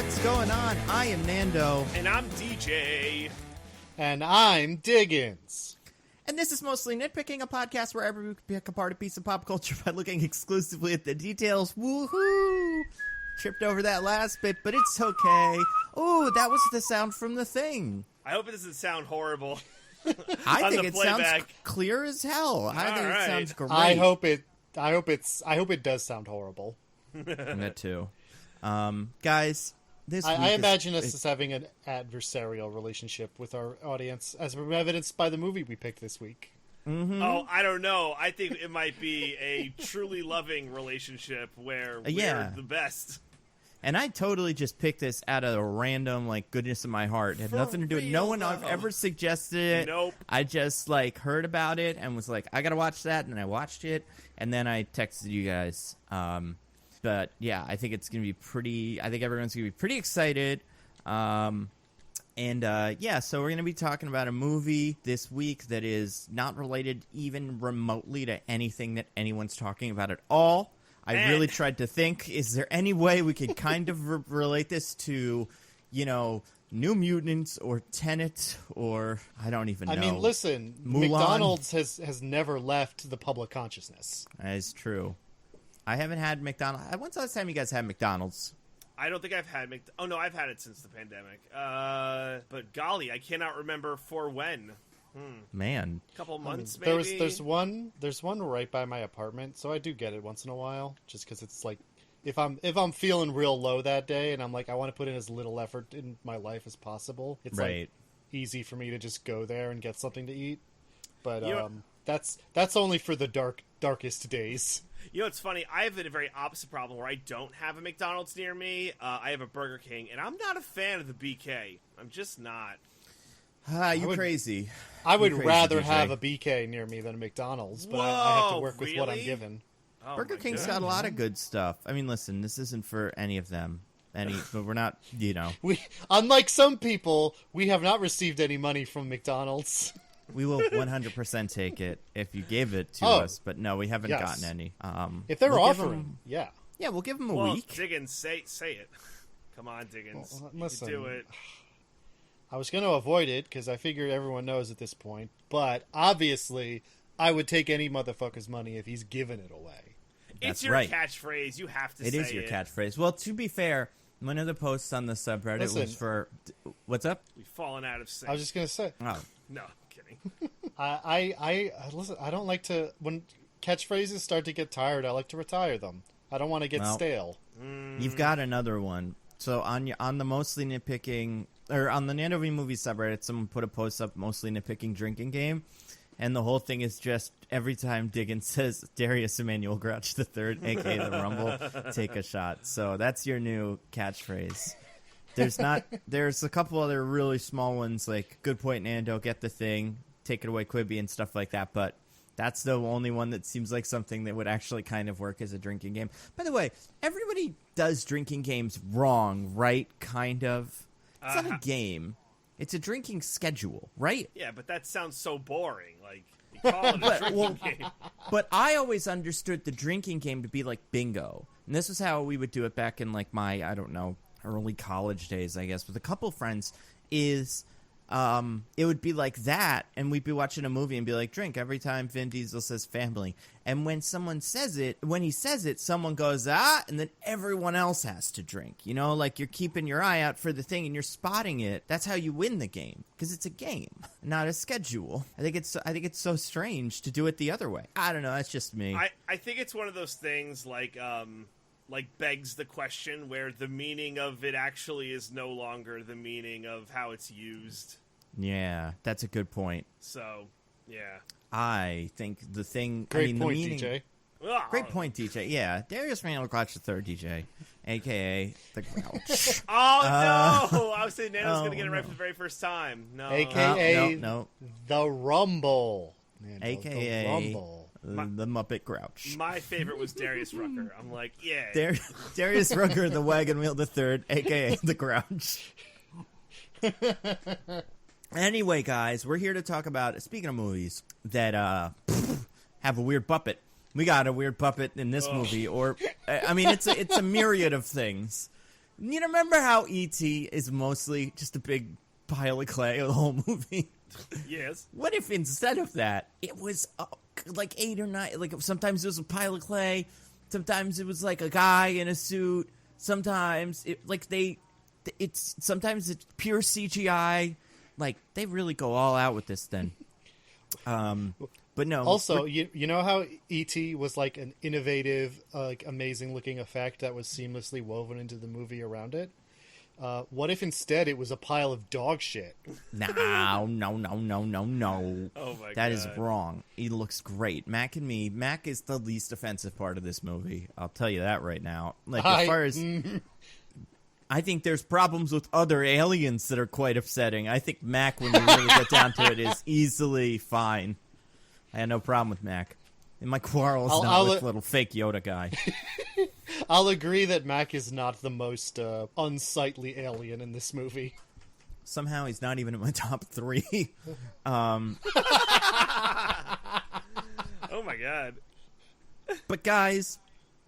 What's going on? I am Nando. And I'm DJ. And I'm Diggins. And this is Mostly Nitpicking, a podcast where every week we pick apart a piece of pop culture by looking exclusively at the details. Woohoo! Tripped over that last bit, but it's okay. Ooh, that was the sound from The Thing. I hope it doesn't sound horrible. I think it playback. sounds clear as hell. I think it sounds great. I hope it does sound horrible. That too. Guys, this week I imagine us as having an adversarial relationship with our audience, as evidenced by the movie we picked this week. Mm-hmm. Oh, I don't know. I think it might be a truly loving relationship where we're the best. And I totally just picked this out of a random, goodness of my heart. It had nothing to do with no one I've ever suggested it. Nope. I just, heard about it and was like, I gotta watch that, and I watched it, and then I texted you guys. But, yeah, I think it's gonna be I think everyone's gonna be pretty excited. So we're gonna be talking about a movie this week that is not related even remotely to anything that anyone's talking about at all. I really tried to think, is there any way we could kind of relate this to, New Mutants or Tenet or I don't even know. I mean, listen, Mulan. McDonald's has never left the public consciousness. That is true. I haven't had McDonald's. When's the last time you guys had McDonald's? I don't think I've had Oh, no, I've had it since the pandemic. But golly, I cannot remember for when. Man, A couple months, maybe. maybe. There's one right by my apartment, so I do get it once in a while, just because it's like if I'm feeling real low that day and I'm like I want to put in as little effort in my life as possible. It's easy for me to just go there and get something to eat. But that's only for the darkest days. You know, it's funny. I have a very opposite problem where I don't have a McDonald's near me. I have a Burger King, and I'm not a fan of the BK. I'm just not. Crazy. I would rather DJ. have a BK near me than a McDonald's, but Whoa, I have to work with really? what I'm given. Oh, Burger King's got a lot of good stuff. I mean, listen, this isn't for any of them. But we're not, We, unlike some people, we have not received any money from McDonald's. We will 100% take it if you gave it to us, but no, we haven't gotten any. If they're offering, yeah, we'll give them a week. Diggins, say it. Come on, Diggins. Well, listen, you can do it. I was going to avoid it because I figured everyone knows at this point, but obviously, I would take any motherfucker's money if he's giving it away. It's your catchphrase. You have to say it. It is your catchphrase. Well, to be fair, one of the posts on the subreddit was for... What's up? We've fallen out of sync. I was just going to say... Oh. No, I'm kidding. Listen, I don't like to... When catchphrases start to get tired, I like to retire them. I don't want to get stale. You've got another one. So on the Mostly Nitpicking... Or on the Nando Movie subreddit, someone put a post up, Mostly Nitpicking drinking game. And the whole thing is just every time Diggins says Darius Emmanuel Grouch III, a.k.a. the Rumble, take a shot. So that's your new catchphrase. There's a couple other really small ones like Good Point Nando, Get the Thing, Take It Away Quibi, and stuff like that. But that's the only one that seems like something that would actually kind of work as a drinking game. By the way, everybody does drinking games wrong, right? Kind of. It's not a game. It's a drinking schedule, right? Yeah, but that sounds so boring. Like, you call it a drinking game. But I always understood the drinking game to be like bingo. And this was how we would do it back in, my, I don't know, early college days, I guess, with a couple friends, is... it would be like that, and we'd be watching a movie and be like, drink every time Vin Diesel says family. And when he says it, someone goes, and then everyone else has to drink. You're keeping your eye out for the thing and you're spotting it. That's how you win the game, because it's a game, not a schedule. I think it's so strange to do it the other way. I don't know, that's just me. I think it's one of those things like begs the question where the meaning of it actually is no longer the meaning of how it's used. Yeah, that's a good point. So, yeah. I think the thing... Great point, the meaning, DJ. Great point, DJ. Yeah, Darius Emmanuel Grouch III, DJ, a.k.a. the Grouch. Oh, no! I was saying Nando's going to get it right for the very first time. No. A.k.a. No. the Rumble. Nando, A.k.a. the Rumble. The Muppet Grouch. My favorite was Darius Rucker. I'm like, yeah. Darius Rucker, the Wagon Wheel III, a.k.a. the Grouch. Anyway, guys, we're here to talk about, speaking of movies, that have a weird puppet. We got a weird puppet in this movie, or, I mean, it's a myriad of things. You remember how E.T. is mostly just a big pile of clay the whole movie? Yes. What if instead of that, it was like 8 or 9, like sometimes it was a pile of clay, sometimes it was like a guy in a suit, sometimes sometimes it's pure CGI. Like, they really go all out with this then. But no. Also, you know how E.T. was like an innovative, like amazing looking effect that was seamlessly woven into the movie around it? What if instead it was a pile of dog shit? No. Oh my god. That is wrong. He looks great. Mac is the least offensive part of this movie. I'll tell you that right now. Like, as far as... I think there's problems with other aliens that are quite upsetting. I think Mac, when you really get down to it, is easily fine. I had no problem with Mac. And my quarrel is not with little fake Yoda guy. I'll agree that Mac is not the most unsightly alien in this movie. Somehow he's not even in my top 3. Oh my god. But guys,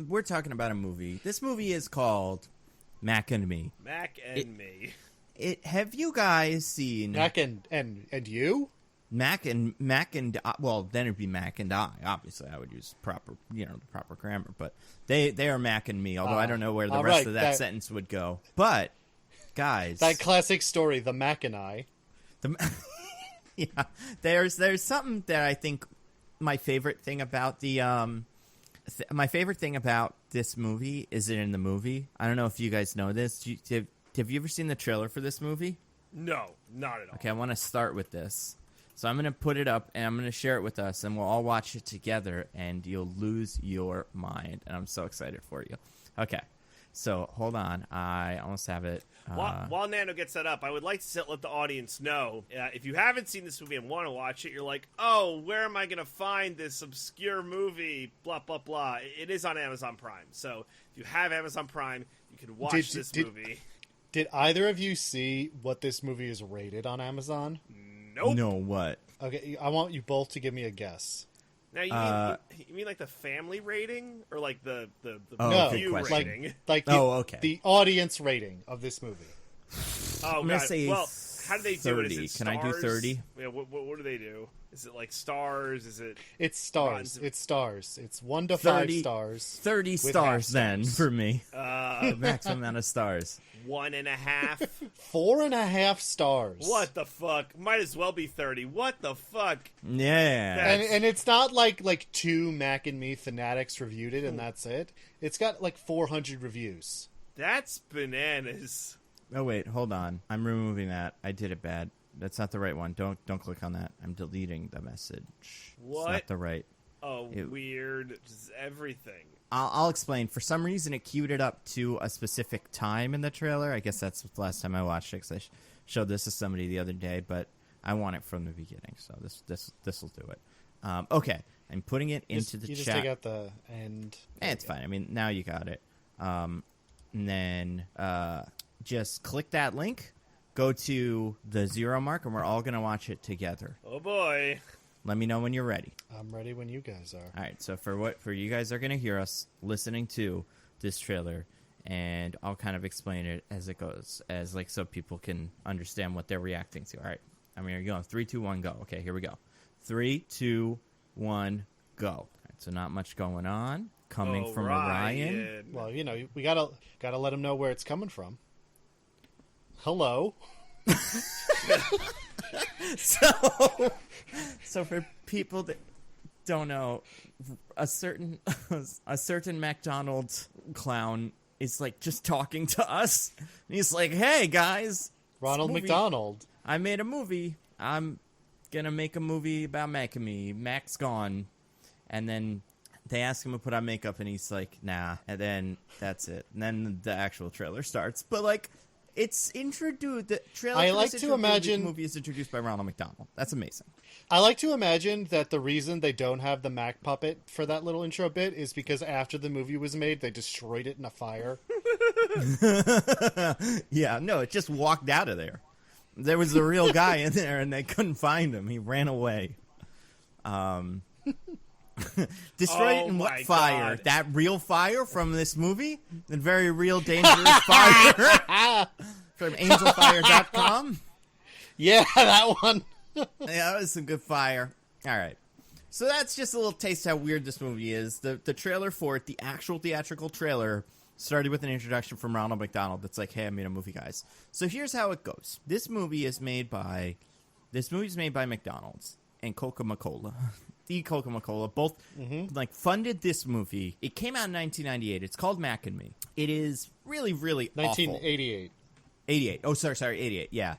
we're talking about a movie. This movie is called Mac and Me. Mac and Me. Have you guys seen Mac and you? Mac and well, then it'd be Mac and I. Obviously, I would use the proper grammar, but they are Mac and Me. Although I don't know where the rest of that sentence would go. But guys, that classic story, the Mac and I. Yeah, there's something that I think my favorite thing about my favorite thing about this movie is it in the movie. I don't know if you guys know this. Have you ever seen the trailer for this movie? No, not at all. Okay, I want to start with this. So I'm going to put it up, and I'm going to share it with us, and we'll all watch it together, and you'll lose your mind. And I'm so excited for you. Okay, so hold on. I almost have it. While Nando gets that up, I would like to let the audience know, if you haven't seen this movie and want to watch it, you're like, oh, where am I going to find this obscure movie, blah, blah, blah. It is on Amazon Prime. So if you have Amazon Prime, you can watch this movie. Did either of you see what this movie is rated on Amazon? Nope. No, what? Okay, I want you both to give me a guess. Now, you mean like the family rating? Or like the view rating? Like okay. The audience rating of this movie. Oh, I'm God. Say well, how do they do 30. it? Is it Can I do 30? Yeah, what do they do? Is it like stars? Is it... It's stars. It's stars. It's 1 to 30, 5 stars. 30 stars then for me. The maximum amount of stars. 1.5. 4.5 stars. What the fuck? Might as well be 30. What the fuck? Yeah. And it's not like 2 Mac and Me fanatics reviewed it and that's it. It's got like 400 reviews. That's bananas. Oh wait, hold on. I'm removing that. I did it bad. That's not the right one. Don't click on that. I'm deleting the message. What? It's not the right. Oh, weird. Just everything. I'll explain. For some reason, it queued it up to a specific time in the trailer. I guess that's the last time I watched it, because I showed this to somebody the other day, but I want it from the beginning, so this will do it. Okay, I'm putting it into the chat. You just take out the end. It's fine. I mean, now you got it. And then just click that link, go to the 0 mark, and we're all going to watch it together. Oh, boy. Let me know when you're ready. I'm ready when you guys are. All right, so for you guys are going to hear us listening to this trailer, and I'll kind of explain it as it goes, so people can understand what they're reacting to. All right, I'm going to go. 3, 2, 1, go. Okay, here we go. 3, 2, 1, go. All right, so not much going on. Coming from Orion. Well, we gotta let them know where it's coming from. Hello. So for people that don't know, a certain McDonald's clown is like just talking to us. And he's like, "Hey guys, Ronald McDonald. I made a movie. I'm gonna make a movie about Mac and Me. Mac's gone." And then they ask him to put on makeup, and he's like, "Nah." And then that's it. And then the actual trailer starts. But like, it's introduced. The trailer. I like to imagine the movie is introduced by Ronald McDonald. That's amazing. I like to imagine that the reason they don't have the Mac puppet for that little intro bit is because after the movie was made, they destroyed it in a fire. Yeah, no, it just walked out of there. There was a real guy in there, and they couldn't find him. He ran away. Destroy it in what my fire? God. That real fire from this movie? The very real dangerous fire from angelfire.com? Yeah, that one. Yeah, that was some good fire. All right. So that's just a little taste how weird this movie is. The trailer for it, the actual theatrical trailer, started with an introduction from Ronald McDonald that's like, hey, I made a movie, guys. So here's how it goes. This movie's made by McDonald's and Coca Cola. The Coca Cola both funded this movie. It came out in 1998. It's called Mac and Me. It is really, really 1988. awful. 88. Oh, sorry, 88. Yeah.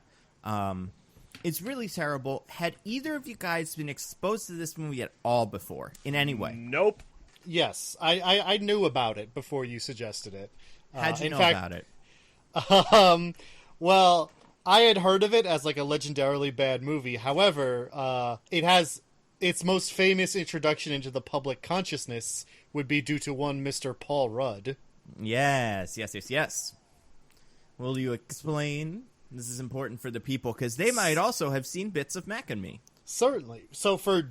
It's really terrible. Had either of you guys been exposed to this movie at all before, in any way? Nope. Yes, I knew about it before you suggested it. How'd you know about it? Well, I had heard of it as like a legendarily bad movie. However, it has its most famous introduction into the public consciousness would be due to one Mr. Paul Rudd. Yes. Will you explain? This is important for the people because they might also have seen bits of Mac and Me. Certainly. So for,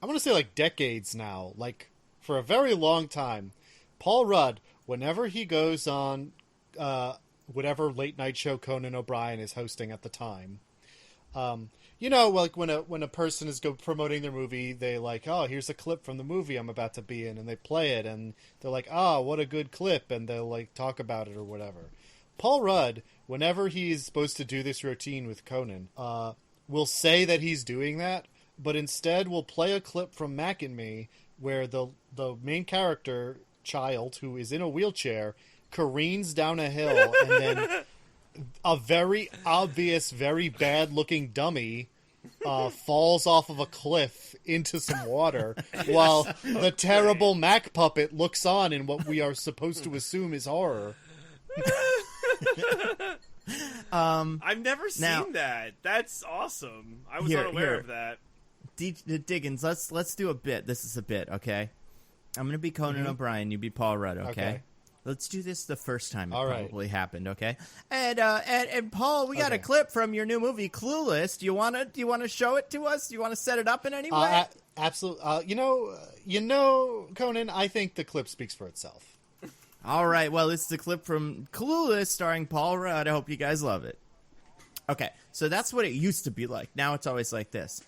I want to say like decades now, like for a very long time, Paul Rudd, whenever he goes on whatever late night show Conan O'Brien is hosting at the time, you know, like when a person is promoting their movie, they like, oh, here's a clip from the movie I'm about to be in, and they play it, and they're like, oh, what a good clip, and they'll like talk about it or whatever. Paul Rudd, whenever he's supposed to do this routine with Conan, will say that he's doing that, but instead will play a clip from Mac and Me where the main character, child, who is in a wheelchair, careens down a hill, and then a very obvious, very bad-looking dummy falls off of a cliff into some water, while the terrible Mac puppet looks on in what we are supposed to assume is horror. I've never seen that. That's awesome. I was unaware of that. Diggins, let's do a bit. This is a bit, okay? I'm going to be Conan O'Brien. You be Paul Rudd, okay? Let's do this the first time it probably happened, okay? And Paul, we got a clip from your new movie, Clueless. Do you want to show it to us? Do you want to set it up in any way? Absolutely. You know, Conan, I think the clip speaks for itself. All right, well, it's the clip from Clueless starring Paul Rudd. I hope you guys love it. Okay, so that's what it used to be like. Now it's always like this.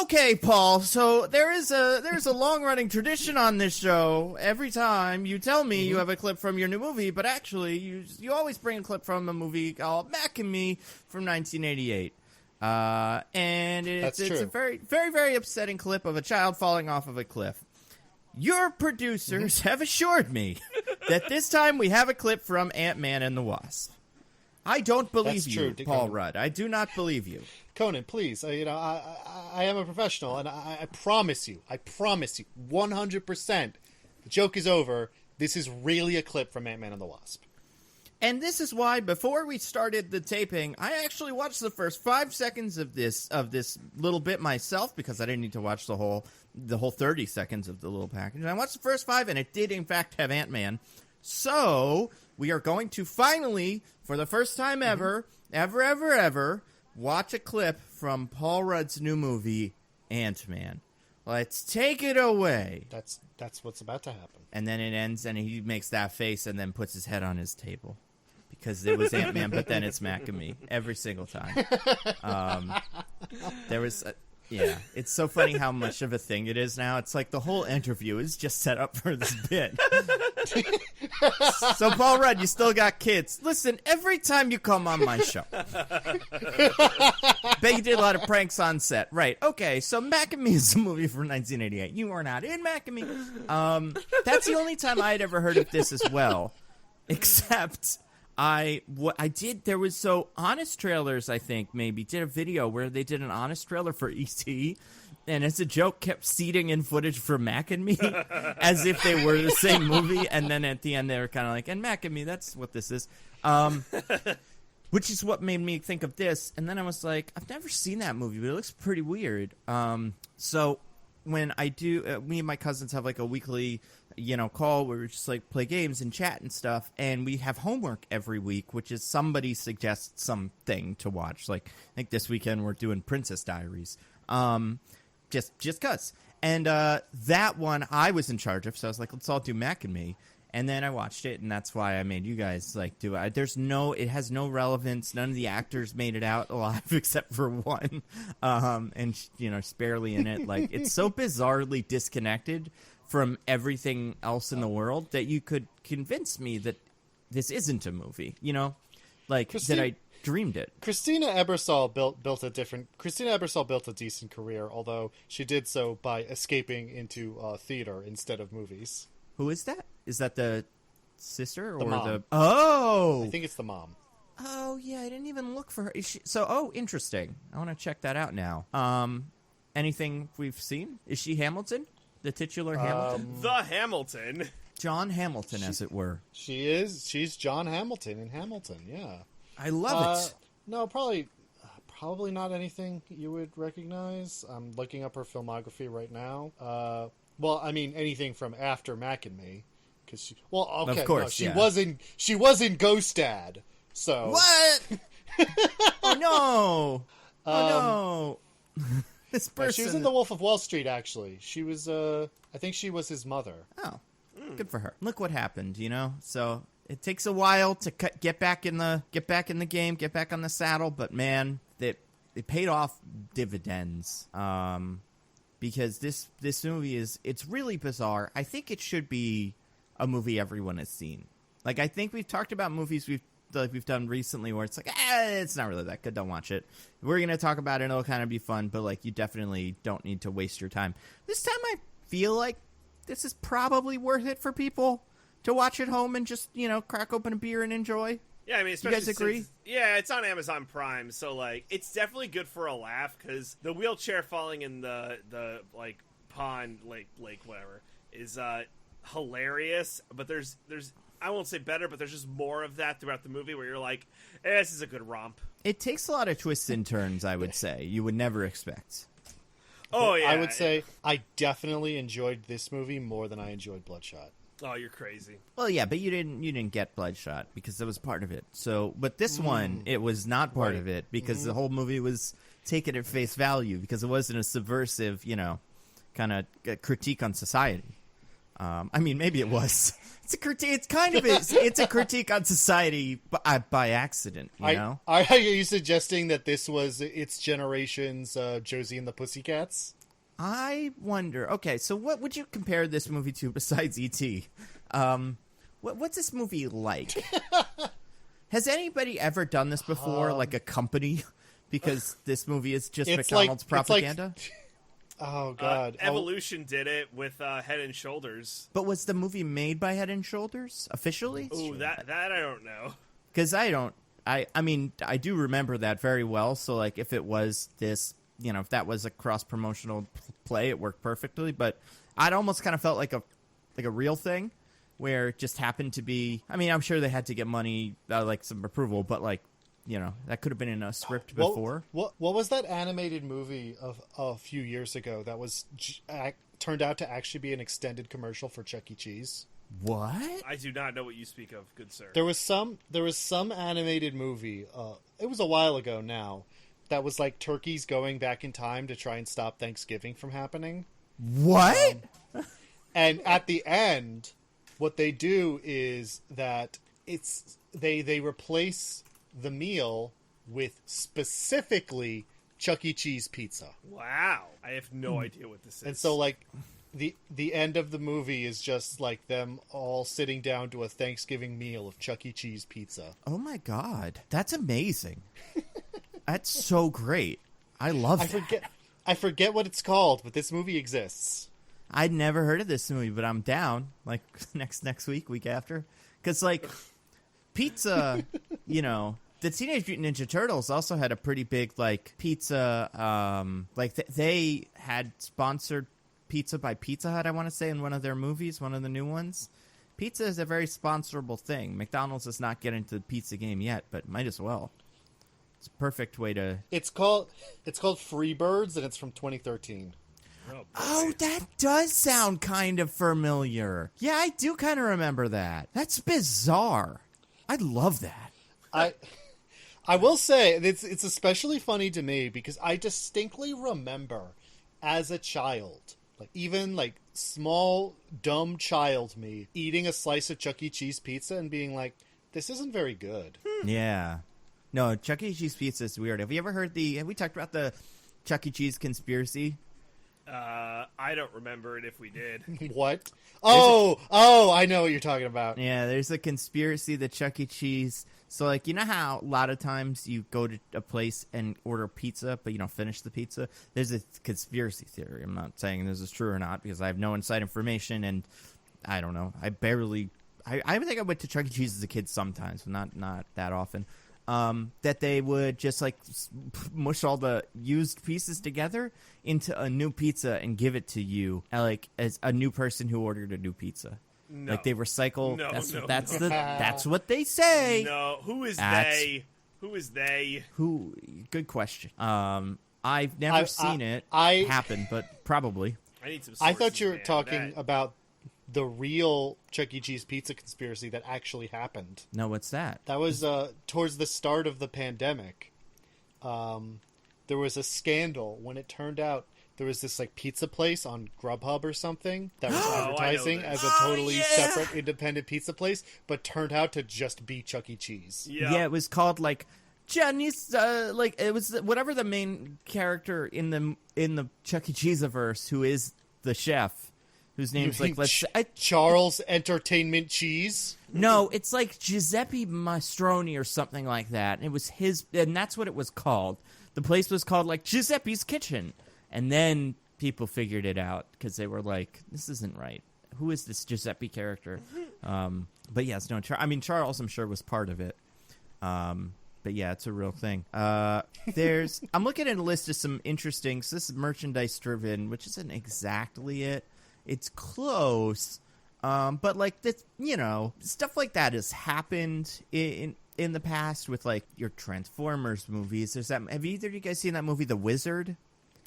Okay, Paul, so there's a long-running tradition on this show. Every time you tell me you have a clip from your new movie, but actually you always bring a clip from a movie called Mac and Me from 1988. And it's a very, very, very upsetting clip of a child falling off of a cliff. Your producers have assured me that this time we have a clip from Ant-Man and the Wasp. I don't believe you, Paul Rudd. I do not believe you. Conan, please. I am a professional, and I promise you, 100%, the joke is over. This is really a clip from Ant-Man and the Wasp. And this is why, before we started the taping, I actually watched the first 5 seconds of this little bit myself because I didn't need to watch the whole 30 seconds of the little package. And I watched the first 5, and it did, in fact, have Ant-Man. So we are going to finally, for the first time ever, ever, watch a clip from Paul Rudd's new movie, Ant-Man. Let's take it away. That's what's about to happen. And then it ends, and he makes that face and then puts his head on his table. Because it was Ant-Man, but then it's Mac and Me. Every single time. There was... yeah, it's so funny how much of a thing it is now. It's like the whole interview is just set up for this bit. So, Paul Rudd, you still got kids. Listen, every time you come on my show, bet you did a lot of pranks on set. Right, okay, so Mac and Me is a movie from 1988. You were not in Mac and Me. That's the only time I had ever heard of this as well. Except... there was Honest Trailers, I think, maybe, did a video where they did an Honest trailer for E.T., and as a joke kept seeding in footage for Mac and Me, as if they were the same movie, and then at the end they were kind of like, and Mac and Me, that's what this is. Which is what made me think of this, and then I was like, I've never seen that movie, but it looks pretty weird. So when I do, me and my cousins have like a weekly... call where we just like play games and chat and stuff, and we have homework every week, which is somebody suggests something to watch. Like I think this weekend we're doing Princess Diaries, just cuz. And that one I was in charge of, so I was like, let's all do Mac and Me. And then I watched it, and that's why I made you guys like do it. It has no relevance. None of the actors made it out alive except for one, and she's barely in it. Like, it's so bizarrely disconnected from everything else in the world that you could convince me that this isn't a movie. Like that I dreamed it. Christina Ebersol built a decent career, although she did so by escaping into theater instead of movies. Who is that? Is that the sister or the mom? Oh, I think it's the mom. Oh yeah, I didn't even look for her. Interesting. I want to check that out now. Anything we've seen? Is she Hamilton? The titular Hamilton? The Hamilton. John Hamilton, as it were. She is. She's John Hamilton in Hamilton. Yeah. I love it. No, probably not anything you would recognize. I'm looking up her filmography right now. Well, I mean, anything from after Mac and Me, because of course, she was in Ghost Dad. So what? Oh no! Oh no! This person. She was in The Wolf of Wall Street. Actually, she was. I think she was his mother. Oh, good for her. Look what happened. So it takes a while to get back in the game, get back on the saddle. But man, it paid off dividends. Because this movie it's really bizarre. I think it should be a movie everyone has seen. Like, I think we've talked about movies we've done recently where it's like, it's not really that good, don't watch it. We're going to talk about it, it'll kind of be fun, but like, you definitely don't need to waste your time. This time I feel like this is probably worth it for people to watch at home and just, crack open a beer and enjoy. Yeah, I mean, especially you guys agree? Yeah, it's on Amazon Prime, so like it's definitely good for a laugh because the wheelchair falling in the like pond, lake, whatever, is hilarious. But there's I won't say better, but there's just more of that throughout the movie where you're like, this is a good romp. It takes a lot of twists and turns, I would say. You would never expect. Oh yeah, I would say I definitely enjoyed this movie more than I enjoyed Bloodshot. Oh, you're crazy. Well, yeah, but you didn't get Bloodshot because that was part of it. So, but this one, it was not part of it because the whole movie was taken at face value because it wasn't a subversive, kind of critique on society. I mean, maybe it was. It's a critique. It's kind of it's a critique on society by accident. Are you suggesting that this was its generation's Josie and the Pussycats? I wonder. Okay, so what would you compare this movie to besides E.T.? What's this movie like? Has anybody ever done this before, like a company? Because this movie is just McDonald's propaganda. Oh God! Evolution did it with Head and Shoulders. But was the movie made by Head and Shoulders officially? Oh, that I don't know. Because I mean, I do remember that very well. So like, if it was this. If that was a cross-promotional play, it worked perfectly. But I'd almost kind of felt like a real thing where it just happened to be... I mean, I'm sure they had to get money, like some approval, but like, that could have been in a script before. What was that animated movie of a few years ago that was turned out to actually be an extended commercial for Chuck E. Cheese? What? I do not know what you speak of, good sir. There was some animated movie, it was a while ago now, that was like turkeys going back in time to try and stop Thanksgiving from happening. What? And at the end, what they do is that they replace the meal with specifically Chuck E. Cheese pizza. Wow. I have no idea what this is. And so like the end of the movie is just like them all sitting down to a Thanksgiving meal of Chuck E. Cheese pizza. Oh my God. That's amazing. That's so great. I love that. I forget what it's called, but this movie exists. I'd never heard of this movie, but I'm down. Like next week after, because like pizza, the Teenage Mutant Ninja Turtles also had a pretty big like pizza. They had sponsored pizza by Pizza Hut. I want to say in one of their movies, one of the new ones. Pizza is a very sponsorable thing. McDonald's does not get into the pizza game yet, but might as well. It's a perfect way to... It's called Freebirds, and it's from 2013. Oh, that does sound kind of familiar. Yeah, I do kind of remember that. That's bizarre. I love that. I will say, it's especially funny to me because I distinctly remember as a child, Like, even like small dumb child me eating a slice of Chuck E. Cheese pizza and being like, this isn't very good. Yeah. No, Chuck E. Cheese pizza is weird. Have we talked about the Chuck E. Cheese conspiracy? I don't remember it if we did. What? Oh, I know what you're talking about. Yeah, there's a conspiracy that Chuck E. Cheese... So, like, you know how a lot of times you go to a place and order pizza, but you don't finish the pizza? There's a conspiracy theory. I'm not saying this is true or not, because I have no inside information, and I don't know. I think I went to Chuck E. Cheese as a kid sometimes, but not that often. That they would just, like, mush all the used pieces together into a new pizza and give it to you, like, as a new person who ordered a new pizza. No. Like, they recycle. No, That's what they say. No, who is they? Good question. I've never seen it happen, but probably. I need some. I thought you were talking about the real Chuck E. Cheese pizza conspiracy that actually happened. No, what's that? That was towards the start of the pandemic. There was a scandal when it turned out there was this like pizza place on Grubhub or something that was advertising as a totally separate independent pizza place, but turned out to just be Chuck E. Cheese. Yeah, it was called like Jenny's. Like it was whatever the main character in the Chuck E. Cheese-averse, who is the chef, whose name's like Charles Entertainment Cheese. No, it's like Giuseppe Mastroni or something like that. It was his, and that's what it was called. The place was called like Giuseppe's Kitchen. And then people figured it out because they were like, "This isn't right. Who is this Giuseppe character?" But yes, no. Charles, I'm sure, was part of it. But yeah, it's a real thing. I'm looking at a list of some interesting. So this is merchandise driven, which isn't exactly it. It's close, but like this, stuff like that has happened in the past with like your Transformers movies. There's that. Have either of you guys seen that movie, The Wizard?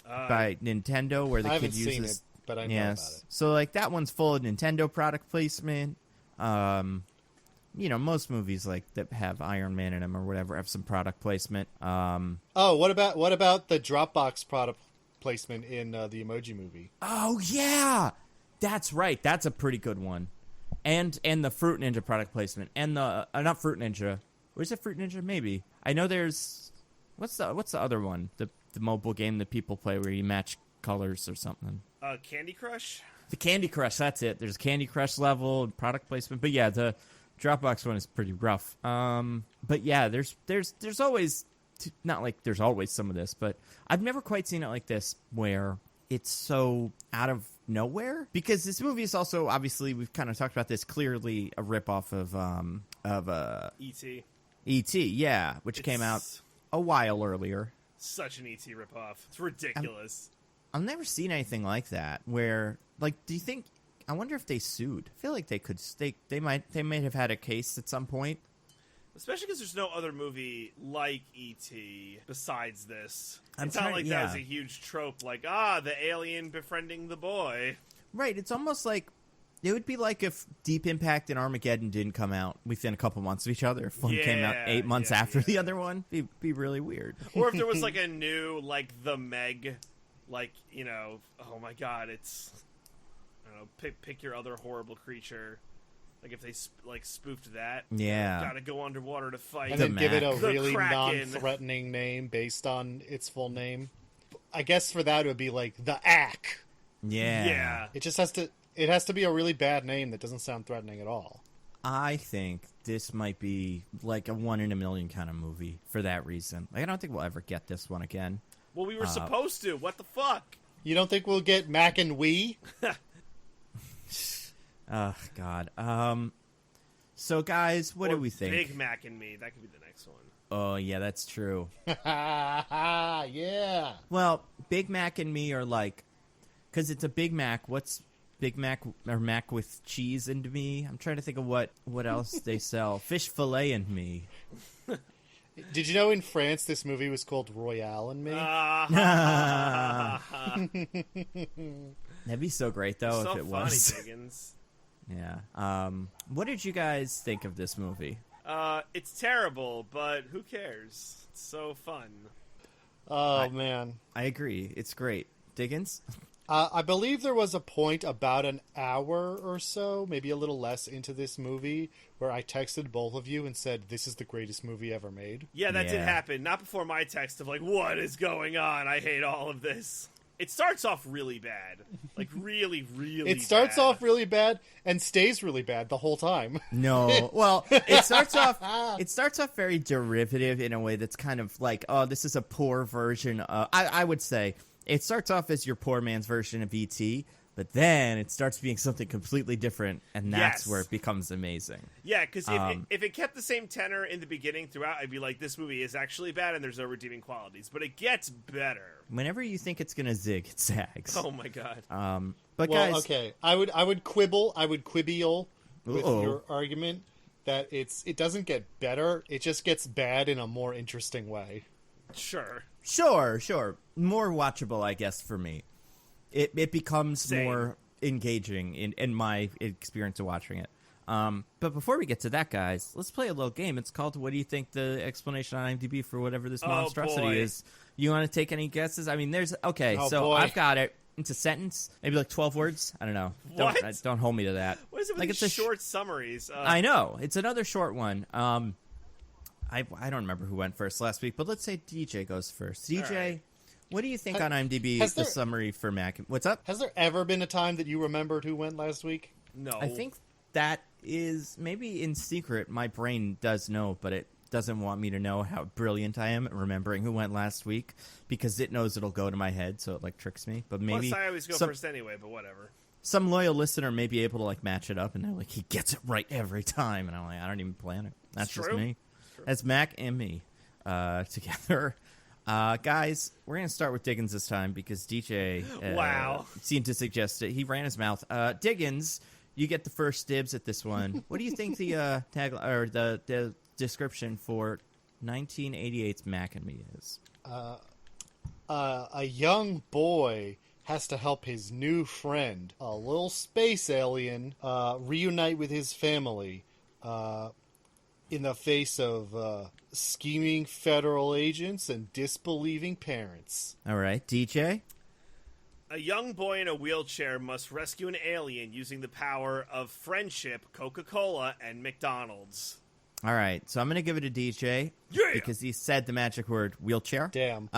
By Nintendo, where the kid uses. Seen it, but I know about it. So like that one's full of Nintendo product placement. Most movies like that have Iron Man in them or whatever have some product placement. What about the Dropbox product placement in the Emoji Movie? Oh yeah, that's right. That's a pretty good one. And the Fruit Ninja product placement and the not Fruit Ninja. Where's the Fruit Ninja? Maybe I know there's. What's the other one? The mobile game that people play where you match colors or something. Candy Crush? The Candy Crush, that's it. There's Candy Crush level and product placement. But yeah, the Dropbox one is pretty rough. But yeah, there's always, not like there's always some of this, but I've never quite seen it like this where it's so out of nowhere. Because this movie is also, obviously, we've kind of talked about this, clearly a ripoff of E.T. E.T., yeah, which came out a while earlier. Such an E.T. ripoff. It's ridiculous. I've never seen anything like that where, like, do you think, I wonder if they sued. I feel like they could, they might have had a case at some point. Especially because there's no other movie like E.T. besides this. It's That was a huge trope, like, the alien befriending the boy. Right, it's almost like, it would be like if Deep Impact and Armageddon didn't come out within a couple months of each other. If one came out 8 months after the other one, it'd be really weird. Or if there was like a new, like The Meg, like, oh my god, it's, I don't know, pick your other horrible creature. Like if they spoofed that. Yeah. Gotta go underwater to fight. And then give it a The really Kraken. non-threatening name based on its full name. I guess for that it would be like The Ack. Yeah. It just has to be a really bad name that doesn't sound threatening at all. I think this might be like a 1 in a million kind of movie for that reason. Like, I don't think we'll ever get this one again. Well, we were supposed to. What the fuck? You don't think we'll get Mac and Wee? Oh, God. So, guys, what do we think? Big Mac and Me. That could be the next one. Oh, yeah, that's true. Yeah. Well, Big Mac and Me are like... Because it's a Big Mac. What's Big Mac or Mac with cheese and me? I'm trying to think of what else they sell. Fish fillet and me. Did you know in France this movie was called Royale and Me? That'd be so great, though, so if it funny, was. Diggins. Yeah. What did you guys think of this movie? It's terrible, but who cares? It's so fun. Oh, man. I agree. It's great. Diggins? I believe there was a point about an hour or so, maybe a little less into this movie, where I texted both of you and said, this is the greatest movie ever made. Yeah, that did happen. Not before my text of like, what is going on? I hate all of this. It starts off really bad. Like, really, really bad. It starts off really bad and stays really bad the whole time. No. Well, it starts off very derivative in a way that's kind of like, oh, this is a poor version of... I would say it starts off as your poor man's version of E.T., but then it starts being something completely different, and that's where it becomes amazing. Yeah, because if it kept the same tenor in the beginning throughout, I'd be like, this movie is actually bad and there's no redeeming qualities. But it gets better. Whenever you think it's going to zig, it zags. Oh, my God. But well, guys... okay. I would quibble with your argument that it doesn't get better. It just gets bad in a more interesting way. Sure. More watchable, I guess, for me. It becomes Same. more engaging in my experience of watching it. But before we get to that, guys, let's play a little game. It's called What Do You Think the explanation on IMDb for whatever this monstrosity is. You want to take any guesses? I mean, I've got it. It's a sentence, maybe like 12 words. I don't know. Don't hold me to that. What is it with like these short summaries? I know. It's another short one. I don't remember who went first last week, but let's say DJ goes first. DJ... Right. What do you think on IMDb the summary for Mac? What's up? Has there ever been a time that you remembered who went last week? No. I think that is maybe in secret. My brain does know, but it doesn't want me to know how brilliant I am at remembering who went last week because it knows it'll go to my head, so it like tricks me. But maybe plus I always go first anyway. But whatever. Some loyal listener may be able to like match it up, and they're like, he gets it right every time, and I'm like, I don't even plan it. That's just me. That's Mac and me together. Guys, we're going to start with Diggins this time because DJ seemed to suggest it. He ran his mouth. Diggins, you get the first dibs at this one. What do you think the tagline or the description for 1988's Mac and Me is? A young boy has to help his new friend, a little space alien, reunite with his family in the face of scheming federal agents and disbelieving parents. All right, DJ? A young boy in a wheelchair must rescue an alien using the power of friendship, Coca Cola, and McDonald's. All right, so I'm going to give it a DJ because he said the magic word wheelchair. Damn.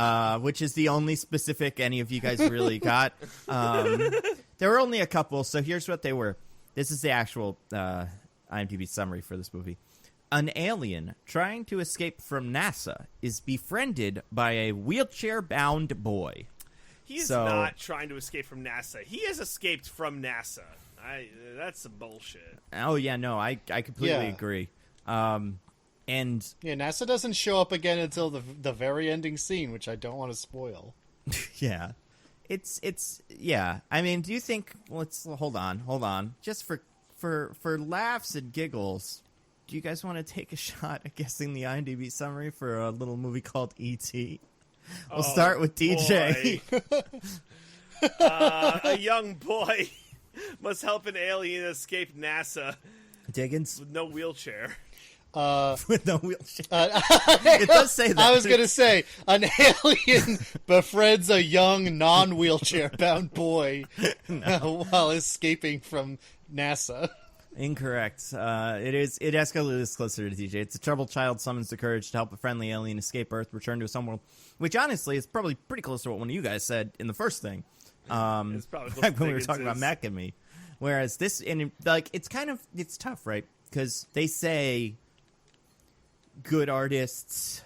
Which is the only specific any of you guys really got. There were only a couple, so here's what they were. This is the actual IMDb summary for this movie. An alien trying to escape from NASA is befriended by a wheelchair-bound boy. He's not trying to escape from NASA. He has escaped from NASA. That's some bullshit. Oh, yeah, no, I completely agree. And NASA doesn't show up again until the very ending scene, which I don't want to spoil. Yeah. It's yeah. I mean, do you think let's hold on. Just for laughs and giggles, do you guys want to take a shot at guessing the IMDb summary for a little movie called E.T.? We'll start with DJ. A young boy must help an alien escape NASA. Diggins? With no wheelchair. With no wheelchair. It does say that. I was going to say, an alien befriends a young, non-wheelchair bound boy while escaping from NASA. Incorrect. It escalates closer to DJ. It's a troubled child summons the courage to help a friendly alien escape Earth, return to his homeworld, which honestly is probably pretty close to what one of you guys said in the first thing. It's probably close when we were talking about Mac and Me. Whereas this, and like, it's tough, right? Because they say good artists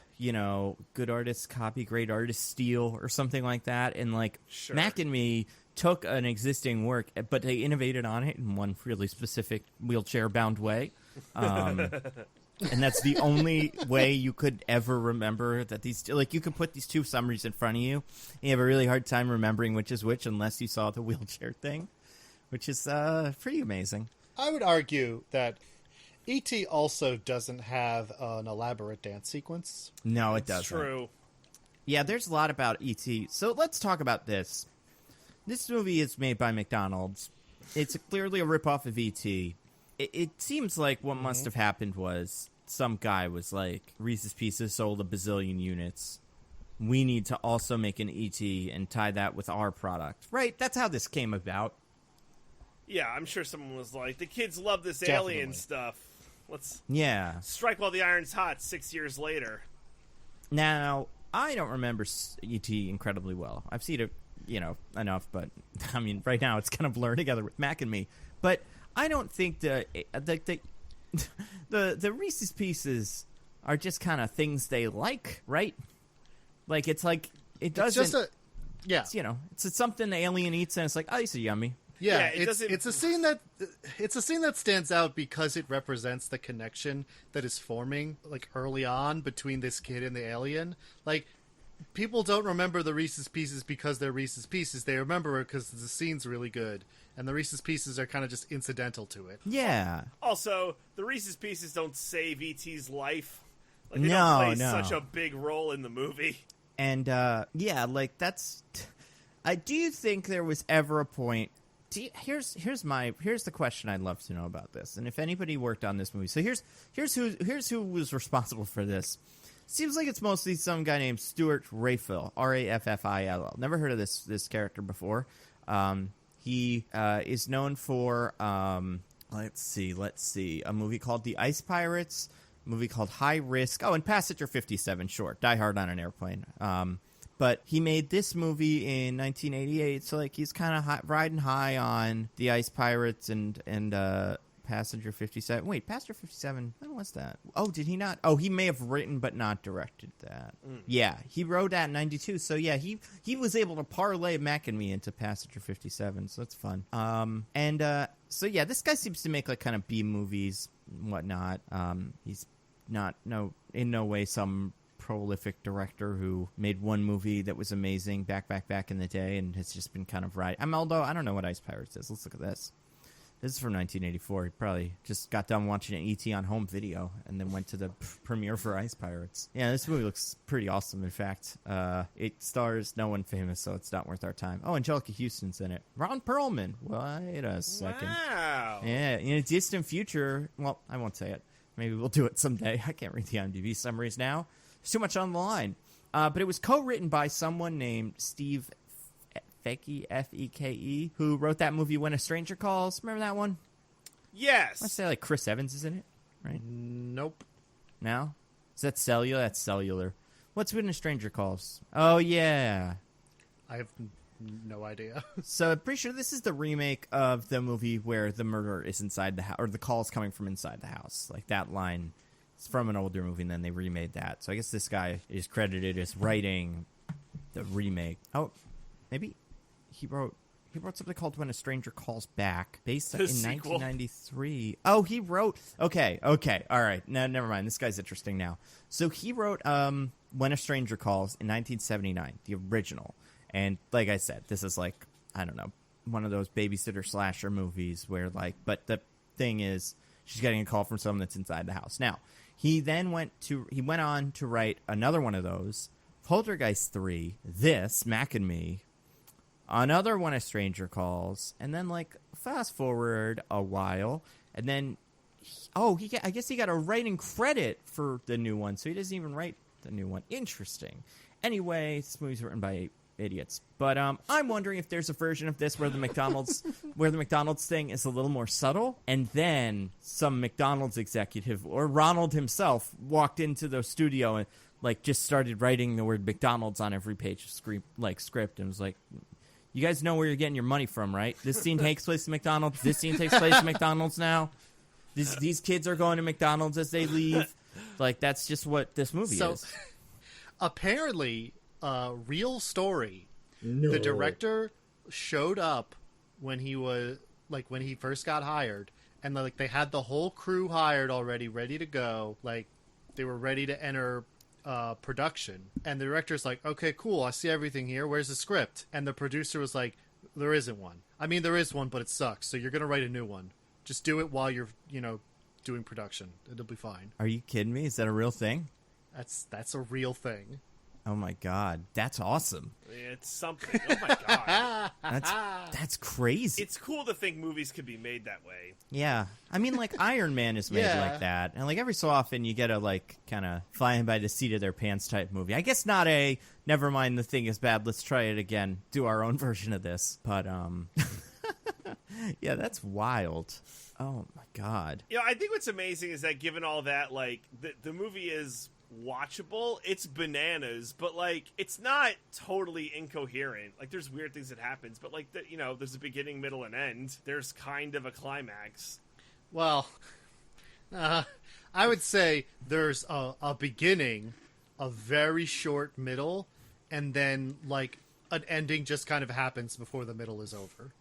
copy, great artists steal, or something like that. And like Mac and Me took an existing work, but they innovated on it in one really specific wheelchair-bound way. And that's the only way you could ever remember that these... Like, you could put these two summaries in front of you, and you have a really hard time remembering which is which unless you saw the wheelchair thing, which is pretty amazing. I would argue that E.T. also doesn't have an elaborate dance sequence. No, it doesn't. True. Yeah, there's a lot about E.T. So let's talk about this. This movie is made by McDonald's. It's clearly a ripoff of E.T. It seems like what must have happened was some guy was like, Reese's Pieces sold a bazillion units. we need to also make an ET and tie that with our product. Right? That's how this came about. Yeah, I'm sure someone was like, the kids love this Definitely. alien stuff. Let's strike while the iron's hot 6 years later. Now, I don't remember E.T. incredibly well. I've seen it, enough, but, I mean, right now it's kind of blurred together with Mac and me. But I don't think the Reese's Pieces are just kind of things they like, right? Like, it doesn't... It's just it's something the alien eats, and it's like, oh, these are yummy. Yeah, it's a scene that stands out because it represents the connection that is forming like early on between this kid and the alien. Like, people don't remember the Reese's Pieces because they're Reese's Pieces. They remember it because the scene's really good, and the Reese's Pieces are kind of just incidental to it. Yeah. Also, the Reese's Pieces don't save E.T.'s life. Like, they don't play such a big role in the movie. And that's. I do think there was ever a point. Here's the question I'd love to know about this, and if anybody worked on this movie. So here's who was responsible for this. Seems like it's mostly some guy named Stuart Raffill, Raffill. Never heard of this character before. He is known for let's see, a movie called The Ice Pirates, a movie called High Risk. Oh, and Passenger 57, sure, Die Hard on an Airplane. But he made this movie in 1988, so like he's kind of riding high on The Ice Pirates and Passenger 57. Wait, Passenger 57, when was that? Oh, did he not? Oh, he may have written but not directed that. Yeah, he wrote that in 92, so yeah, he was able to parlay Mac and me into Passenger 57, so that's fun. So yeah, this guy seems to make like kind of B movies and whatnot. He's in no way some prolific director who made one movie that was amazing back in the day and has just been kind of right. Although I don't know what Ice Pirates is. Let's look at this. This is from 1984. He probably just got done watching an E.T. on home video and then went to the premiere for Ice Pirates. Yeah, this movie looks pretty awesome. In fact, it stars no one famous, so it's not worth our time. Oh, Angelica Houston's in it. Ron Perlman. Wait a second. Wow. Yeah, in a distant future. Well, I won't say it. Maybe we'll do it someday. I can't read the IMDb summaries now. There's too much on the line. But it was co-written by someone named Steve Feke, Feke, who wrote that movie When a Stranger Calls. Remember that one? Yes. I say like Chris Evans is in it, right? Nope. No? Is that Cellular? That's Cellular. What's When a Stranger Calls? Oh, yeah. I have no idea. So I'm pretty sure this is the remake of the movie where the murder is inside the house, or the call is coming from inside the house. Like that line. It's from an older movie, and then they remade that. So I guess this guy is credited as writing the remake. Oh, maybe he wrote something called When a Stranger Calls Back, based in 1993. Oh, he wrote... Okay, all right. No, never mind. This guy's interesting now. So he wrote When a Stranger Calls in 1979, the original. And like I said, this is like, I don't know, one of those babysitter slasher movies where like... But the thing is, she's getting a call from someone that's inside the house. Now... He then went on to write another one of those, Poltergeist 3, this, Mac and Me, another one, A Stranger Calls, and then, like, fast forward a while, and then, I guess he got a writing credit for the new one, so he doesn't even write the new one. Interesting. Anyway, this movie's written by idiots. But I'm wondering if there's a version of this where the McDonald's thing is a little more subtle, and then some McDonald's executive or Ronald himself walked into the studio and like just started writing the word McDonald's on every page of script and was like, "You guys know where you're getting your money from, right? This scene takes place at McDonald's. This scene takes place at McDonald's now. These kids are going to McDonald's as they leave. Like that's just what this movie is." Apparently. Real story. No. The director showed up when he first got hired, and like they had the whole crew hired already, ready to go. Like they were ready to enter production, and the director's like, "Okay, cool. I see everything here. Where's the script?" And the producer was like, "There isn't one. I mean, there is one, but it sucks. So you're gonna write a new one. Just do it while you're doing production. It'll be fine." Are you kidding me? Is that a real thing? That's a real thing. Oh my god, that's awesome. It's something. Oh my god. That's crazy. It's cool to think movies could be made that way. Yeah. I mean, like, Iron Man is made like that. And, like, every so often you get a, like, kind of flying by the seat of their pants type movie. I guess not a, never mind, the thing is bad, let's try it again, do our own version of this. But, yeah, that's wild. Oh, my God. You know, I think what's amazing is that given all that, like, the movie is watchable. It's bananas, but, like, it's not totally incoherent. Like, there's weird things that happens, but, like, you know, there's a beginning, middle, and end. There's kind of a climax. Well, I would say there's a beginning, a very short middle, and then, like, an ending just kind of happens before the middle is over.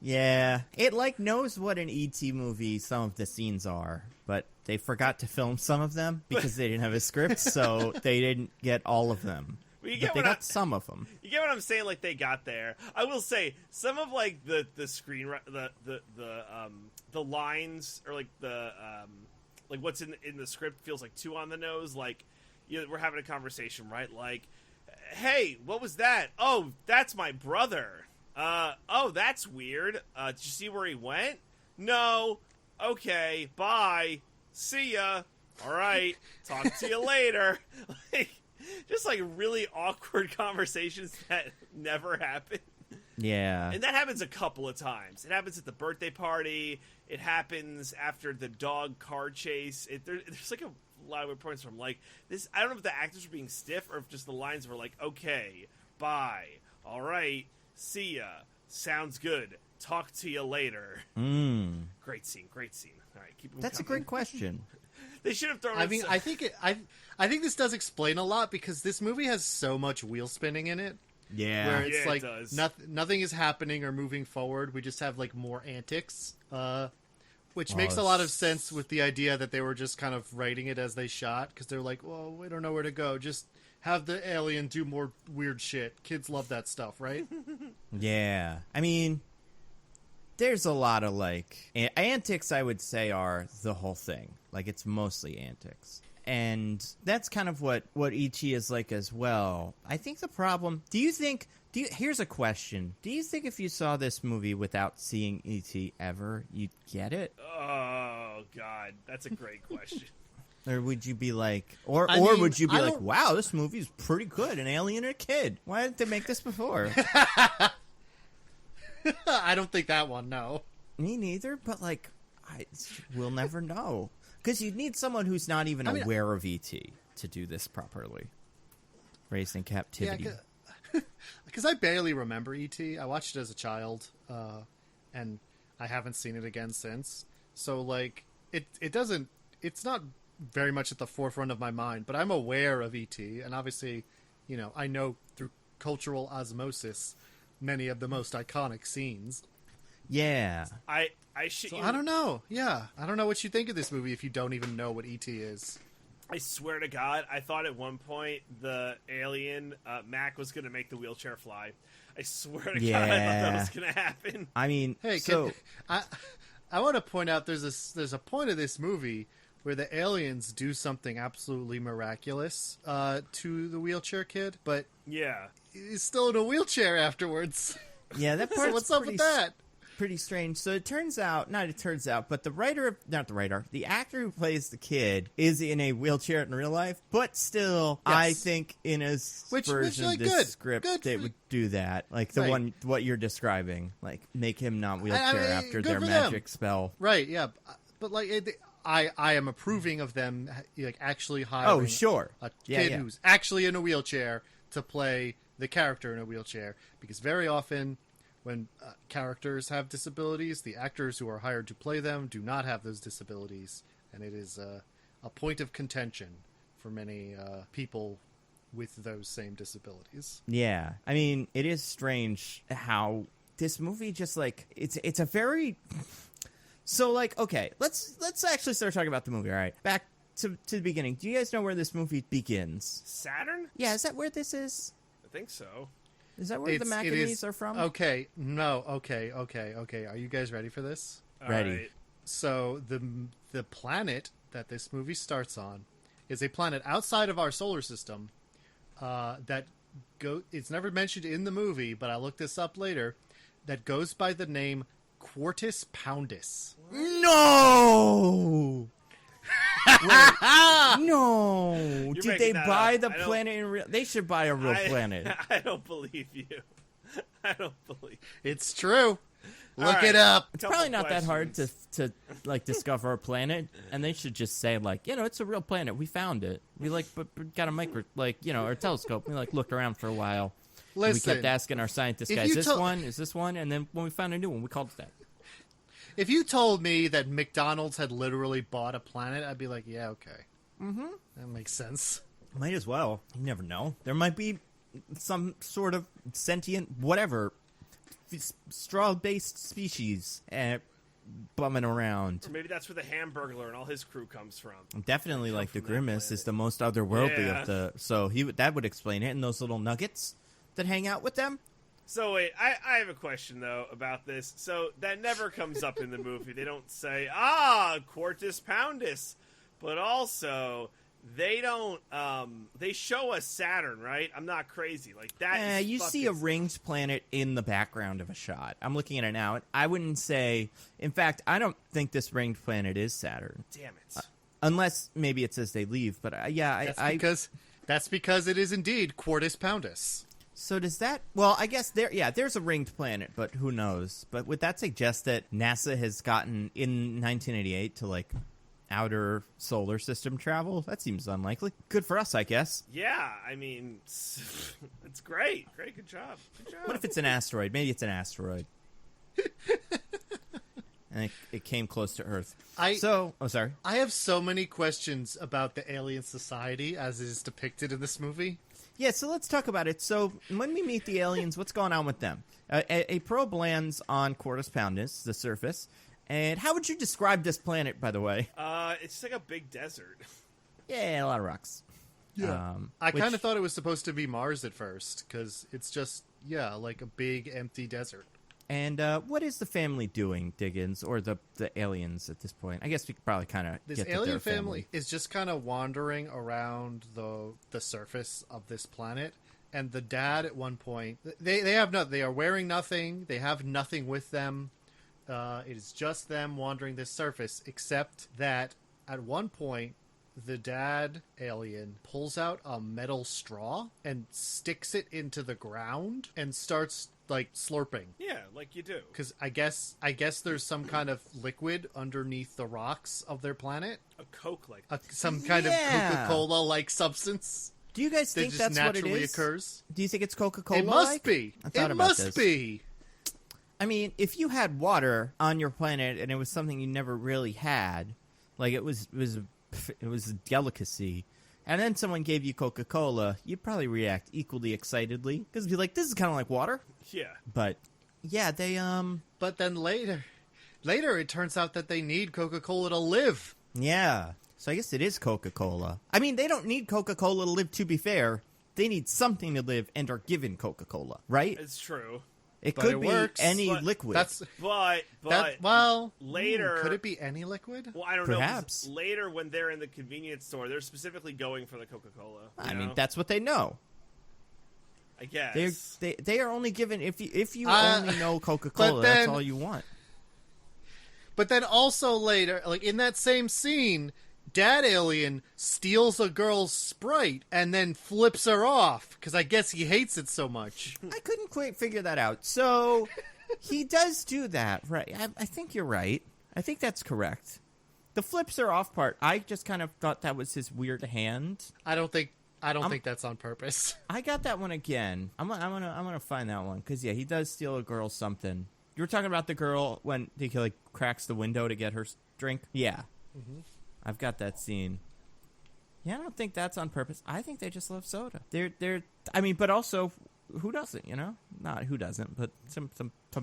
Yeah, it, like, knows what an E.T. movie some of the scenes are, but they forgot to film some of them because they didn't have a script, so they didn't get all of them. But they got some of them. You get what I'm saying? Like, they got there. I will say some of, like, the lines, or like like what's in the script feels like too on the nose. Like, you know, we're having a conversation, right? Like, hey, what was that? Oh, that's my brother. Oh, that's weird. Did you see where he went? No. Okay, bye. See ya. All right. Talk to you later. Like, just, like, really awkward conversations that never happen. Yeah. And that happens a couple of times. It happens at the birthday party. It happens after the dog car chase. There's like, a lot of weird points from, like, this. I don't know if the actors were being stiff or if just the lines were like, okay, bye. All right. See ya. Sounds good. Talk to you later. Great scene. All right, keep them That's coming. a great question. They should have thrown. I mean, I think this does explain a lot because this movie has so much wheel spinning in it. Yeah, where it's like it does. nothing is happening or moving forward. We just have like more antics, which makes a lot of sense with the idea that they were just kind of writing it as they shot because they're like, well, we don't know where to go. Just have the alien do more weird shit. Kids love that stuff, right? Yeah. I mean, there's a lot of, like, antics, I would say, are the whole thing. Like, it's mostly antics. And that's kind of what E.T. is like as well. I think the problem... Here's a question. Do you think if you saw this movie without seeing E.T. ever, you'd get it? Oh, God. That's a great question. Or would you be like... Or mean, would you be like, wow, this movie's pretty good. An alien and a kid. Why didn't they make this before? I don't think that one, no. Me neither, but, like, we'll never know. Because you'd need someone who's not even aware of E.T. to do this properly. Raised in captivity. Because I barely remember E.T. I watched it as a child, and I haven't seen it again since. So, like, it doesn't... It's not very much at the forefront of my mind, but I'm aware of E.T., and obviously, you know, I know through cultural osmosis many of the most iconic scenes. Yeah. I don't know. Yeah. I don't know what you think of this movie if you don't even know what E.T. is. I swear to God, I thought at one point the alien, Mac, was going to make the wheelchair fly. I swear to God, I thought that was going to happen. I mean, hey, I want to point out there's a point of this movie where the aliens do something absolutely miraculous to the wheelchair kid, but yeah, he's still in a wheelchair afterwards. Yeah, that part's so what's up with that? Pretty strange. So it turns out, but the actor who plays the kid is in a wheelchair in real life, but still, yes. I think in a version of this script, they would do that. Like the one, what you're describing, like make him not wheelchair after their magic spell. Right, yeah. But like, I am approving of them like actually hiring a kid who's actually in a wheelchair to play the character in a wheelchair, because very often when characters have disabilities, the actors who are hired to play them do not have those disabilities, and it is a point of contention for many people with those same disabilities. Yeah, I mean, it is strange how this movie just like it's a very so like okay, let's actually start talking about the movie. All right, back to the beginning. Do you guys know where this movie begins? Saturn? Yeah, is that where this is? I think so. Is that where the Macanees are from? Okay, no, okay. Are you guys ready for this? Ready. Right. So the planet that this movie starts on is a planet outside of our solar system it's never mentioned in the movie, but I looked this up later, that goes by the name Quartus Poundus. No! No! You're Did they making that buy up. the planet in real... They should buy a real planet. I don't believe you. I don't believe It's true. Look right. it up. It's probably not that hard to like discover a planet, and they should just say like, it's a real planet. We found it. We got a or a telescope. We looked around for a while. Listen, we kept asking our scientist guys, is this one? And then when we found a new one, we called it that. If you told me that McDonald's had literally bought a planet, I'd be like, yeah, okay. Mm-hmm. That makes sense. Might as well. You never know. There might be some sort of sentient whatever straw-based species bumming around. Or maybe that's where the Hamburglar and all his crew comes from. Definitely, like the Grimace is the most otherworldly of the. So that would explain it. And those little nuggets that hang out with them. So wait, I have a question though about this. So that never comes up in the movie. They don't say Quartus Poundus, but also they don't. They show us Saturn, right? I'm not crazy like that. You see a ringed planet in the background of a shot. I'm looking at it now. I wouldn't say. In fact, I don't think this ringed planet is Saturn. Damn it. Unless maybe it says they leave, but That's because it is indeed Quartus Poundus. So does that... Well, I guess there's a ringed planet, but who knows? But would that suggest that NASA has gotten, in 1988, to, outer solar system travel? That seems unlikely. Good for us, I guess. Yeah, I mean, it's great. Great, good job. Good job. What if it's an asteroid? Maybe it's an asteroid. And it came close to Earth. Sorry. I have so many questions about the alien society as it is depicted in this movie. Yeah, so let's talk about it. So when we meet the aliens, what's going on with them? A probe lands on Quartus Poundus, the surface. And how would you describe this planet, by the way? It's like a big desert. Yeah, a lot of rocks. Yeah. I kind of thought it was supposed to be Mars at first, because it's just, like a big empty desert. And what is the family doing, Diggins, or the aliens at this point? I guess we could probably kind of get This to alien their family is just kind of wandering around the surface of this planet. And the dad, at one point, they are wearing nothing. They have nothing with them. It is just them wandering this surface, except that at one point, the dad alien pulls out a metal straw and sticks it into the ground and starts slurping. Yeah, like you do. Because I guess there's some kind of liquid underneath the rocks of their planet. A Coke some kind of Coca Cola like substance. Do you guys think that's what it is? Occurs. Do you think it's Coca Cola? It must be. It must be. I mean, if you had water on your planet and it was something you never really had, it was a delicacy, and then someone gave you Coca Cola, you'd probably react equally excitedly because you'd be like, "This is kind of like water." Yeah. But yeah, they But then later, it turns out that they need Coca Cola to live. Yeah. So I guess it is Coca Cola. I mean, they don't need Coca Cola to live. To be fair, they need something to live and are given Coca Cola, right? It's true. It could be any liquid. Later, could it be any liquid? Well, I don't Perhaps. know. Later, when they're in the convenience store, they're specifically going for the Coca-Cola. I mean, that's what they know. I guess they are only given if you only know Coca-Cola. That's all you want. But then also later, in that same scene, Dad Alien steals a girl's Sprite and then flips her off because I guess he hates it so much. I couldn't quite figure that out. So he does do that, right? I think you're right. I think that's correct. The flips her off part, I just kind of thought that was his weird hand. I don't think that's on purpose. I got that one again. I'm gonna find that one because he does steal a girl something. You were talking about the girl when he cracks the window to get her drink. Yeah. Mm-hmm. I've got that scene. Yeah, I don't think that's on purpose. I think they just love soda. I mean, but also, who doesn't, Not who doesn't, but some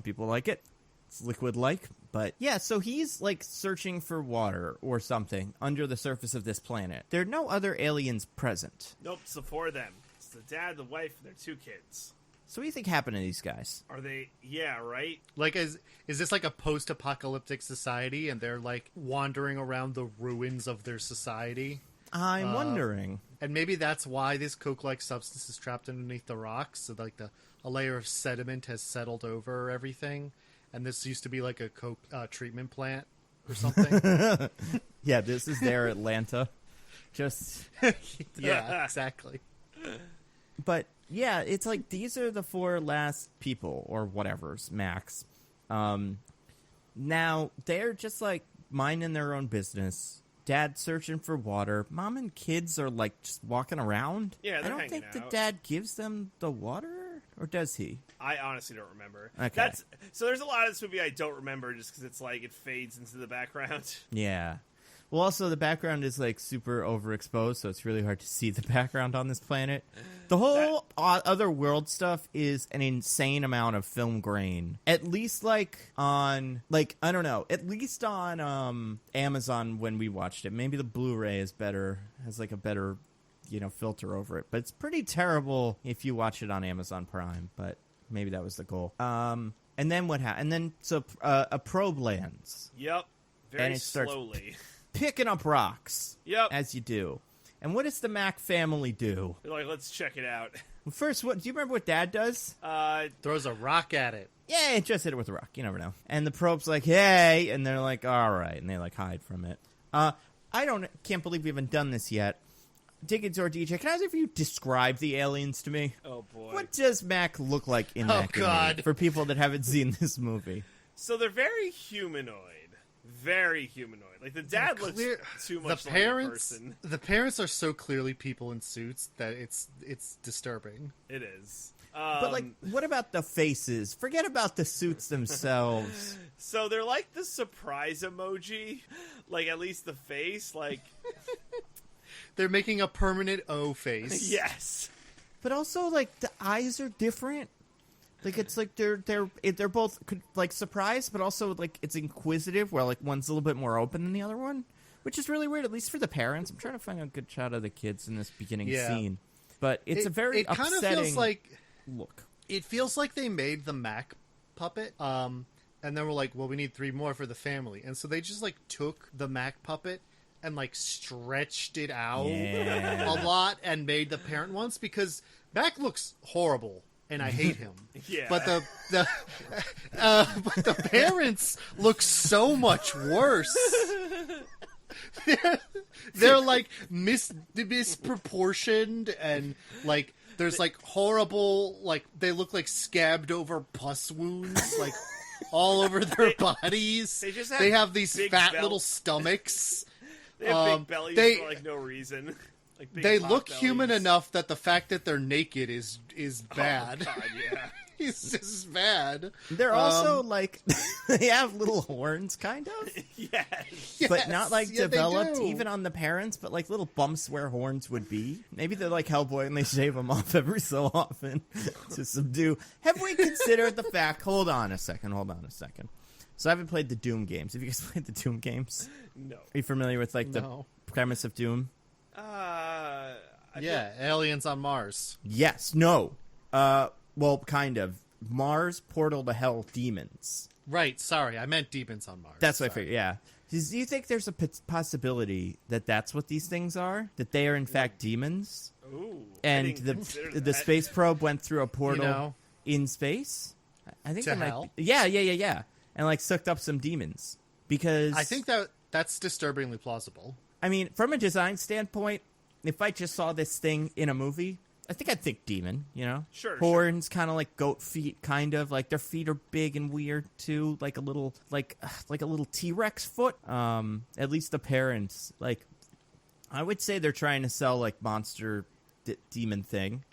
people like it. It's liquid-like. But, yeah, so he's, searching for water or something under the surface of this planet. There are no other aliens present. Nope, it's the four of them. It's the dad, the wife, and their two kids. So what do you think happened to these guys? Are they... Yeah, right? Is this a post-apocalyptic society and they're, wandering around the ruins of their society? I'm wondering. And maybe that's why this coke-like substance is trapped underneath the rocks. So like a layer of sediment has settled over everything. And this used to be like a coke treatment plant or something. Yeah, this is their Atlanta. Just yeah, exactly. But yeah, it's like these are the 4 last people or whatever's max. Now they're just like minding their own business. Dad searching for water. Mom and kids are like just walking around. Yeah, they're I don't think hanging the out. dad gives them the water, or does he? I honestly don't remember. Okay. So there's a lot of this movie I don't remember just because it's like it fades into the background. Yeah. Well, also the background is like super overexposed, so it's really hard to see the background on this planet. The whole other world stuff is an insane amount of film grain. At least like on, like, I don't know, at least on Amazon when we watched it. Maybe the Blu-ray is better, has like a better, filter over it. But it's pretty terrible if you watch it on Amazon Prime, but maybe that was the goal. And then what happened? And then, so a probe lands. Yep. Very And it starts slowly. Picking up rocks. Yep. As you do. And what does the Mac family do? They're like, let's check it out. First, do you remember what Dad does? Throws a rock at it. Yeah, just hit it with a rock. You never know. And the probe's like, hey, and they're like, all right, and they like hide from it. Can't believe we haven't done this yet. Diggins or DJ, can either of you describe the aliens to me? Oh boy. What does Mac look like in that God. for people that haven't seen this movie? So they're very humanoid. Very humanoid. Like the dad looks too much like a person. The parents are so clearly people in suits that it's disturbing. It is. But like, what about the faces? Forget about the suits themselves. So they're like the surprise emoji. Like at least the face. Like they're making a permanent O face. yes. But also, like, the eyes are different. Like, it's like they're both like surprised, but also like it's inquisitive. Where like one's a little bit more open than the other one, which is really weird. At least for the parents, I'm trying to find a good shot of the kids in this beginning scene. But it's a very upsetting. Kind of feels like look. It feels like they made the Mac puppet, and then we're like, well, we need 3 more for the family, and so they just like took the Mac puppet and like stretched it out a lot and made the parent ones because Mac looks horrible. And I hate him. Yeah. But the parents look so much worse. They're like misproportioned and like there's like horrible like they look like scabbed over pus wounds like all over their bodies. They have these fat little stomachs. They have big bellies for like no reason. Like they look human enough that the fact that they're naked is bad. Oh, God, yeah. It's just bad. They're also like they have little horns, kind of. Yes. But not like developed they do. even on the parents, but like little bumps where horns would be. Maybe they're like Hellboy and they shave them off every so often to subdue. Have we considered the fact? Hold on a second. So I haven't played the Doom games. Have you guys played the Doom games? No. Are you familiar with like the premise of Doom? Aliens on Mars. Yes. No. Well, kind of. Mars, portal to hell, demons. Right. Sorry, I meant demons on Mars. That's what I figured. Yeah. Do you think there's a possibility that that's what these things are? That they are in fact demons? Ooh. And the space probe went through a portal in space? I think to hell? Yeah. And like sucked up some demons. Because I think that's disturbingly plausible. I mean, from a design standpoint, if I just saw this thing in a movie, I think I'd think demon, Sure. Horns, kind of like goat feet, kind of. Like, their feet are big and weird, too. Like a little T-Rex foot. At least the parents, like, I would say they're trying to sell, like, monster demon thing.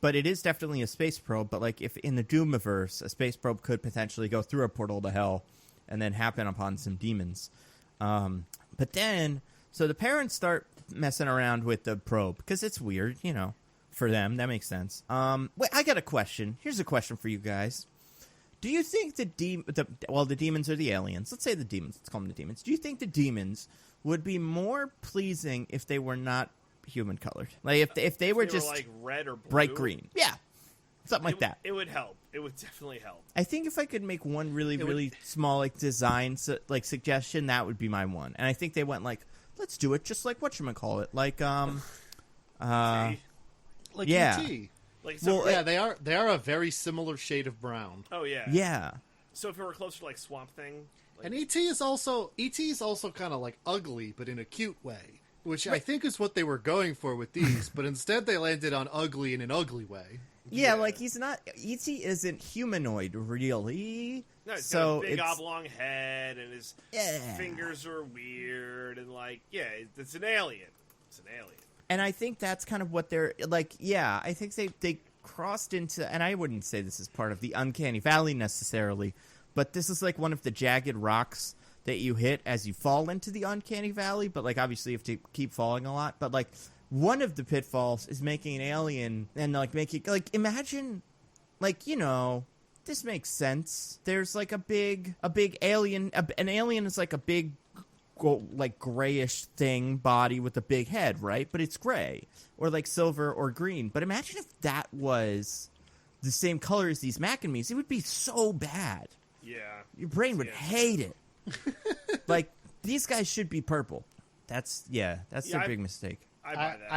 But it is definitely a space probe. But, like, if in the Doomiverse, a space probe could potentially go through a portal to hell and then happen upon some demons. But then, so the parents start messing around with the probe because it's weird, for them. That makes sense. Wait, I got a question. Here's a question for you guys. Do you think the demons are the aliens? Let's say the demons. Let's call them the demons. Do you think the demons would be more pleasing if they were not human colored? Like if they were just like red or blue? Bright green. Yeah. Something like that. It would help. It would definitely help. I think if I could make one really small like design suggestion, that would be my one. And I think they went like let's do it just like whatchamacallit, like Like yeah. E.T. Like, so Well, Yeah, they are a very similar shade of brown. oh yeah. yeah. So if it were closer to like Swamp Thing, like, And E.T. is also kind of like ugly, but in a cute way, which I think is what they were going for with these. But instead, they landed on ugly in an ugly way. Yeah, like he's not. E.T. isn't humanoid, really. no, he's so got a big it's, oblong head, and his Yeah. fingers are weird, and like, yeah, it's an alien. It's an alien. and I think that's kind of what they're like. Yeah, I think they crossed into, and I wouldn't say this is part of the uncanny valley necessarily, but this is like one of the jagged rocks that you hit as you fall into the uncanny valley. But like, obviously, you have to keep falling a lot. But like, one of the pitfalls is making an alien and like making like imagine, like this makes sense. There's like a big alien. An alien is like a big, like grayish thing body with a big head, right? But it's gray or like silver or green. But imagine if that was the same color as these Mac and Me's. It would be so bad. Yeah. Your brain would hate it. Like, these guys should be purple. That's their big mistake. I buy that.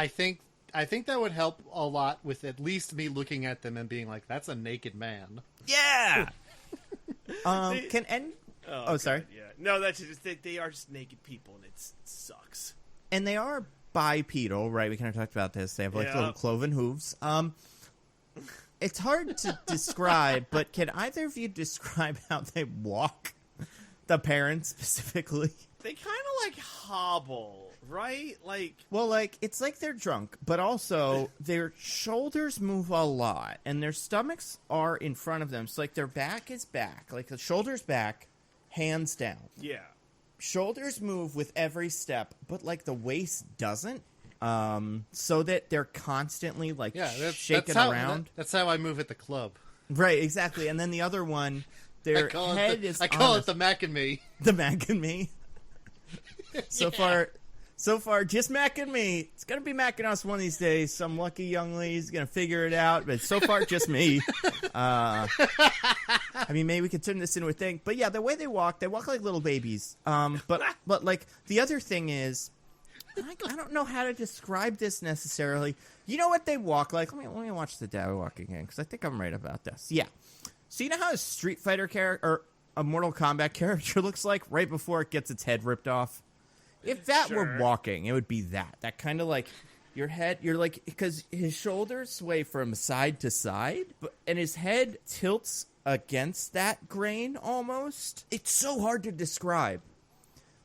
I think that would help a lot with at least me looking at them and being like, "That's a naked man." Yeah. Oh, sorry. God, yeah. No, that's just they are just naked people, and it sucks. And they are bipedal, right? We kind of talked about this. They have like little cloven hooves. It's hard to describe, but can either of you describe how they walk? The parents specifically. They kind of like hobble, right? Like, well, like it's like they're drunk, but also their shoulders move a lot, and their stomachs are in front of them. So like their back is back, like the shoulders back, hands down. yeah. Shoulders move with every step, but like the waist doesn't. So that they're constantly like shaking around. That's how I move at the club. Right, exactly. And then the other one, their head is. I call it the Mac and Me. The Mac and Me. So far, just Mac and Me. It's gonna be Mac and us one of these days. Some lucky young lady's gonna figure it out, but so far, just me. I mean, maybe we could turn this into a thing. But yeah, the way they walk like little babies. But like the other thing is, I don't know how to describe this necessarily. You know what they walk like? Let me watch the dad walk again, because I think I'm right about this. Yeah. So you know how a Street Fighter character or a Mortal Kombat character looks like right before it gets its head ripped off? If that were walking, it would be that. That kind of like your head, you're like, because his shoulders sway from side to side, and his head tilts against that grain almost. It's so hard to describe.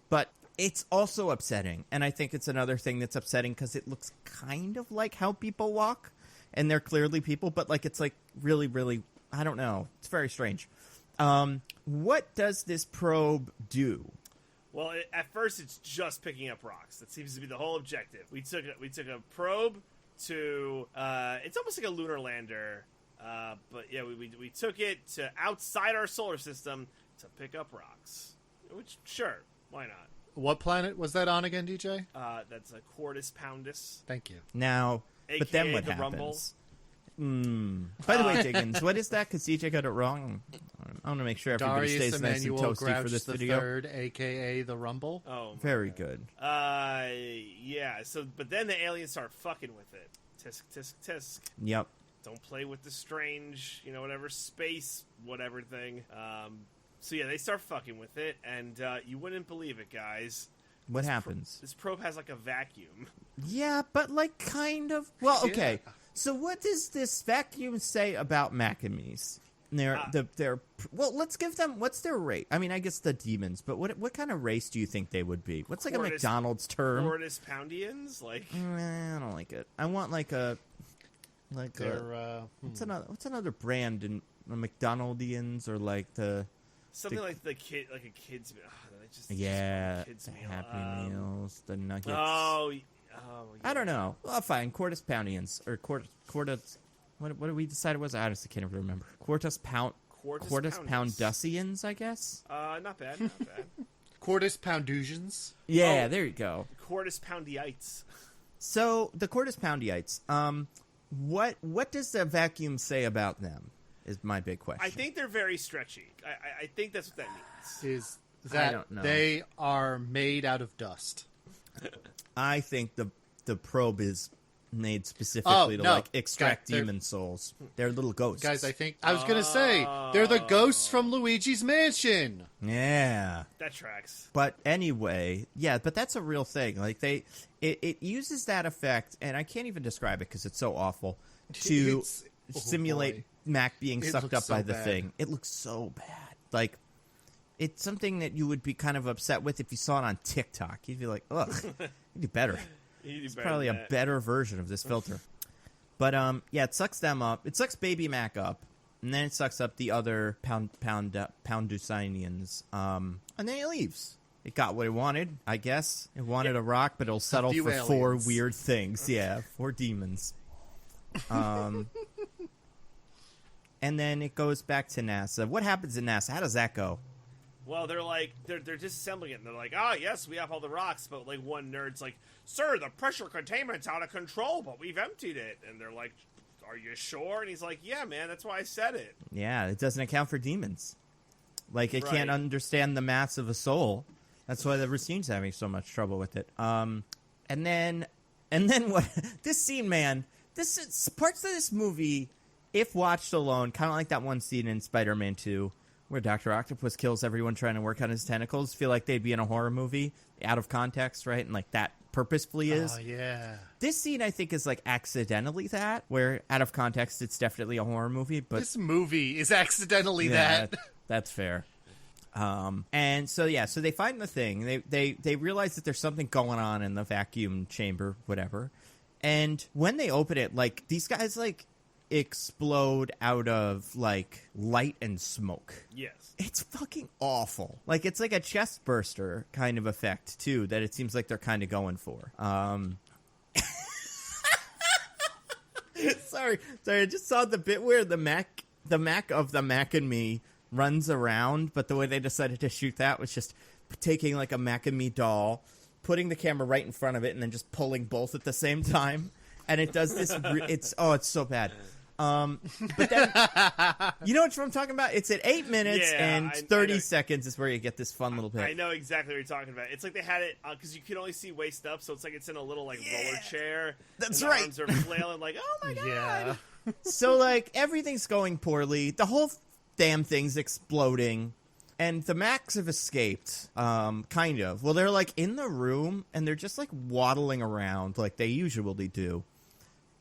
But it's also upsetting, and I think it's another thing that's upsetting because it looks kind of like how people walk, and they're clearly people, but like it's like really, really, I don't know. It's very strange. What does this probe do? Well, at first it's just picking up rocks. That seems to be the whole objective. We took a probe to it's almost like a lunar lander, but yeah, we took it to outside our solar system to pick up rocks. Which, sure, why not? What planet was that on again, DJ? That's a Quartus Poundus. Thank you. Now, but then what the happens? Rumble. By the way, Diggins, what is that? Because DJ got it wrong. I want to make sure everybody Darius stays nice and Emmanuel toasty Grouch for this the video. Third, a.k.a. the Rumble. Oh, Very good. yeah. So, but then the aliens start fucking with it. Tisk, tisk, tisk. Yep. Don't play with the strange, whatever space, whatever thing. So yeah, they start fucking with it, and you wouldn't believe it, guys. What happens? This probe has like a vacuum. Yeah, but like kind of. Well, okay. Yeah. So what does this vacuum say about Mac and Me's? They're well, let's give them. What's their rate? I mean, I guess the demons, but what kind of race do you think they would be? What's like a McDonald's term? Quartus Poundians, like. I don't like it. I want what's another brand in McDonaldians or like the. Something like a kid's meal. Yeah, kids the meal. Happy Meals, the Nuggets. Oh, yeah. I don't know. Well, fine. Quartus Poundians or Quartus. What did we decide it was? I honestly can't even remember. Quartus Poundusians, I guess. Not bad. Not bad. Quartus Poundusians. Yeah, there you go. Quartus Poundyites. So the Quartus Poundyites. What does the vacuum say about them? Is my big question. I think they're very stretchy. I think that's what that means. Is that I don't know. they are made out of dust. I think the probe is made specifically to like extract demon souls. They're little ghosts. Guys, I think I was gonna say they're the ghosts from Luigi's Mansion. Yeah, that tracks. But anyway, yeah, but that's a real thing. Like it uses that effect, and I can't even describe it because it's so awful to simulate Mac being sucked up by the thing. It looks so bad. Like it's something that you would be kind of upset with if you saw it on TikTok. You'd be like, ugh, you do better. It's probably a better version of this filter. But, yeah, it sucks them up. It sucks Baby Mac up. And then it sucks up the other Poundusinians. And then it leaves. It got what it wanted, I guess. It wanted a rock, but it'll settle for aliens. 4 weird things. Yeah, 4 demons. And then it goes back to NASA. What happens in NASA? How does that go? Well, they're disassembling it, and they're like, yes, we have all the rocks, but, like, one nerd's like, sir, the pressure containment's out of control, but we've emptied it. And they're like, are you sure? And he's like, yeah, man, that's why I said it. Yeah, it doesn't account for demons. Like, it can't understand the mass of a soul. That's why the Racine's having so much trouble with it. And then what? This scene, man, parts of this movie, if watched alone, kind of like that one scene in Spider-Man 2, where Dr. Octopus kills everyone trying to work on his tentacles, feel like they'd be in a horror movie, out of context, right? And, like, that purposefully is. Oh, yeah. This scene, I think, is, like, accidentally that, where out of context, it's definitely a horror movie, but... This movie is accidentally that. That's fair. And so, yeah, so they find the thing. They realize that there's something going on in the vacuum chamber, whatever. And when they open it, like, these guys, like, explode out of, like, light and smoke. Yes. It's fucking awful. Like, it's like a chest burster kind of effect, too, that it seems like they're kind of going for. Sorry, I just saw the bit where the Mac of the Mac and Me runs around, but the way they decided to shoot that was just taking, like, a Mac and Me doll, putting the camera right in front of it, and then just pulling both at the same time. And it does this, it's so bad. But then, you know what I'm talking about? It's at 8 minutes and 30 seconds is where you get this fun little bit. I know exactly what you're talking about. It's like they had it, because you can only see waist up, so it's like it's in a little, like, roller chair. That's and right. Arms are flailing like, oh my god. Yeah. So, like, everything's going poorly. The whole damn thing's exploding. And the Macs have escaped, kind of. Well, they're, like, in the room, and they're just, like, waddling around like they usually do.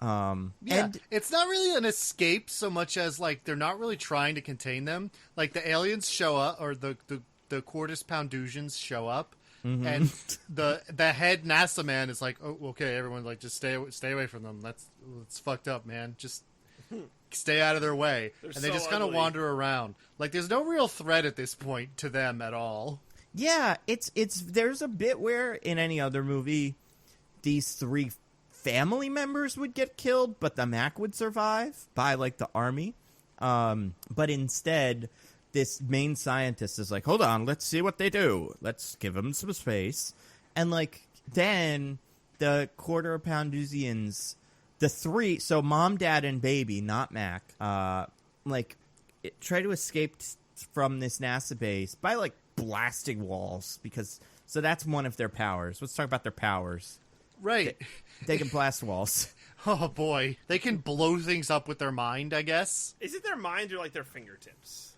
And it's not really an escape so much as, like, they're not really trying to contain them. Like, the aliens show up, or the Quartus Poundusians show up, and the head NASA man is like, oh, okay, everyone, like, just stay away from them. That's fucked up, man. Just stay out of their way. They're and they so just kind of ugly. wander around. Like, there's no real threat at this point to them at all. Yeah, there's a bit where in any other movie, these 3 family members would get killed, but the Mac would survive by, like, the army. But instead, this main scientist is like, hold on, let's see what they do. Let's give them some space. And, like, then the Quarter Poundusians, the 3, so mom, dad, and baby, not Mac, try to escape from this NASA base by, like, blasting walls, so that's one of their powers. Let's talk about their powers. Right. They can blast walls. Oh, boy. They can blow things up with their mind, I guess. Is it their mind or, like, their fingertips?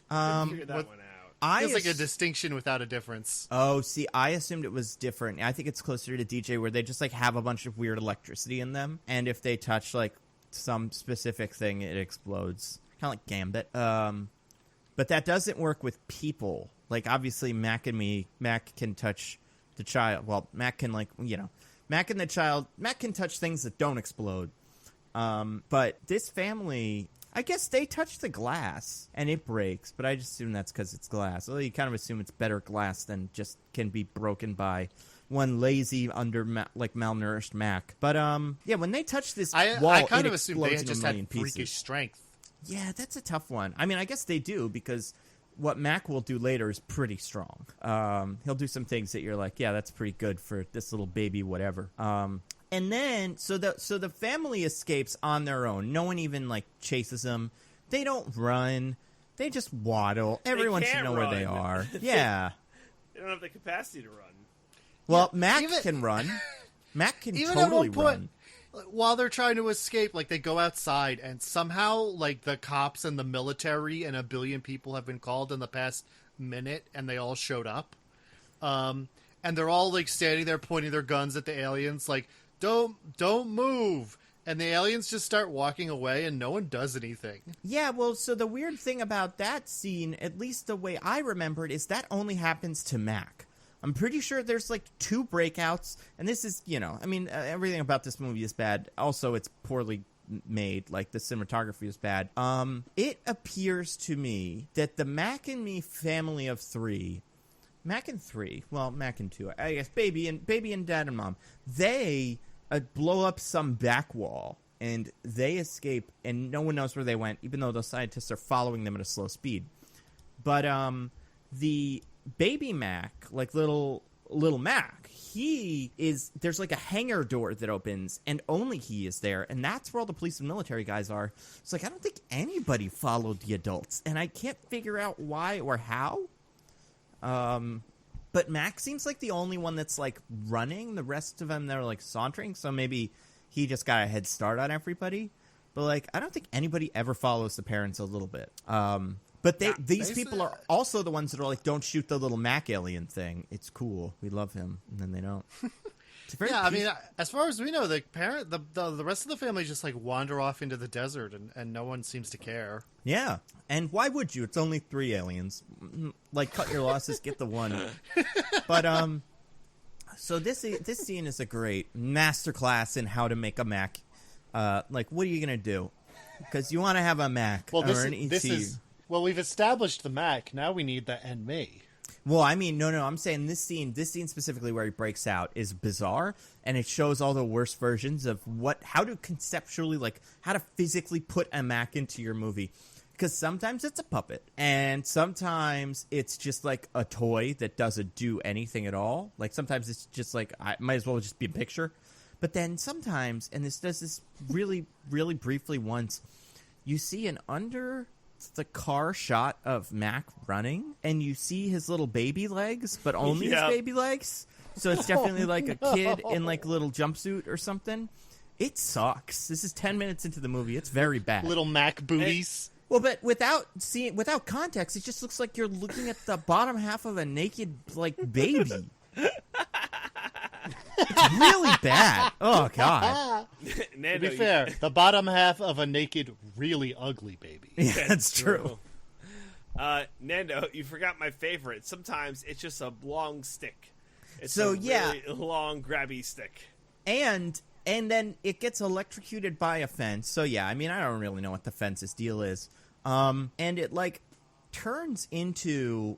I figured that one out. Feels like a distinction without a difference. Oh, see, I assumed it was different. I think it's closer to DJ, where they just, like, have a bunch of weird electricity in them, and if they touch, like, some specific thing, it explodes. Kind of like Gambit. But that doesn't work with people. Like, obviously, Mac can touch the child. Well, Mac can, like, you know, Mac can touch things that don't explode. But this family, I guess they touch the glass and it breaks, but I just assume that's because it's glass. Well, you kind of assume it's better glass than just can be broken by one lazy, malnourished Mac. But, yeah, when they touch this wall, I kind it of assume they explodes just in a had million freakish pieces. strength. Yeah, that's a tough one. I mean, I guess they do, because what Mac will do later is pretty strong. He'll do some things that you're like, yeah, that's pretty good for this little baby, whatever. And then, so the family escapes on their own. No one even, like, chases them. They don't run. They just waddle. Everyone should know where they are. Yeah. They don't have the capacity to run. Well, Mac can run. Mac can totally run. While they're trying to escape, like, they go outside, and somehow, like, the cops and the military and a billion people have been called in the past minute, and they all showed up. And they're all, like, standing there pointing their guns at the aliens, like, don't move. And the aliens just start walking away, and no one does anything. Yeah, well, so the weird thing about that scene, at least the way I remembered, is that only happens to Mac. I'm pretty sure there's, like, 2 breakouts, and this is, I mean, everything about this movie is bad. Also, it's poorly made. Like, the cinematography is bad. It appears to me that the Mac and me family of 3, Mac and 3, well, Mac and 2, I guess, baby and dad and mom, they blow up some back wall, and they escape, and no one knows where they went, even though the scientists are following them at a slow speed. But, the baby Mac, like little Mac, there's like a hangar door that opens, and only he is there, and that's where all the police and military guys are. It's like, I don't think anybody followed the adults, and I can't figure out why or how. But Mac seems like the only one that's, like, running. The rest of them, they're, like, sauntering, so maybe he just got a head start on everybody. But, like, I don't think anybody ever follows the parents a little bit. But these people are also the ones that are like, don't shoot the little Mac alien thing. It's cool. We love him. And then they don't. I mean, as far as we know, the rest of the family just, like, wander off into the desert, and no one seems to care. Yeah. And why would you? It's only 3 aliens. Like, cut your losses, get the 1. But, so this scene is a great masterclass in how to make a Mac. Like, what are you going to do? Because you want to have a Mac or an ET. Well, we've established the Mac. Now we need the and me. Well, I mean, no, I'm saying this scene specifically where he breaks out is bizarre, and it shows all the worst versions of how to conceptually, like, how to physically put a Mac into your movie. Because sometimes it's a puppet, and sometimes it's just, like, a toy that doesn't do anything at all. Like, sometimes it's just, like, I might as well just be a picture. But then sometimes, and this does this really, really briefly once, you see an under the car shot of Mac running, and you see his little baby legs, but only his baby legs. So it's definitely like a kid in, like, a little jumpsuit or something. It sucks. This is 10 minutes into the movie. It's very bad. Little Mac booties. Well, but without context, it just looks like you're looking at the bottom half of a naked, like, baby. It's really bad. Oh, God. Nando, to be fair, the bottom half of a naked, really ugly baby. Yeah, that's true. Nando, you forgot my favorite. Sometimes it's just a long stick. It's really long, grabby stick. And then it gets electrocuted by a fence. So, yeah, I mean, I don't really know what the fence's deal is. And it, like, turns into...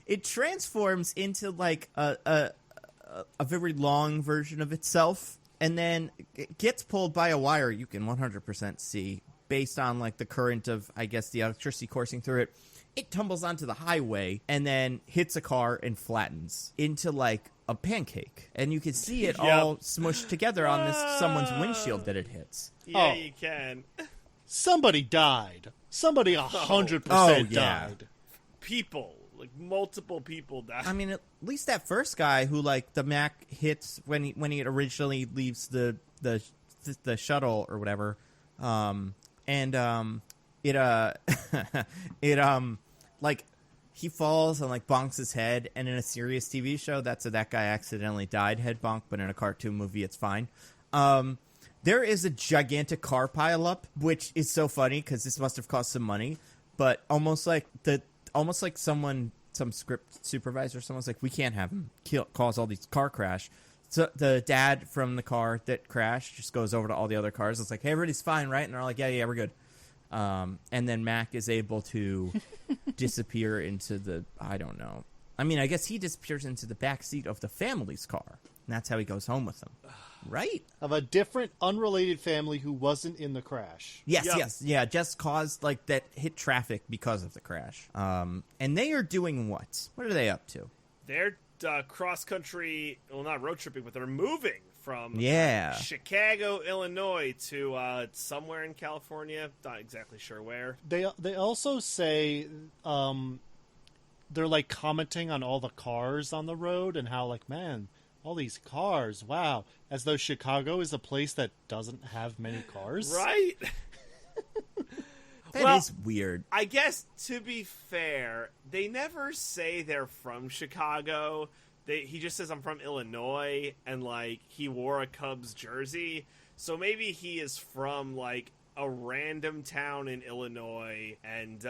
it transforms into, like, a very long version of itself, and then it gets pulled by a wire you can 100% see based on, like, the current of, I guess, the electricity coursing through it. It tumbles onto the highway and then hits a car and flattens into, like, a pancake, and you can see it all smushed together on someone's windshield that it hits. Yeah, you can. Somebody died. Somebody 100% died. People, like, multiple people died. I mean, at least that first guy who, like, the Mac hits when he originally leaves the shuttle or whatever, like, he falls and, like, bonks his head, and in a serious TV show, that guy accidentally died head bonk, but in a cartoon movie, it's fine. There is a gigantic car pileup, which is so funny because this must have cost some money, but almost like some script supervisor, someone's like, we can't have him cause all these car crash. So the dad from the car that crashed just goes over to all the other cars. It's like, hey, everybody's fine, right? And they're like, yeah, we're good. And then Mac is able to disappear into I don't know. I mean, I guess he disappears into the back seat of the family's car. And that's how he goes home with them. Right? Of a different, unrelated family who wasn't in the crash. Yes. Yeah, just caused, like, that hit traffic because of the crash. And they are doing what? What are they up to? They're cross-country, well, not road tripping, but they're moving from Chicago, Illinois to somewhere in California. Not exactly sure where. They also say they're like commenting on all the cars on the road and how like, man, all these cars, wow, as though Chicago is a place that doesn't have many cars. Right? That is weird. I guess, to be fair, they never say they're from Chicago. He just says, I'm from Illinois, and, like, he wore a Cubs jersey. So maybe he is from, like, a random town in Illinois, and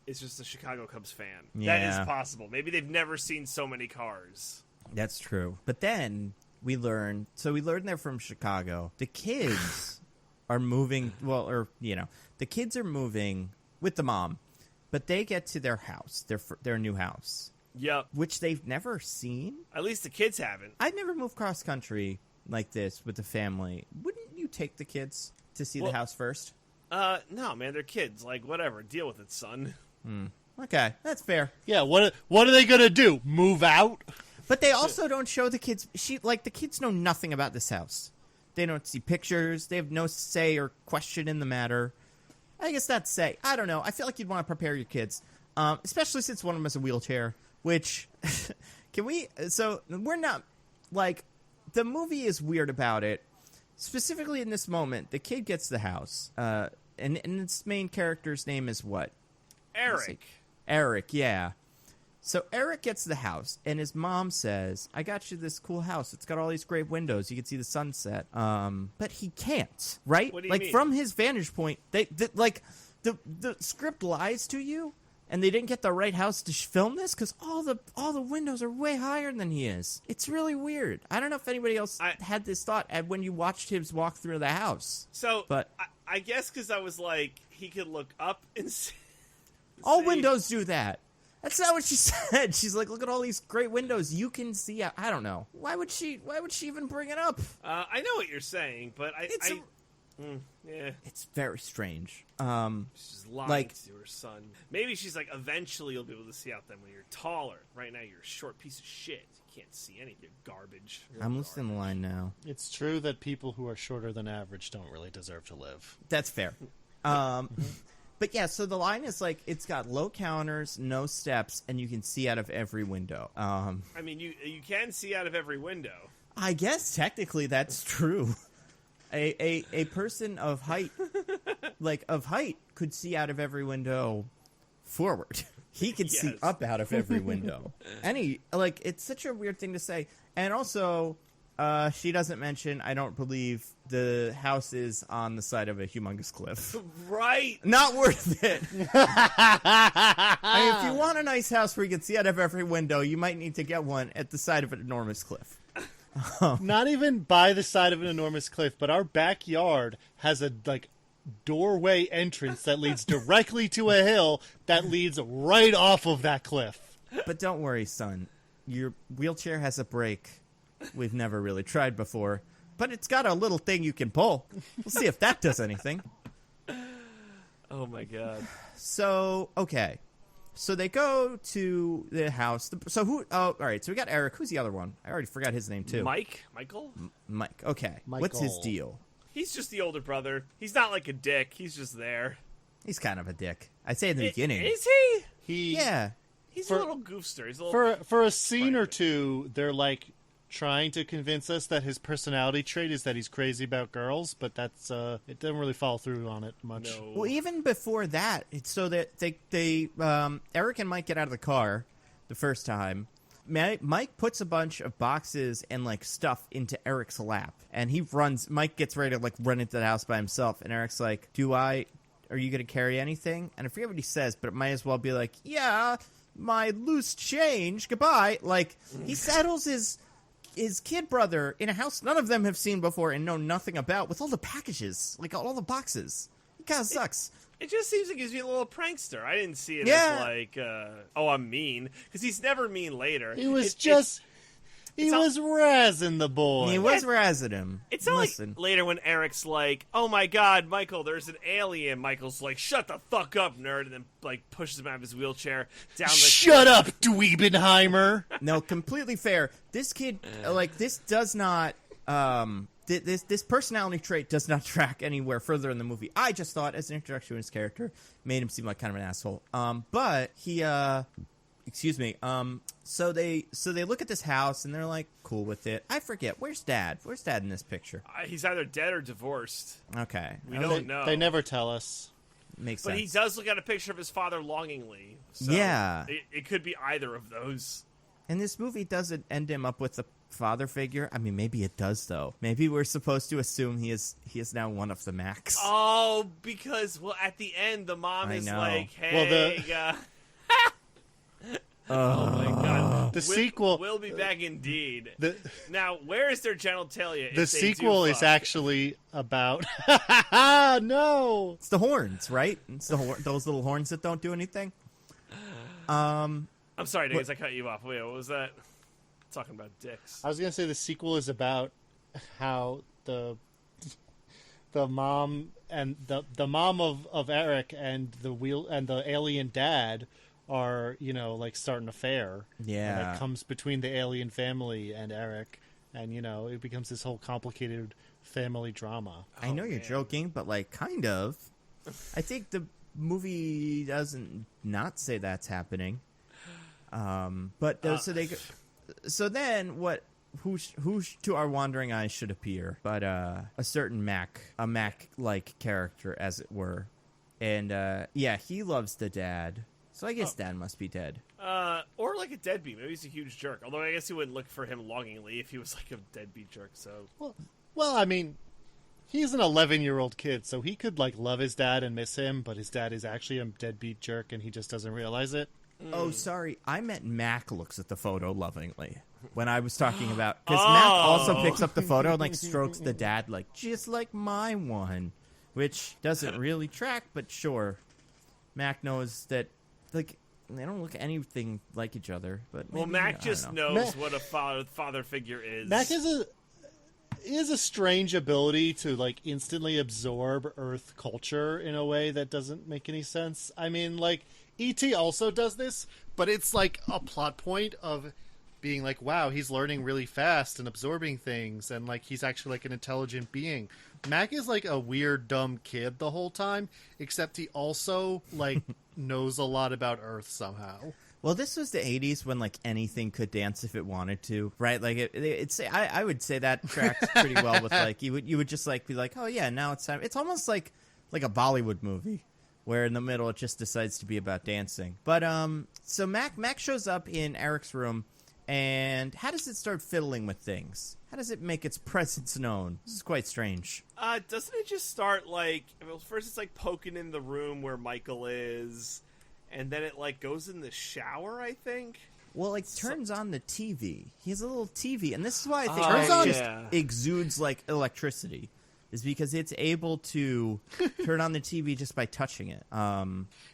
is just a Chicago Cubs fan. Yeah. That is possible. Maybe they've never seen so many cars. That's true. But then we learn they're from Chicago. The kids are moving, the kids are moving with the mom, but they get to their house, their new house. Yep. Which they've never seen. At least the kids haven't. I've never moved cross country like this with the family. Wouldn't you take the kids to see the house first? No, man, they're kids. Like, whatever. Deal with it, son. Okay, that's fair. Yeah, what are they gonna do? Move out? But they also don't show the kids. The kids know nothing about this house. They don't see pictures. They have no say or question in the matter. I guess that's say. I don't know. I feel like you'd want to prepare your kids, especially since one of them has a wheelchair. Which, can we? So we're not like the movie is weird about it. Specifically in this moment, the kid gets the house, and its main character's name is what? Eric. Eric, yeah. So Eric gets the house, and his mom says, I got you this cool house. It's got all these great windows. You can see the sunset. But he can't, right? What do you mean? From his vantage point, the script lies to you, and they didn't get the right house to film this because all the windows are way higher than he is. It's really weird. I don't know if anybody else had this thought when you watched him walk through the house. So, but I guess because I was like, he could look up and see. All windows do that. That's not what she said. She's like, look at all these great windows. You can see. I don't know. Why would she even bring it up? I know what you're saying, but yeah. It's very strange. She's lying to her son. Maybe she's like, eventually you'll be able to see out them when you're taller. Right now you're a short piece of shit. You can't see anything. You're garbage. I'm listening to the line now. It's true that people who are shorter than average don't really deserve to live. That's fair. But yeah, so the line is like, it's got low counters, no steps, and you can see out of every window. I mean, you can see out of every window. I guess technically that's true. A person of height, could see out of every window forward. He could see up out of every window. It's such a weird thing to say. And also, she doesn't mention, I don't believe the house is on the side of a humongous cliff. Right. Not worth it. If you want a nice house where you can see out of every window, you might need to get one at the side of an enormous cliff. Not even by the side of an enormous cliff, but our backyard has a doorway entrance that leads directly to a hill that leads right off of that cliff. But don't worry, son. Your wheelchair has a brake. We've never really tried before, but it's got a little thing you can pull. We'll see if that does anything. Oh my god. So, okay. So they go to the house. All right. So we got Eric. Who's the other one? I already forgot his name too. Michael? Mike. Okay. Michael. What's his deal? He's just the older brother. He's not like a dick. He's just there. He's kind of a dick. I say in the beginning. Is he? Yeah. He's a little goofster. He's a little for a scene or two, they're like trying to convince us that his personality trait is that he's crazy about girls, but that's it doesn't really follow through on it much. No. Well, even before that, it's so that they Eric and Mike get out of the car the first time. Mike puts a bunch of boxes and stuff into Eric's lap, and Mike gets ready to run into the house by himself, and Eric's like, are you going to carry anything? And I forget what he says, but it might as well be like, yeah, my loose change, goodbye. He saddles his kid brother in a house none of them have seen before and know nothing about, with all the packages, all the boxes. It kind of sucks. It just seems like he's being a little prankster. I didn't see it as I'm mean, because he's never mean later. He was razzing the boy. He was razzing him. It's not like later when Eric's like, oh my god, Michael, there's an alien. Michael's like, shut the fuck up, nerd, and then pushes him out of his wheelchair down the Shut up, Dweebenheimer. No, completely fair. This kid, this does not, this personality trait does not track anywhere further in the movie. I just thought, as an introduction to his character, made him seem like kind of an asshole. But he Excuse me. So they look at this house and they're like cool with it. I forget. Where's Dad? Where's Dad in this picture? He's either dead or divorced. Okay. We don't know. They never tell us. Makes but sense. He does look at a picture of his father longingly. So yeah. It could be either of those. And this movie doesn't end him up with a father figure. I mean, maybe it does, though. Maybe we're supposed to assume he is now one of the Macs. Oh, because, at the end, the mom is like, hey, oh my god. The sequel... We'll be back indeed. Now, where is their genitalia? The sequel is actually about... No! It's the horns, right? It's those little horns that don't do anything. I'm sorry, Diggins, I cut you off. Wait, what was that? Talking about dicks. I was going to say the sequel is about how the mom and the mom of Eric and the alien dad are, like starting an affair. Yeah. That comes between the alien family and Eric, and it becomes this whole complicated family drama. I know you're joking, but kind of. I think the movie doesn't not say that's happening. So then what? Who to our wandering eyes should appear, but a certain Mac, a Mac-like character, as it were, and he loves the dad. So I guess Dad must be dead. Or like a deadbeat. Maybe he's a huge jerk. Although I guess he wouldn't look for him longingly if he was like a deadbeat jerk. So well, I mean, he's an 11-year-old kid, so he could love his dad and miss him, but his dad is actually a deadbeat jerk, and he just doesn't realize it. Oh, sorry. I meant Mac looks at the photo lovingly when I was talking about... Because Mac also picks up the photo and, strokes the dad, just like my one. Which doesn't really track, but sure. Mac knows that, they don't look anything like each other. But maybe, Mac just knows what a father figure is. Mac is a strange ability to, instantly absorb Earth culture in a way that doesn't make any sense. I mean, E.T. also does this, but it's a plot point of being wow, he's learning really fast and absorbing things, and he's actually an intelligent being. Mac is a weird, dumb kid the whole time, except he also knows a lot about Earth somehow. Well, this was the 80s when anything could dance if it wanted to, right? I would say that tracks pretty well with you would just be oh yeah, now it's time. It's almost like a Bollywood movie, where in the middle it just decides to be about dancing. But so Mac shows up in Eric's room, and how does it start fiddling with things? How does it make its presence known? This is quite strange. Doesn't it just start first it's poking in the room where Michael is, and then it goes in the shower, I think? Well, turns on the TV. He has a little TV, and this is why I think it just exudes electricity. Is because it's able to turn on the TV just by touching it.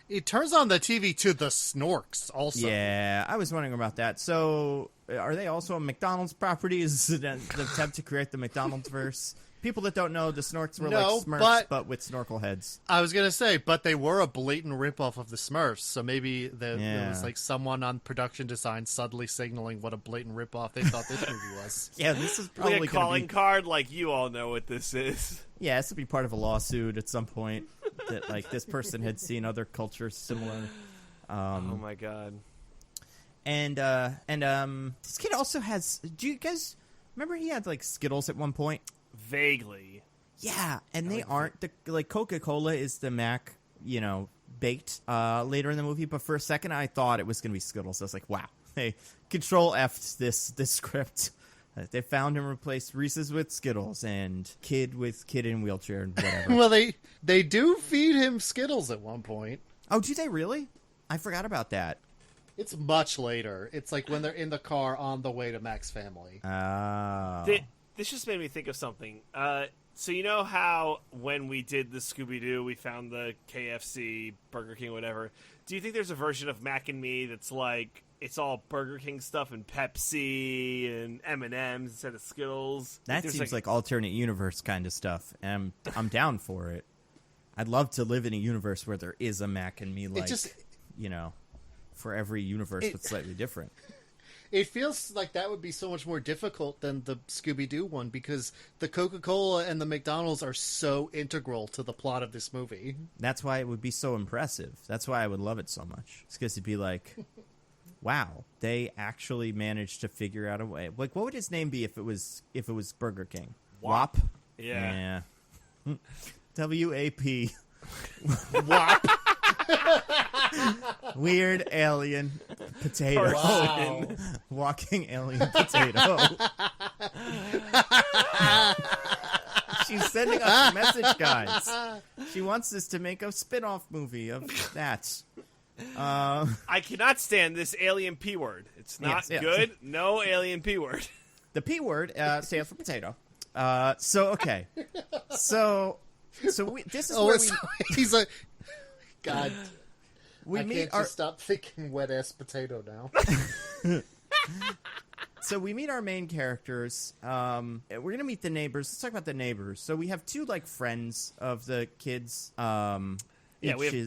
It turns on the TV to the Snorks also. Yeah, I was wondering about that. So, are they also a McDonald's property? Is it an attempt to create the McDonald's verse? People that don't know, the Snorks were Smurfs, but with snorkel heads. I was going to say, but they were a blatant ripoff of the Smurfs, so maybe there was someone on production design suddenly signaling what a blatant ripoff they thought this movie was. Yeah, this is probably a calling card, you all know what this is. Yeah, this would be part of a lawsuit at some point, that this person had seen other cultures similar. Oh my god. And this kid also has, do you guys remember he had Skittles at one point? Vaguely. Yeah, and they aren't the Coca Cola is the Mac, baked later in the movie, but for a second I thought it was going to be Skittles. I was like, wow, they Control F'd this script. They found him replaced Reese's with Skittles and kid in wheelchair and whatever. Well, they do feed him Skittles at one point. Oh, do they really? I forgot about that. It's much later. It's when they're in the car on the way to Mac's family. Oh. This just made me think of something. So you know how when we did the Scooby-Doo, we found the KFC, Burger King, whatever. Do you think there's a version of Mac and Me that's it's all Burger King stuff and Pepsi and M&M's instead of Skittles? That seems like alternate universe kind of stuff, and I'm down for it. I'd love to live in a universe where there is a Mac and Me, for every universe, but slightly different. It feels like that would be so much more difficult than the Scooby-Doo one, because the Coca-Cola and the McDonald's are so integral to the plot of this movie. That's why it would be so impressive. That's why I would love it so much. It's because it'd be wow, they actually managed to figure out a way. Like, what would his name be if it was Burger King? Wop. Wop? Yeah. W-A-P. Wop. Weird alien potato. Wow. Walking alien potato. She's sending us a message, guys. She wants us to make a spin-off movie of that. I cannot stand this alien P word. It's not Yes. good. No alien P word. The P word stands for potato. Okay. So this is where he's a God. we I meet can't our just stop thinking wet ass potato now. So we meet our main characters. We're gonna meet the neighbors. Let's talk about the neighbors. So we have two friends of the kids. We have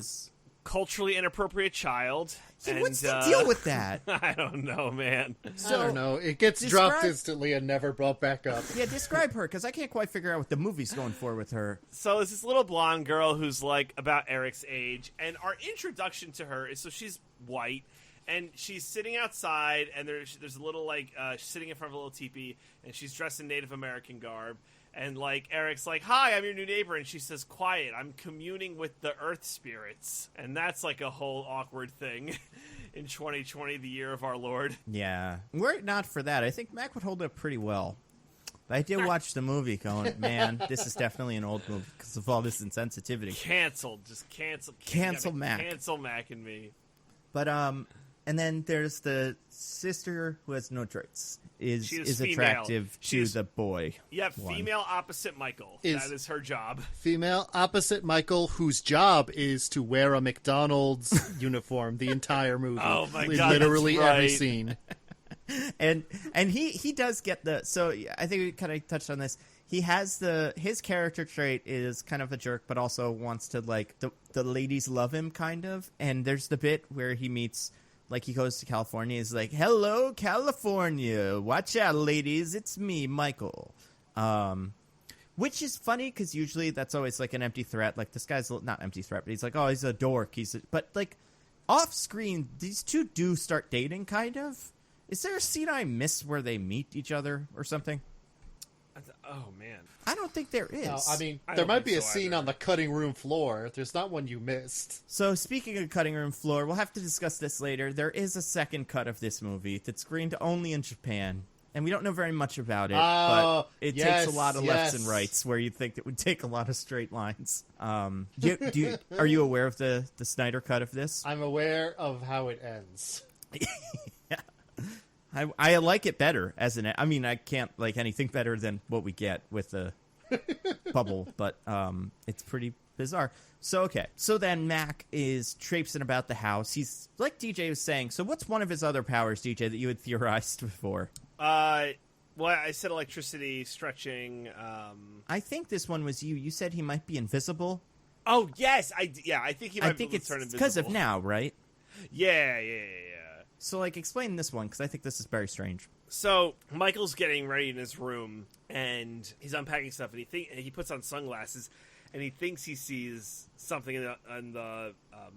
culturally inappropriate child. Yeah, and, what's the deal with that? I don't know, man. I don't know. It gets dropped describe- instantly and never brought back up. Yeah, describe her, because I can't quite figure out what the movie's going for with her. So it's this little blonde girl who's like about Eric's age, and our introduction to her is she's white, and she's sitting outside, and there's a little she's sitting in front of a little teepee, and she's dressed in Native American garb. And, Eric's like, hi, I'm your new neighbor. And she says, quiet, I'm communing with the earth spirits. And that's, a whole awkward thing in 2020, the year of our Lord. Yeah. Were it not for that, I think Mac would hold up pretty well. But I did watch the movie going, man, this is definitely an old movie because of all this insensitivity. Canceled. Just cancel. Cancel Mac. Cancel Mac and me. But, and then there's the sister who has no traits. Is female. attractive to the boy. Yeah, one. female opposite Michael. That is her job. Female opposite Michael, whose job is to wear a McDonald's uniform the entire movie. Oh my In God, literally that's right. every scene. And he does get so I think we kind of touched on this. He has his character trait is kind of a jerk, but also wants to the ladies love him kind of. And there's the bit where he meets. He goes to California. He's like, hello, California. Watch out, ladies. It's me, Michael. Which is funny because usually that's always an empty threat. This guy's not empty threat, but he's like, oh, he's a dork. But off screen, these two do start dating, kind of. Is there a scene I miss where they meet each other or something? Oh, man. I don't think there is. No, I mean, I there don't might think be a so scene either. on the cutting room floor. There's not one you missed. So speaking of cutting room floor, we'll have to discuss this later. There is a second cut of this movie that's screened only in Japan. And we don't know very much about it, but it takes a lot of lefts and rights where you'd think it would take a lot of straight lines. Are you aware of the Snyder cut of this? I'm aware of how it ends. Yeah. I like it better I can't like anything better than what we get with the bubble, but it's pretty bizarre. So then Mac is traipsing about the house. He's like DJ was saying. So what's one of his other powers, DJ, that you had theorized before? Well, I said electricity, stretching. I think this one was you. You said he might be invisible. Oh yes, I think he might be able to turn invisible. Because of now, right? Yeah. So explain this one because I think this is very strange. So Michael's getting ready in his room and he's unpacking stuff, and he puts on sunglasses, and he thinks he sees something in the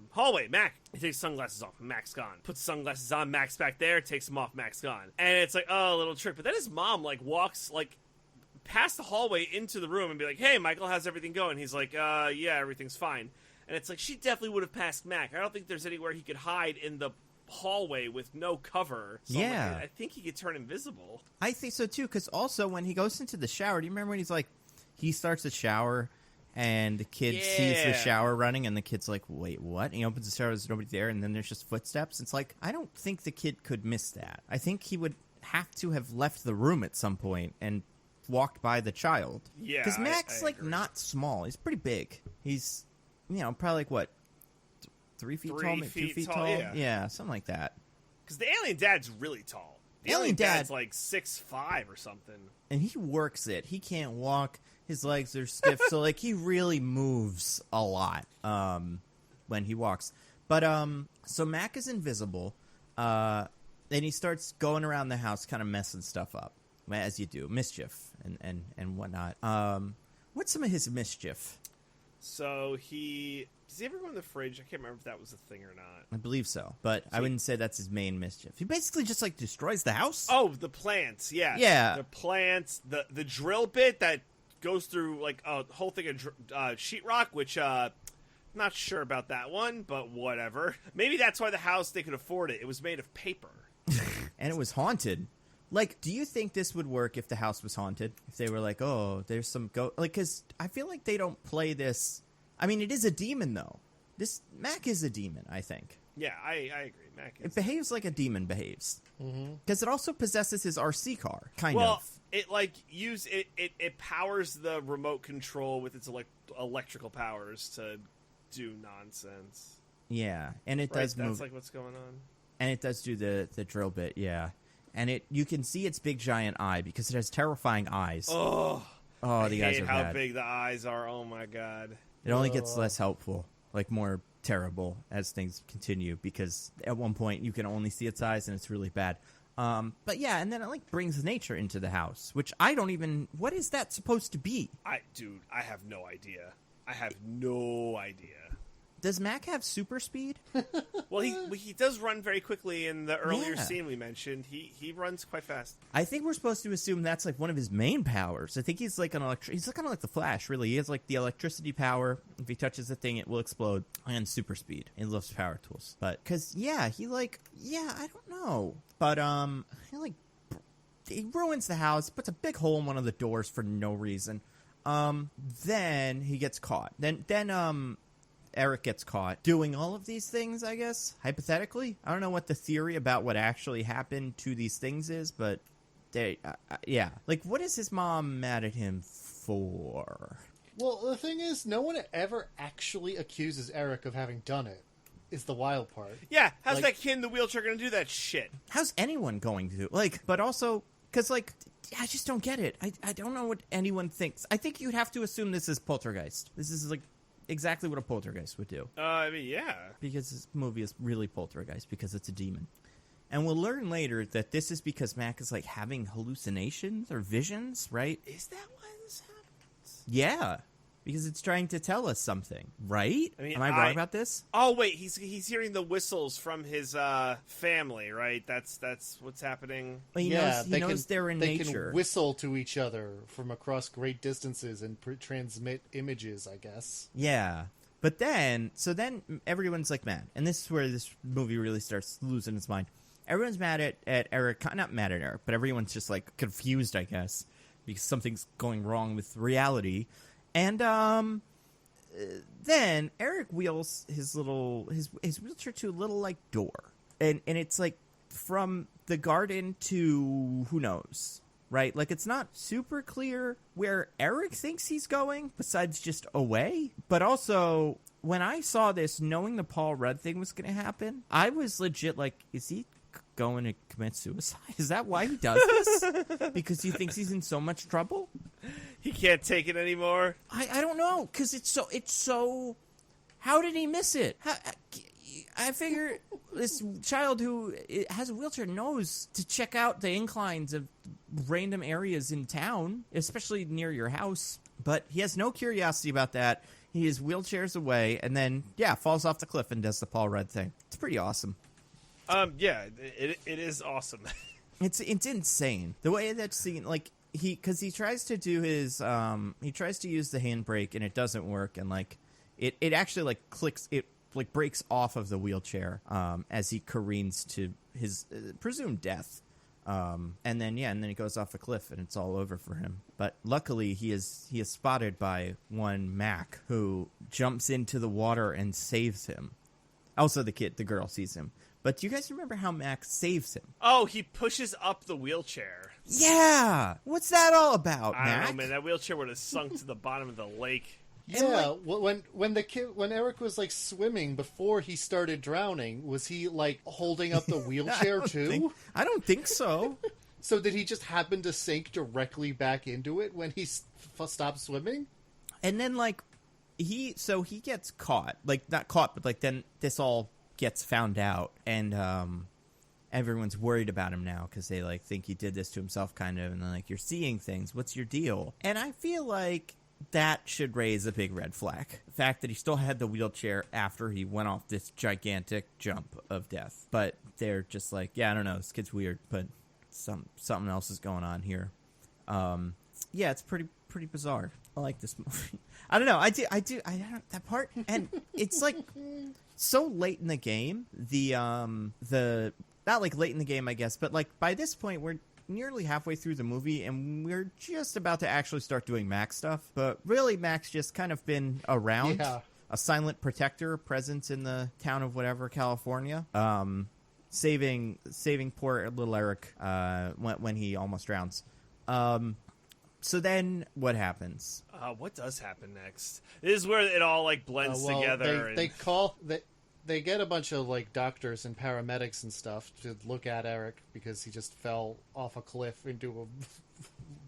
hallway. Mac, he takes sunglasses off, Mac's gone. Puts sunglasses on, Mac's back there, takes them off, Mac's gone. And it's a little trick. But then his mom walks past the hallway into the room and be like, "Hey, Michael, how's everything going?" He's like, "Yeah, everything's fine." And it's she definitely would have passed Mac. I don't think there's anywhere he could hide in the hallway with no cover. So yeah, I think he could turn invisible. I think so too, because also when he goes into the shower, do you remember when he starts the shower and the kid sees the shower running and the kid's like, wait, what? And he opens the shower, there's nobody there, and then there's just footsteps. It's I don't think the kid could miss that. I think he would have to have left the room at some point and walked by the child. Yeah, because Mac's I agree. not small. He's pretty big. He's probably what, 3 feet tall, maybe 2 feet tall. Yeah, something like that. Because the alien dad's really tall. The alien dad's 6'5" or something. And he works it. He can't walk. His legs are stiff. So he really moves a lot when he walks. But so Mac is invisible. And he starts going around the house kind of messing stuff up, as you do. Mischief and whatnot. What's some of his mischief? So he Does he ever go in the fridge? I can't remember if that was a thing or not. I believe so, but I wouldn't say that's his main mischief. He basically just like destroys the house. Oh, the plants, yeah. Yeah. The plants, the drill bit that goes through like a whole thing of sheetrock, which not sure about that one, but whatever. Maybe that's why the house, they could afford it. It was made of paper. And it was haunted. Like, do you think this would work if the house was haunted? If they were like, oh, there's some like, because I feel like they don't play this. I mean, it is a demon, though. This Mac is a demon, I think. Yeah, I agree. Mac is. It behaves like a demon behaves. Because it also possesses his RC car, kind well, of. it like it powers the remote control with its electrical powers to do nonsense. Yeah, and it does move. That's like what's going on. And it does do the drill bit, yeah. And you can see its big giant eye because it has terrifying eyes. Oh, the I eyes hate are how bad. big the eyes are. Oh my god. It only gets less helpful, like more terrible as things continue, because at one point you can only see its eyes and it's really bad. But yeah, and then it like brings nature into the house, which I don't even. What is that supposed to be? I have no idea. I have no idea. Does Mac have super speed? Well, he does run very quickly in the earlier Yeah. scene we mentioned. He runs quite fast. I think we're supposed to assume that's like one of his main powers. I think he's like he's kind of like the Flash, really. He has like the electricity power. If he touches the thing, it will explode. And super speed. He loves power tools. But because I don't know. But he ruins the house, puts a big hole in one of the doors for no reason. Then he gets caught. Then Eric gets caught doing all of these things, I guess, hypothetically. I don't know what the theory about what actually happened to these things is, but yeah. Like, what is his mom mad at him for? Well, the thing is, no one ever actually accuses Eric of having done it, is the wild part. Yeah, how's that kid in the wheelchair going to do that shit? How's anyone going to? Like, but also, because, like, I just don't get it. I don't know what anyone thinks. I think you'd have to assume this is poltergeist. This is, like, exactly what a poltergeist would do. I mean, yeah. Because this movie is really poltergeist, because it's a demon. And we'll learn later that this is because Mac is, like, having hallucinations or visions, right? Is that why this happens? Yeah. Because it's trying to tell us something, right? I mean, am I wrong about this? Oh wait, he's hearing the whistles from his family, right? That's what's happening. Well, he knows they're in nature. They can whistle to each other from across great distances and transmit images, I guess. Yeah. But then everyone's like mad. And this is where this movie really starts losing its mind. Everyone's mad at Eric. Not mad at Eric, but everyone's just like confused, I guess, because something's going wrong with reality. And then Eric wheels his wheelchair to a little like door, and it's like from the garden to who knows, right? Like, it's not super clear where Eric thinks he's going, besides just away. But also, when I saw this, knowing the Paul Rudd thing was going to happen, I was legit like, is he going to commit suicide? Is that why he does this? Because he thinks he's in so much trouble? He can't take it anymore. I don't know, because it's so. How did he miss it? I figure this child who has a wheelchair knows to check out the inclines of random areas in town, especially near your house. But he has no curiosity about that. He is wheelchairs away, and then falls off the cliff and does the Paul Rudd thing. It's pretty awesome. Yeah, it is awesome. It's insane the way that scene, like. Because he tries to do his, he tries to use the handbrake and it doesn't work, and like it actually like clicks, it like breaks off of the wheelchair as he careens to his presumed death, and then he goes off a cliff and it's all over for him. But luckily he is spotted by one Mac, who jumps into the water and saves him. Also, the girl sees him. But do you guys remember how Max saves him? Oh, he pushes up the wheelchair. Yeah! What's that all about, Mac? I don't know, man. That wheelchair would have sunk to the bottom of the lake. Yeah, when Eric was like swimming before he started drowning, was he like holding up the wheelchair too? I don't think so. So did he just happen to sink directly back into it when he stopped swimming? And then like he gets caught, like not caught, but like then this all gets found out, and everyone's worried about him now because they like think he did this to himself, kind of, and they're like, you're seeing things, what's your deal? And I feel like that should raise a big red flag. The fact that he still had the wheelchair after he went off this gigantic jump of death. But they're just like, yeah, I don't know, this kid's weird, but something else is going on here. Yeah, it's pretty bizarre. I like this movie. I don't know. I don't that part, and it's like so late in the game. The not like late in the game, I guess, but like by this point we're nearly halfway through the movie, and we're just about to actually start doing Mac stuff. But really, Mac's just kind of been around, a silent protector, presence in the town of whatever, California, saving poor little Eric when he almost drowns. So then what happens? What does happen next? This is where it all like blends together. They get a bunch of like doctors and paramedics and stuff to look at Eric because he just fell off a cliff into a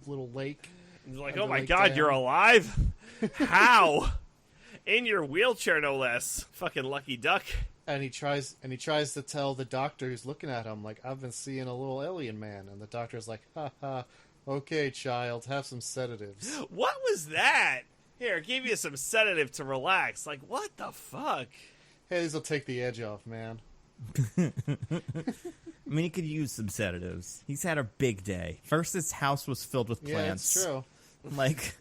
little lake. He's like, oh my God, you're alive? How? In your wheelchair, no less. Fucking lucky duck. And he tries to tell the doctor who's looking at him, like, I've been seeing a little alien man. And the doctor's like, ha ha, okay, child, have some sedatives. What was that? Here, give you some sedative to relax. Like, what the fuck? Hey, these will take the edge off, man. I mean, he could use some sedatives. He's had a big day. First, his house was filled with plants. Yeah, it's true. Like,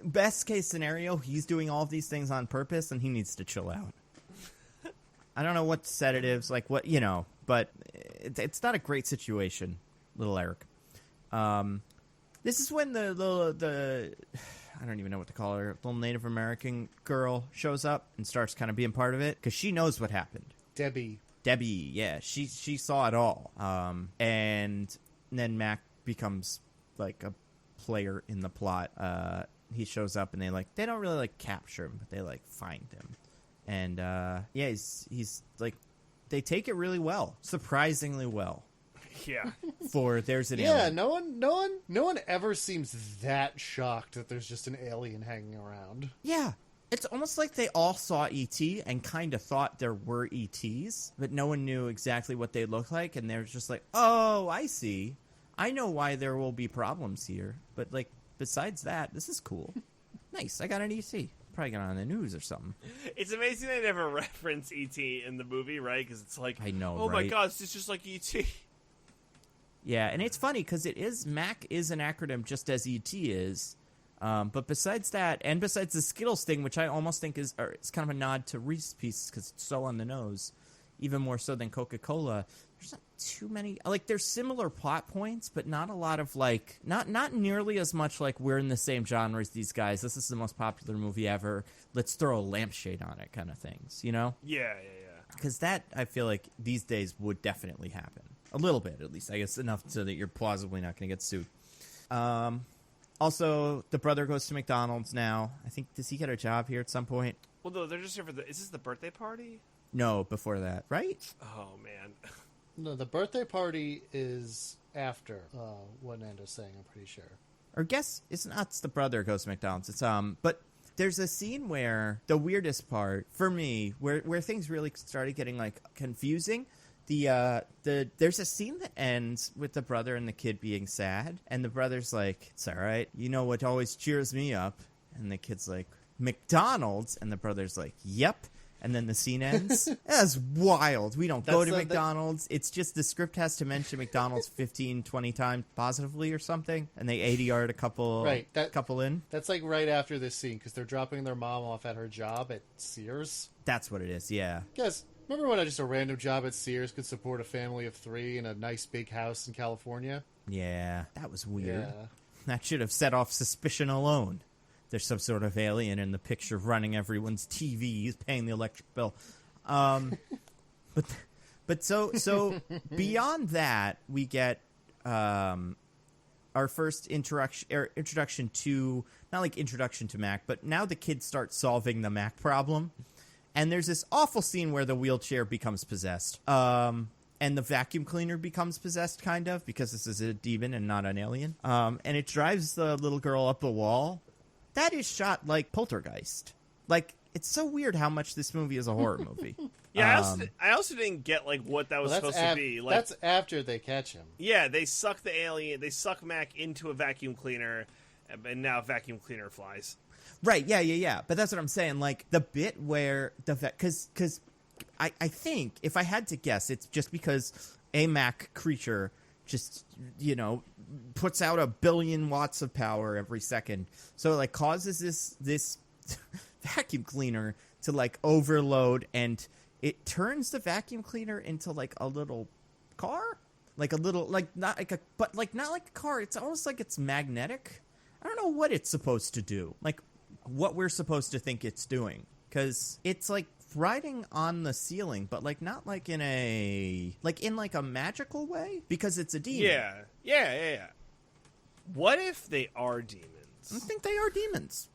best case scenario, he's doing all of these things on purpose, and he needs to chill out. I don't know what sedatives, like what, but it's not a great situation, little Eric. This is when the I don't even know what to call her, little Native American girl shows up and starts kind of being part of it because she knows what happened. Debbie, yeah, she saw it all. And then Mac becomes like a player in the plot. He shows up and they don't really like capture him, but they like find him. And yeah, he's like, they take it really well, surprisingly well. Yeah. For there's an alien. No one ever seems that shocked that there's just an alien hanging around. Yeah. It's almost like they all saw E.T. and kind of thought there were E.T.s, but no one knew exactly what they looked like, and they're just like, oh, I see. I know why there will be problems here. But, like, besides that, this is cool. Nice, I got an E.T. Probably got on the news or something. It's amazing they never reference E.T. in the movie, right? Because it's like, I know, oh right? my God, it's just like E.T. Yeah, and it's funny because Mac is an acronym just as E.T. is. But besides that, and besides the Skittles thing, which I almost think is kind of a nod to Reese's Pieces because it's so on the nose, even more so than Coca Cola. There's not too many. Like, there's similar plot points, but not a lot of like, not nearly as much like we're in the same genre as these guys. This is the most popular movie ever. Let's throw a lampshade on it, kind of things. Yeah. Because that I feel like these days would definitely happen. A little bit, at least. I guess enough so that you're plausibly not going to get sued. Also, the brother goes to McDonald's now. I think, does he get a job here at some point? Well, no, they're just here for is this the birthday party? No, before that, right? Oh, man. No, the birthday party is after what Nando's saying, I'm pretty sure. Or guess, it's the brother goes to McDonald's. It's, but there's a scene where, the weirdest part, for me, where things really started getting, like, confusing. There's a scene that ends with the brother and the kid being sad, and the brother's like, it's all right, you know what always cheers me up? And the kid's like, McDonald's? And the brother's like, yep. And then the scene ends. That's wild. We don't go to McDonald's. It's just the script has to mention McDonald's 15, 20 times positively or something, and they ADR'd a couple couple in. That's like right after this scene, because they're dropping their mom off at her job at Sears. That's what it is, yeah. Guys, remember when just a random job at Sears could support a family of 3 in a nice big house in California? Yeah, that was weird. Yeah. That should have set off suspicion alone. There's some sort of alien in the picture running everyone's TVs, paying the electric bill. But so beyond that, we get our first introduction to, not like introduction to Mac, but now the kids start solving the Mac problem. And there's this awful scene where the wheelchair becomes possessed. And the vacuum cleaner becomes possessed, kind of, because this is a demon and not an alien. And it drives the little girl up the wall. That is shot like Poltergeist. Like, it's so weird how much this movie is a horror movie. Yeah, I also didn't get, like, what that was supposed to be. Like, that's after they catch him. Yeah, they suck the alien, they suck Mac into a vacuum cleaner, and now a vacuum cleaner flies. Right, yeah. But that's what I'm saying. Like, the bit where because I think, if I had to guess, it's just because a Mac creature just, puts out 1 billion watts of power every second. So it, like, causes this vacuum cleaner to, like, overload, and it turns the vacuum cleaner into, like, a little car? Like a little, like, not like not like a car. It's almost like it's magnetic. I don't know what it's supposed to do. Like, what we're supposed to think it's doing. Because it's, like, riding on the ceiling, but, like, not, like, in a magical way. Because it's a demon. Yeah. What if they are demons? I think they are demons.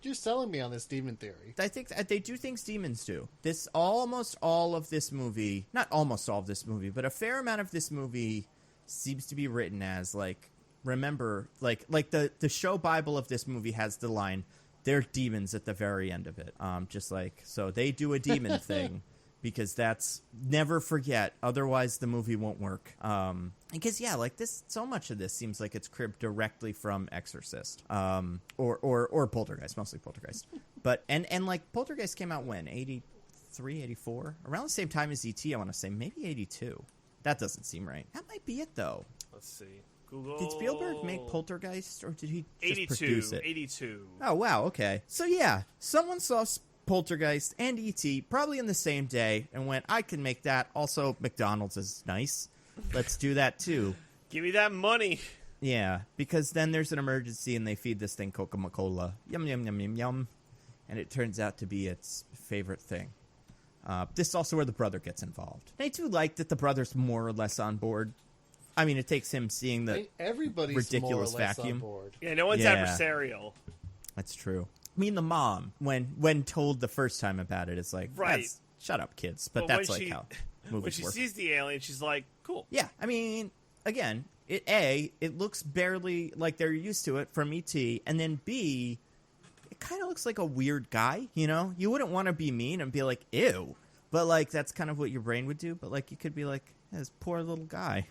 You're selling me on this demon theory. I think they do things demons do. Almost all of this movie, not almost all of this movie, but a fair amount of this movie seems to be written as, like, remember, like the show Bible of this movie has the line, they're demons at the very end of it. Just like, so they do a demon thing. Because that's, never forget, otherwise the movie won't work. Because, yeah, like, so much of this seems like it's cribbed directly from Exorcist. Or Poltergeist, mostly Poltergeist. But, and like, Poltergeist came out when? 83, 84? Around the same time as E.T., I want to say. Maybe 82. That doesn't seem right. That might be it, though. Let's see. Google. Did Spielberg make Poltergeist, or did he just 82, produce it? 82. Oh, wow, okay. So, yeah, someone saw Poltergeist and E.T. probably in the same day and went, I can make that. Also, McDonald's is nice. Let's do that too. Give me that money. Yeah, because then there's an emergency and they feed this thing Coca Cola. Yum, yum, yum, yum, yum. And it turns out to be its favorite thing. This is also where the brother gets involved. I do like that the brother's more or less on board. I mean, it takes him seeing the everybody's ridiculous more or less vacuum. On board. Yeah, no one's adversarial. That's true. I mean, the mom, when told the first time about it, is like, right. Shut up, kids. But that's like how movies when she work. sees the alien, she's like, cool. Yeah, I mean, again, it looks barely like they're used to it from E.T., and then B, it kind of looks like a weird guy, You wouldn't want to be mean and be like, ew. But, like, that's kind of what your brain would do. But, like, you could be like, this poor little guy.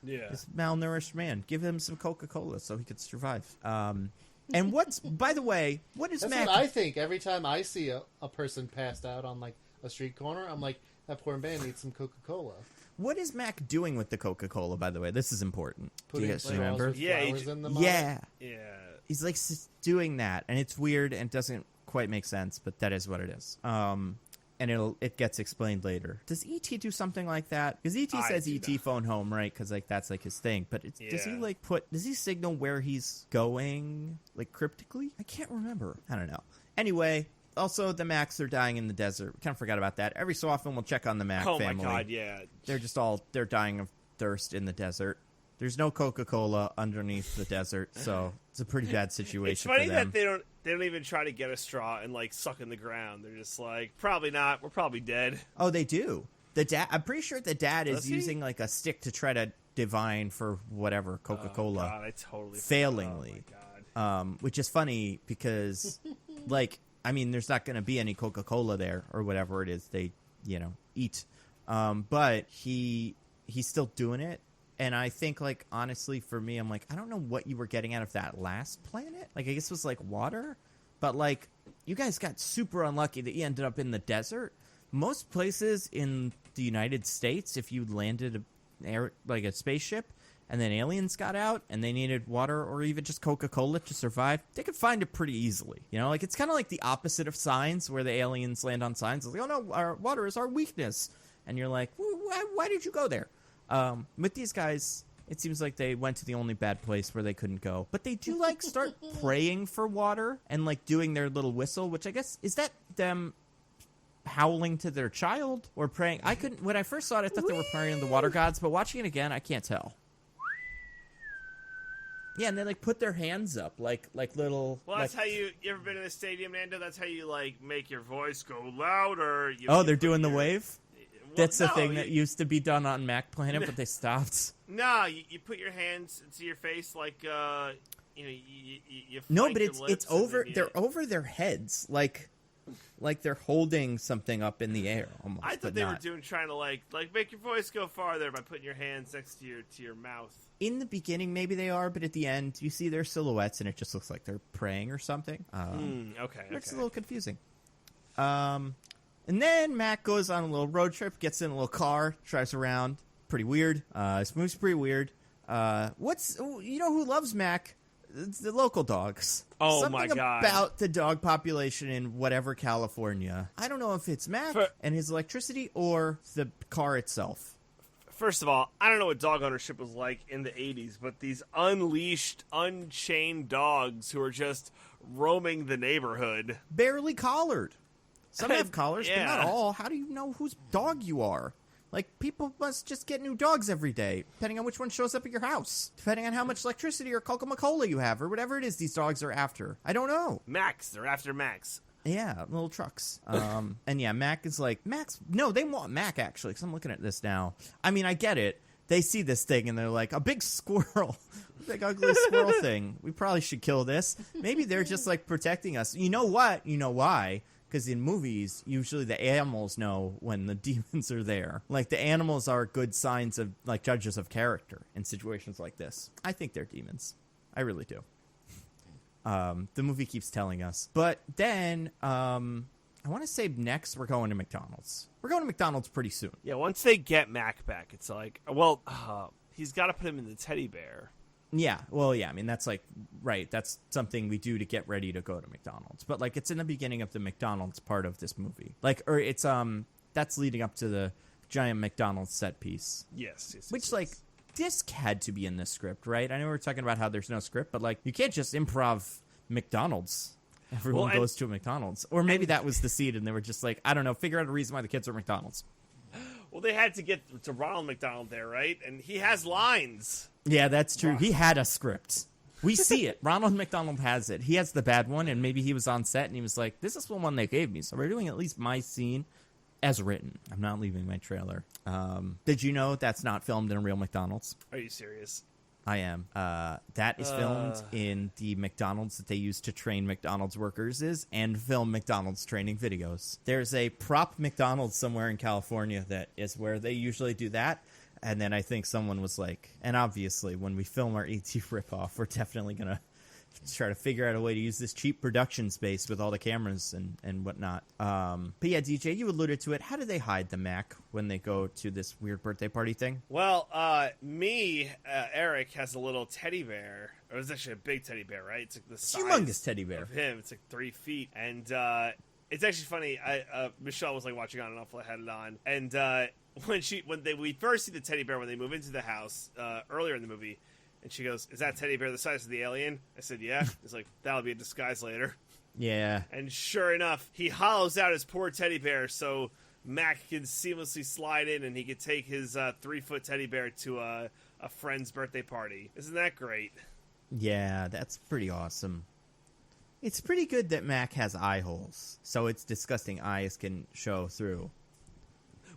Yeah. This malnourished man. Give him some Coca Cola so he could survive. And by the way, what is That's Mac? What I think every time I see a person passed out on, like, a street corner. I'm like, that poor man needs some Coca Cola. What is Mac doing with the Coca Cola? By the way, this is important. Do you guys remember? Flowers in them. Yeah. He's like doing that, and it's weird and doesn't quite make sense, but that is what it is. And it gets explained later. Does E.T. do something like that? Because E.T. says E.T. phone home, right? Because, like, that's, like, his thing. But does he, like, does he signal where he's going, like, cryptically? I can't remember. I don't know. Anyway, also, the Macs are dying in the desert. We kind of forgot about that. Every so often, we'll check on the Mac family. Oh, my God, yeah. They're dying of thirst in the desert. There's no Coca-Cola underneath the desert, so it's a pretty bad situation for them. It's funny that they don't even try to get a straw and, like, suck in the ground. They're just like, probably not. We're probably dead. Oh, they do. I'm pretty sure the dad is using, like, a stick to try to divine for whatever Coca-Cola. Oh, God, I totally failingly. Oh, my God. Which is funny because, like, I mean, there's not going to be any Coca-Cola there or whatever it is they, eat. But he's still doing it. And I think, like, honestly, for me, I'm like, I don't know what you were getting out of that last planet. Like, I guess it was, like, water. But, like, you guys got super unlucky that you ended up in the desert. Most places in the United States, if you landed a spaceship and then aliens got out and they needed water or even just Coca-Cola to survive, they could find it pretty easily. Like, it's kind of like the opposite of Signs, where the aliens land on Signs. It's like, oh, no, our water is our weakness. And you're like, why did you go there? With these guys, it seems like they went to the only bad place where they couldn't go. But they do, like, start praying for water and, like, doing their little whistle, which I guess, is that them howling to their child or praying? When I first saw it, I thought they were praying to the water gods, but watching it again, I can't tell. Yeah, and they, like, put their hands up, like little... Well, that's how you ever been in a stadium, Nando? That's how you, like, make your voice go louder. They're doing the wave? That's the thing that used to be done on Mac Planet, but they stopped. No, you put your hands into your face like, you no, but it's over. They're over their heads, like like they're holding something up in the air almost. I thought they were trying to like make your voice go farther by putting your hands next to your mouth. In the beginning, maybe they are, but at the end, you see their silhouettes, and it just looks like they're praying or something. Okay. It's a little confusing. And then Mac goes on a little road trip, gets in a little car, drives around. Pretty weird. This movie's pretty weird. You know who loves Mac? It's the local dogs. Oh, Something my God. about the dog population in whatever California. I don't know if it's Mac and his electricity or the car itself. First of all, I don't know what dog ownership was like in the 80s, but these unleashed, unchained dogs who are just roaming the neighborhood. Barely collared. Some have collars, Yeah. but not all. How do you know whose dog you are? Like, people must just get new dogs every day, depending on which one shows up at your house. Depending on how much electricity or Coca Cola you have, or whatever it is these dogs are after. I don't know. Max. They're after Max. Yeah, little trucks. And yeah, Mac is like, no, they want Mac, actually, because I'm looking at this now. I mean, I get it. They see this thing, and they're like, a big squirrel. Big ugly squirrel thing. We probably should kill this. Maybe they're just, like, protecting us. You know what? You know why? Because in movies, usually the animals know when the demons are there. Like, the animals are good signs of, like, judges of character in situations like this. I think they're demons. I really do. The movie keeps telling us. But then, I want to say next we're going to McDonald's. We're going to McDonald's pretty soon. Yeah, once they get Mac back, it's like, well, he's got to put him in the teddy bear. Yeah, well, yeah, I mean, that's like, right, that's something we do to get ready to go to McDonald's. But, like, it's in the beginning of the McDonald's part of this movie. Like, or it's, that's leading up to the giant McDonald's set piece. Yes. Which, like, this had to be in the script, right? I know we're talking about how there's no script, but, like, you can't just improv McDonald's. Everyone goes to a McDonald's. Or maybe that was the seed, and they were just like, I don't know, figure out a reason why the kids are at McDonald's. Well, they had to get to Ronald McDonald there, right? And he has lines. Yeah, that's true. He had a script. We see it. Ronald McDonald has it. He has the bad one, and maybe he was on set, and he was like, this is the one they gave me, so we're doing at least my scene as written. I'm not leaving my trailer. Did you know that's not filmed in a real McDonald's? Are you serious? I am. That is filmed in the McDonald's that they use to train McDonald's workers and film McDonald's training videos. There's a prop McDonald's somewhere in California that is where they usually do that. And then I think someone was like, and obviously when we film our ET ripoff, we're definitely going to try to figure out a way to use this cheap production space with all the cameras and whatnot. But yeah, DJ, you alluded to it. How do they hide the Mac when they go to this weird birthday party thing? Well, Eric has a little teddy bear. It was actually a big teddy bear, right? It's like the size humongous teddy bear of him. It's like 3 feet. And it's actually funny. Michelle was like watching on and off while I had it on. And we first see the teddy bear when they move into the house earlier in the movie, and she goes, "Is that teddy bear the size of the alien?" I said, "Yeah." It's like, that'll be a disguise later. Yeah. And sure enough, he hollows out his poor teddy bear so Mac can seamlessly slide in and he can take his 3-foot teddy bear to a friend's birthday party. Isn't that great? Yeah, that's pretty awesome. It's pretty good that Mac has eye holes, so its disgusting eyes can show through.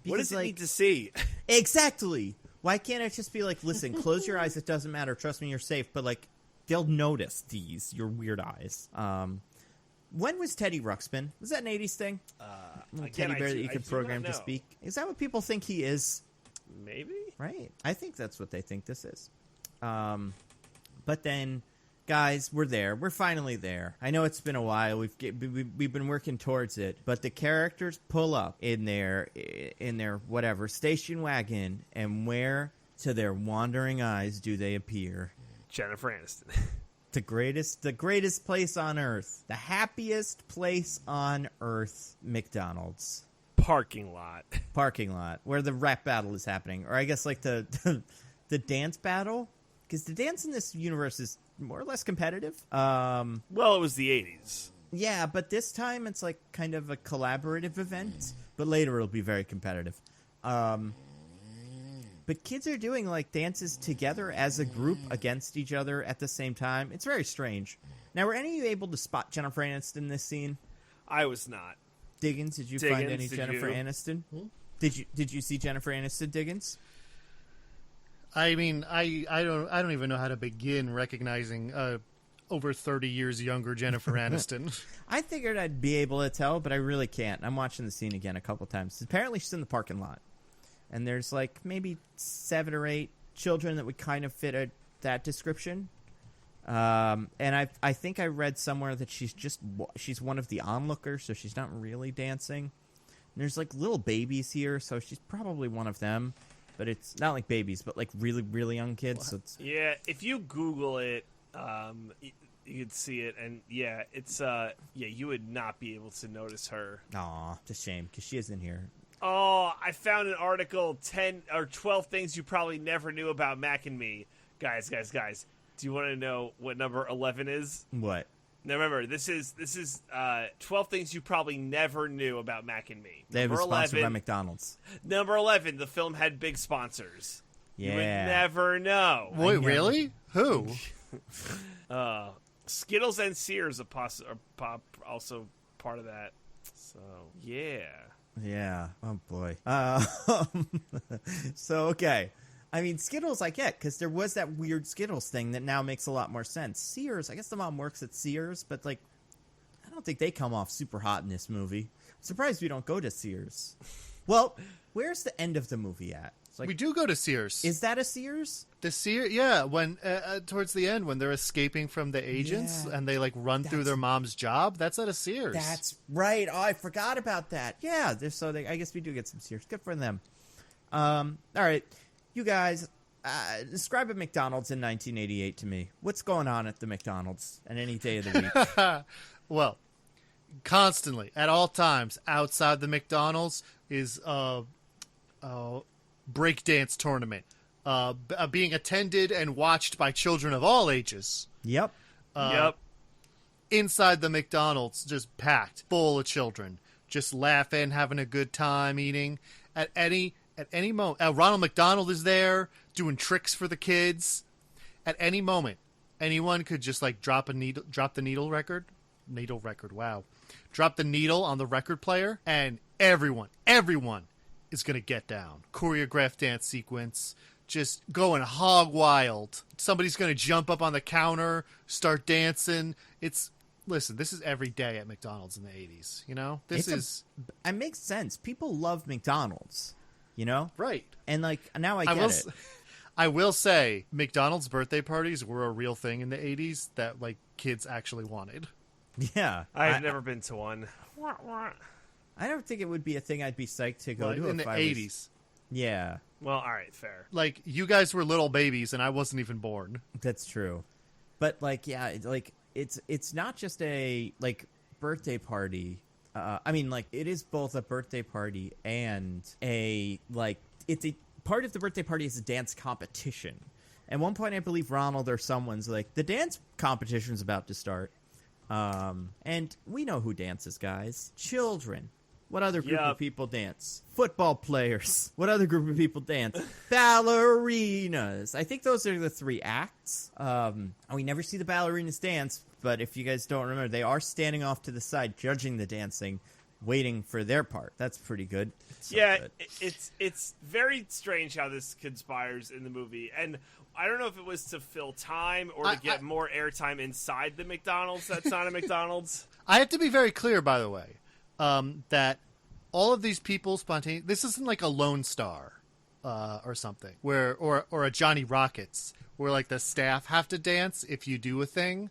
Because, what does it need to see? Exactly. Why can't it just be like, listen, close your eyes, it doesn't matter, trust me, you're safe, but like, they'll notice your weird eyes. When was Teddy Ruxpin? Was that an 80s thing? Teddy bear that you could program to speak? Is that what people think he is? Maybe. Right. I think that's what they think this is. But then, guys, we're there. We're finally there. I know it's been a while. We've been working towards it, but the characters pull up in their whatever station wagon, and where to their wandering eyes do they appear? Jennifer Aniston. The greatest place on earth, the happiest place on earth, McDonald's parking lot, where the rap battle is happening, or I guess like the dance battle, because the dance in this universe is more or less competitive. Well, it was the 80s. Yeah, but this time it's like kind of a collaborative event, but later it'll be very competitive. But kids are doing like dances together as a group against each other at the same time. It's very strange. Now, were any of you able to spot Jennifer Aniston in this scene? I was not. Diggins, did you find any Jennifer Aniston? Did you see Jennifer Aniston, Diggins? I mean, I don't even know how to begin recognizing over 30 years younger Jennifer Aniston. I figured I'd be able to tell, but I really can't. I'm watching the scene again a couple times. Apparently she's in the parking lot. And there's like maybe 7 or 8 children that would kind of fit that description. And I think I read somewhere that she's one of the onlookers, so she's not really dancing. And there's like little babies here, so she's probably one of them. But it's not like babies, but like really, really young kids. So it's... Yeah, if you Google it, you could see it, and yeah, it's you would not be able to notice her. Aw, it's a shame because she is in here. Oh, I found an article, 10 or 12 things you probably never knew about Mac and Me. Guys, do you want to know what number 11 is? What? Now remember, this is 12 things you probably never knew about Mac and Me. They were sponsored by McDonald's. Number 11, the film had big sponsors. Yeah. You would never know. Wait, really? Who? Skittles and Sears are also part of that. So, yeah. Yeah. Oh, boy. So, okay. I mean, Skittles I get, because there was that weird Skittles thing that now makes a lot more sense. Sears, I guess the mom works at Sears, but, like, I don't think they come off super hot in this movie. I'm surprised we don't go to Sears. Well, where's the end of the movie at? It's like, We do go to Sears. is that a Sears? The Sears, yeah, when towards the end when they're escaping from the agents and they like run through their mom's job, that's at a Sears. That's right. Oh, I forgot about that. Yeah, I guess we do get some Sears. Good for them. All right. You guys, describe a McDonald's in 1988 to me. What's going on at the McDonald's on any day of the week? Well, constantly, at all times, outside the McDonald's is a breakdance tournament being attended and watched by children of all ages. Yep. Yep. Inside the McDonald's, just packed, full of children, just laughing, having a good time, eating. At any moment, Ronald McDonald is there doing tricks for the kids. At any moment, anyone could just like drop the needle record. Wow, drop the needle on the record player, and everyone is gonna get down. Choreographed dance sequence, just going hog wild. Somebody's gonna jump up on the counter, start dancing. Listen, this is every day at McDonald's in the 80s. You know, it makes sense. People love McDonald's. You know? Right. And, like, now I get it. I will say, McDonald's birthday parties were a real thing in the 80s that, like, kids actually wanted. Yeah. I've never been to one. I don't think it would be a thing I'd be psyched to go to in the 80s. Yeah. Well, all right, fair. Like, you guys were little babies, and I wasn't even born. That's true. But, like, yeah, it's not just a, like, birthday party. I mean, like, it is both a birthday party and it's a part of the birthday party is a dance competition. At one point, I believe Ronald or someone's like, the dance competition's about to start. And we know who dances, guys. Children. What other group of people dance? Football players. What other group of people dance? Ballerinas. I think those are the 3 acts. We never see the ballerinas dance, but if you guys don't remember, they are standing off to the side, judging the dancing, waiting for their part. That's pretty good. Good. It's very strange how this conspires in the movie, and I don't know if it was to fill time or to get more airtime inside the McDonald's that's not a McDonald's. I have to be very clear, by the way, that all of these people spontaneously. This isn't like a Lone Star or something, or a Johnny Rockets, where like the staff have to dance if you do a thing.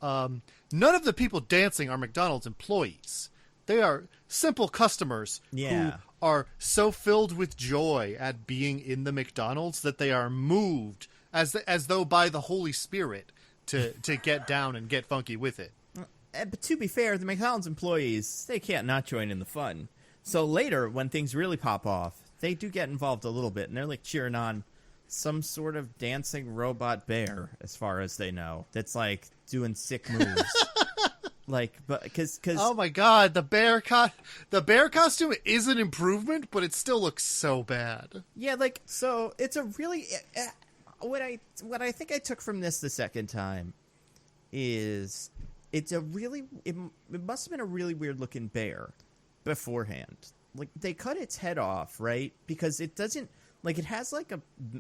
None of the people dancing are McDonald's employees. They are simple customers who are so filled with joy at being in the McDonald's that they are moved as though by the Holy Spirit to get down and get funky with it. But to be fair, the McDonald's employees, they can't not join in the fun. So later, when things really pop off, they do get involved a little bit, and they're like cheering on some sort of dancing robot bear, as far as they know, that's like doing sick moves. Like, but because oh my god, the bear costume is an improvement, but it still looks so bad. Yeah, like, so it's a really what I think I took from this the second time is it must have been a really weird looking bear beforehand. Like, they cut its head off, right? Because it doesn't, like, it has like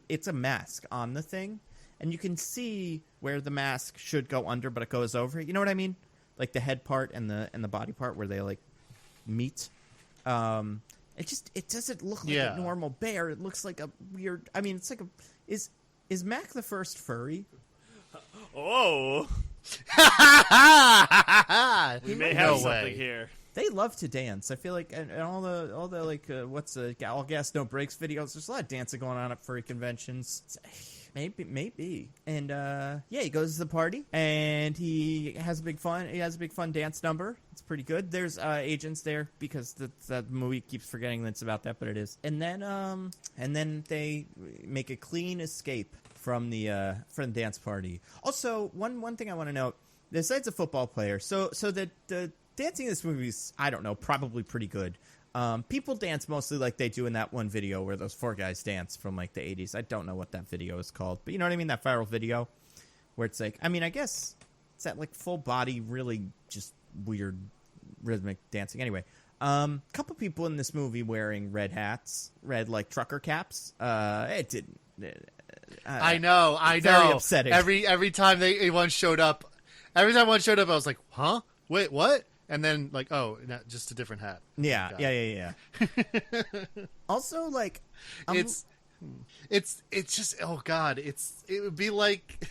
it's a mask on the thing, and you can see where the mask should go under, but it goes over. You know what I mean? Like the head part and the body part where they like meet. It doesn't look like a normal bear. It looks like a weird. I mean, it's like is Mac the first furry? Oh, we may have something here. They love to dance. I feel like, and all the like, what's the all gas no brakes videos? There's a lot of dancing going on at furry conventions. Maybe. And he goes to the party and he has a big fun dance number. It's pretty good. There's agents there because the movie keeps forgetting that it's about that, but it is. And then they make a clean escape from the dance party. Also, one thing I want to note: besides a football player, so the dancing in this movie is, I don't know, probably pretty good. People dance mostly like they do in that one video where those 4 guys dance from like the 80s. I don't know what that video is called, but you know what I mean? That viral video where it's like, I mean, I guess it's that like full body, really just weird rhythmic dancing. Anyway, couple people in this movie wearing red hats, red like trucker caps. It didn't. I know. Very upsetting. Every time one showed up, I was like, huh? Wait, what? And then, like, oh, just a different hat. Yeah. Also, like, it's just, oh god, it would be like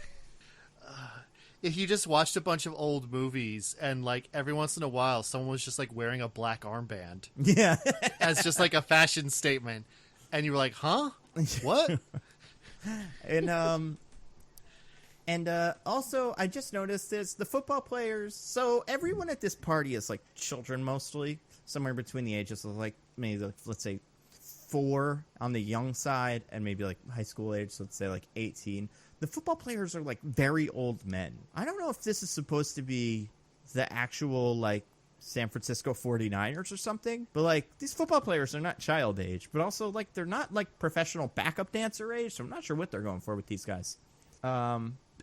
if you just watched a bunch of old movies and like every once in a while someone was just like wearing a black armband, as just like a fashion statement, and you were like, huh, what? And also, I just noticed this, the football players, so everyone at this party is, like, children mostly, somewhere between the ages of, like, maybe, let's say, 4 on the young side, and maybe, like, high school age, so let's say, like, 18. The football players are, like, very old men. I don't know if this is supposed to be the actual, like, San Francisco 49ers or something, but, like, these football players are not child age, but also, like, they're not, like, professional backup dancer age, so I'm not sure what they're going for with these guys.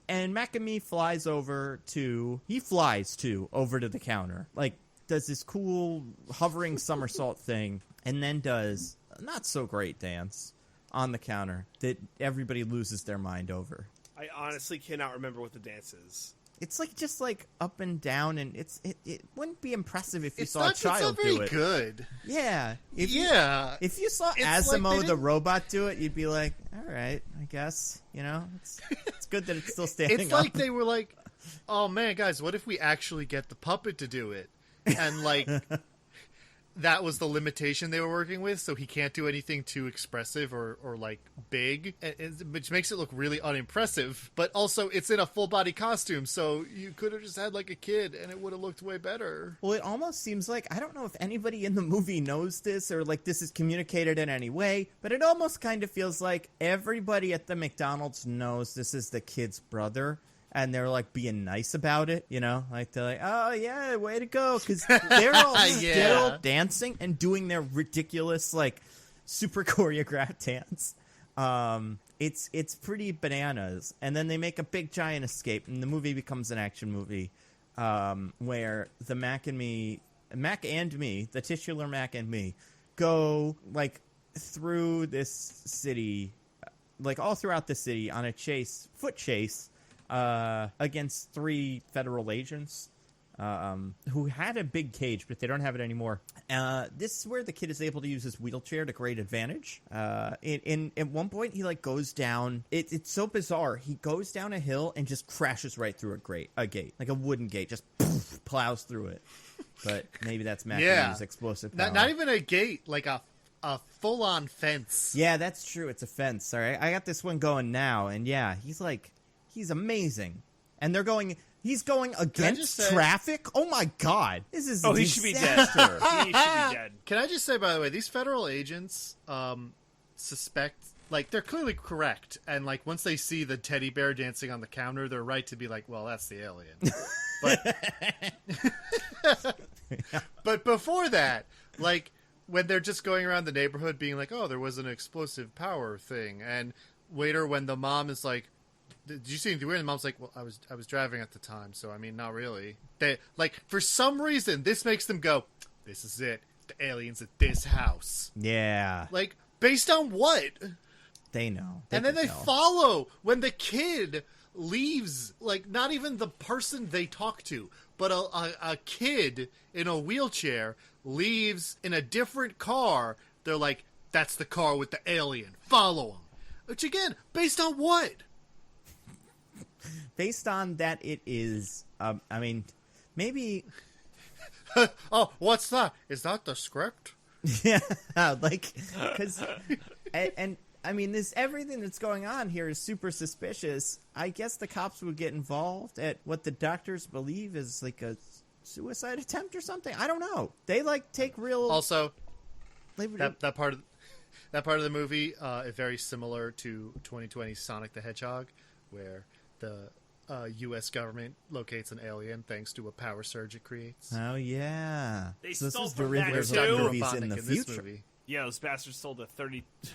And Mac and me flies over to the counter, like does this cool hovering somersault thing, and then does a not so great dance on the counter that everybody loses their mind over. I honestly cannot remember what the dance is. It's like just like up and down, and it wouldn't be impressive if you saw a child do it. It's not very good. Yeah. If you saw Asimo like the robot do it, you'd be like, all right, I guess. You know, it's good that it's still standing It's like they were like, oh man, guys, what if we actually get the puppet to do it? And like that was the limitation they were working with, so he can't do anything too expressive or like big, which makes it look really unimpressive. But also, it's in a full body costume, so you could have just had like a kid, and it would have looked way better. Well, it almost seems like, I don't know if anybody in the movie knows this or like this is communicated in any way, but it almost kind of feels like everybody at the McDonald's knows this is the kid's brother. And they're, like, being nice about it, you know? Like, they're like, oh, yeah, way to go. Because they're all still dancing and doing their ridiculous, like, super choreographed dance. It's pretty bananas. And then they make a big, giant escape. And the movie becomes an action movie where the Mac and me, the titular Mac and me, go, like, through this city, like, all throughout the city on a foot chase, against 3 federal agents who had a big cage, but they don't have it anymore. This is where the kid is able to use his wheelchair to great advantage. At one point, he like goes down. It's so bizarre. He goes down a hill and just crashes right through a gate, like a wooden gate, just plows through it. But maybe that's Macaroon's explosive power. Not even a gate, like a full-on fence. Yeah, that's true. It's a fence. All right, I got this one going now, and yeah, he's amazing. And he's going against traffic? Oh my god. This is he should be dead. He should be dead. Can I just say, by the way, these federal agents suspect, like, they're clearly correct. And, like, once they see the teddy bear dancing on the counter, they're right to be like, well, that's the alien. But before that, like, when they're just going around the neighborhood being like, oh, there was an explosive power thing. And later when the mom is like, did you see anything weird? And the mom's like, well, I was driving at the time, so I mean, not really. They, like, for some reason, this makes them go, this is it. The alien's at this house. Yeah. Like, based on what? They know. And then they tell. follow when the kid leaves, like, not even the person they talk to, but a kid in a wheelchair leaves in a different car. They're like, that's the car with the alien. Follow him. Which, again, based on what? Based on that it is, I mean, maybe... Oh, what's that? Is that the script? Yeah, like, because... and I mean, everything that's going on here is super suspicious. I guess the cops would get involved at what the doctors believe is like a suicide attempt or something. I don't know. They like take real... Also, that part of the movie is very similar to 2020's Sonic the Hedgehog, where the U.S. government locates an alien thanks to a power surge it creates. Oh, yeah. They so stole this is from derivative that, of too. movies in the future. Movie. Yeah, those bastards sold a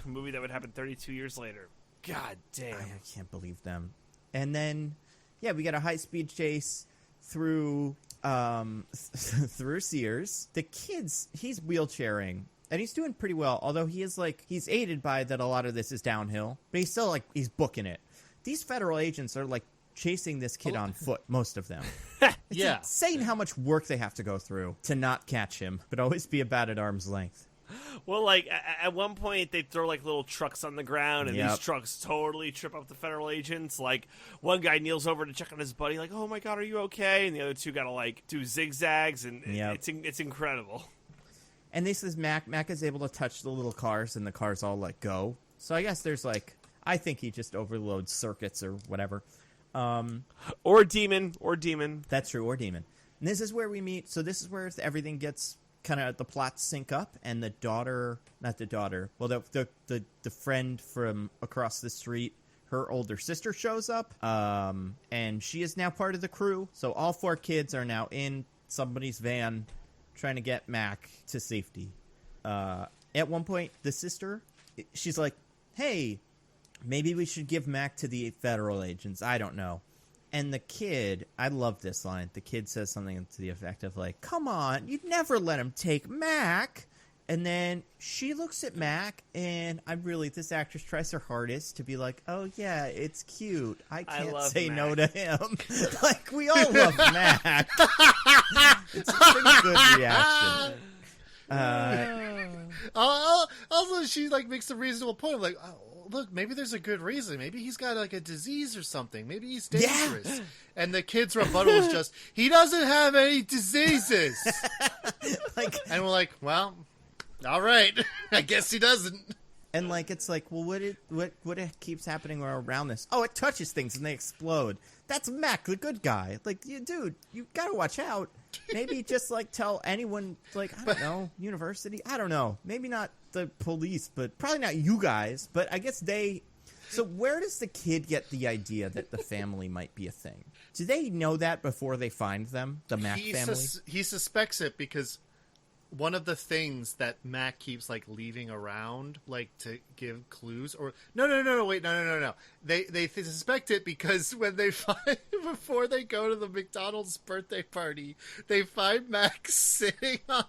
movie that would happen 32 years later. God damn. I can't believe them. And then, yeah, we got a high-speed chase through through Sears. The kid's, he's wheelchairing, and he's doing pretty well, although he's aided by that a lot of this is downhill, but he's still, he's booking it. These federal agents are, chasing this kid on foot, most of them. It's insane how much work they have to go through to not catch him, but always be about at arm's length. Well, at one point, they throw, little trucks on the ground, and these trucks totally trip up the federal agents. One guy kneels over to check on his buddy, oh, my God, are you okay? And the other two got to, do zigzags, and it's incredible. And this is Mac. Mac is able to touch the little cars, and the cars all let go. So I guess there's, I think he just overloads circuits or whatever. Or demon. That's true, or demon. And this is where we meet. So this is where everything gets... kind of the plots sync up, and the friend from across the street, her older sister shows up, and she is now part of the crew. So all 4 kids are now in somebody's van trying to get Mac to safety. At one point, the sister, she's like, hey, maybe we should give Mac to the federal agents. I don't know. And the kid, I love this line. The kid says something to the effect of come on, you'd never let him take Mac. And then she looks at Mac, and this actress tries her hardest to be like, oh yeah, it's cute. I can't say Mac. No to him. We all love Mac. It's a pretty good reaction. Also, she makes a reasonable point of look, maybe there's a good reason. Maybe he's got a disease or something. Maybe he's dangerous. Yeah. And the kid's rebuttal is just, he doesn't have any diseases. And we're like, well, all right. I guess he doesn't. And it's well, what keeps happening around this? Oh, it touches things and they explode. That's Mac, the good guy. Dude, you gotta watch out. Maybe just tell anyone, I don't know, university. I don't know. Maybe not the police, but probably not you guys. But I guess they. So where does the kid get the idea that the family might be a thing? Do they know that before they find them, the Mac family? He suspects it because one of the things that Mac keeps leaving around, to give clues, or no. They suspect it because when they find before they go to the McDonald's birthday party, they find Mac sitting on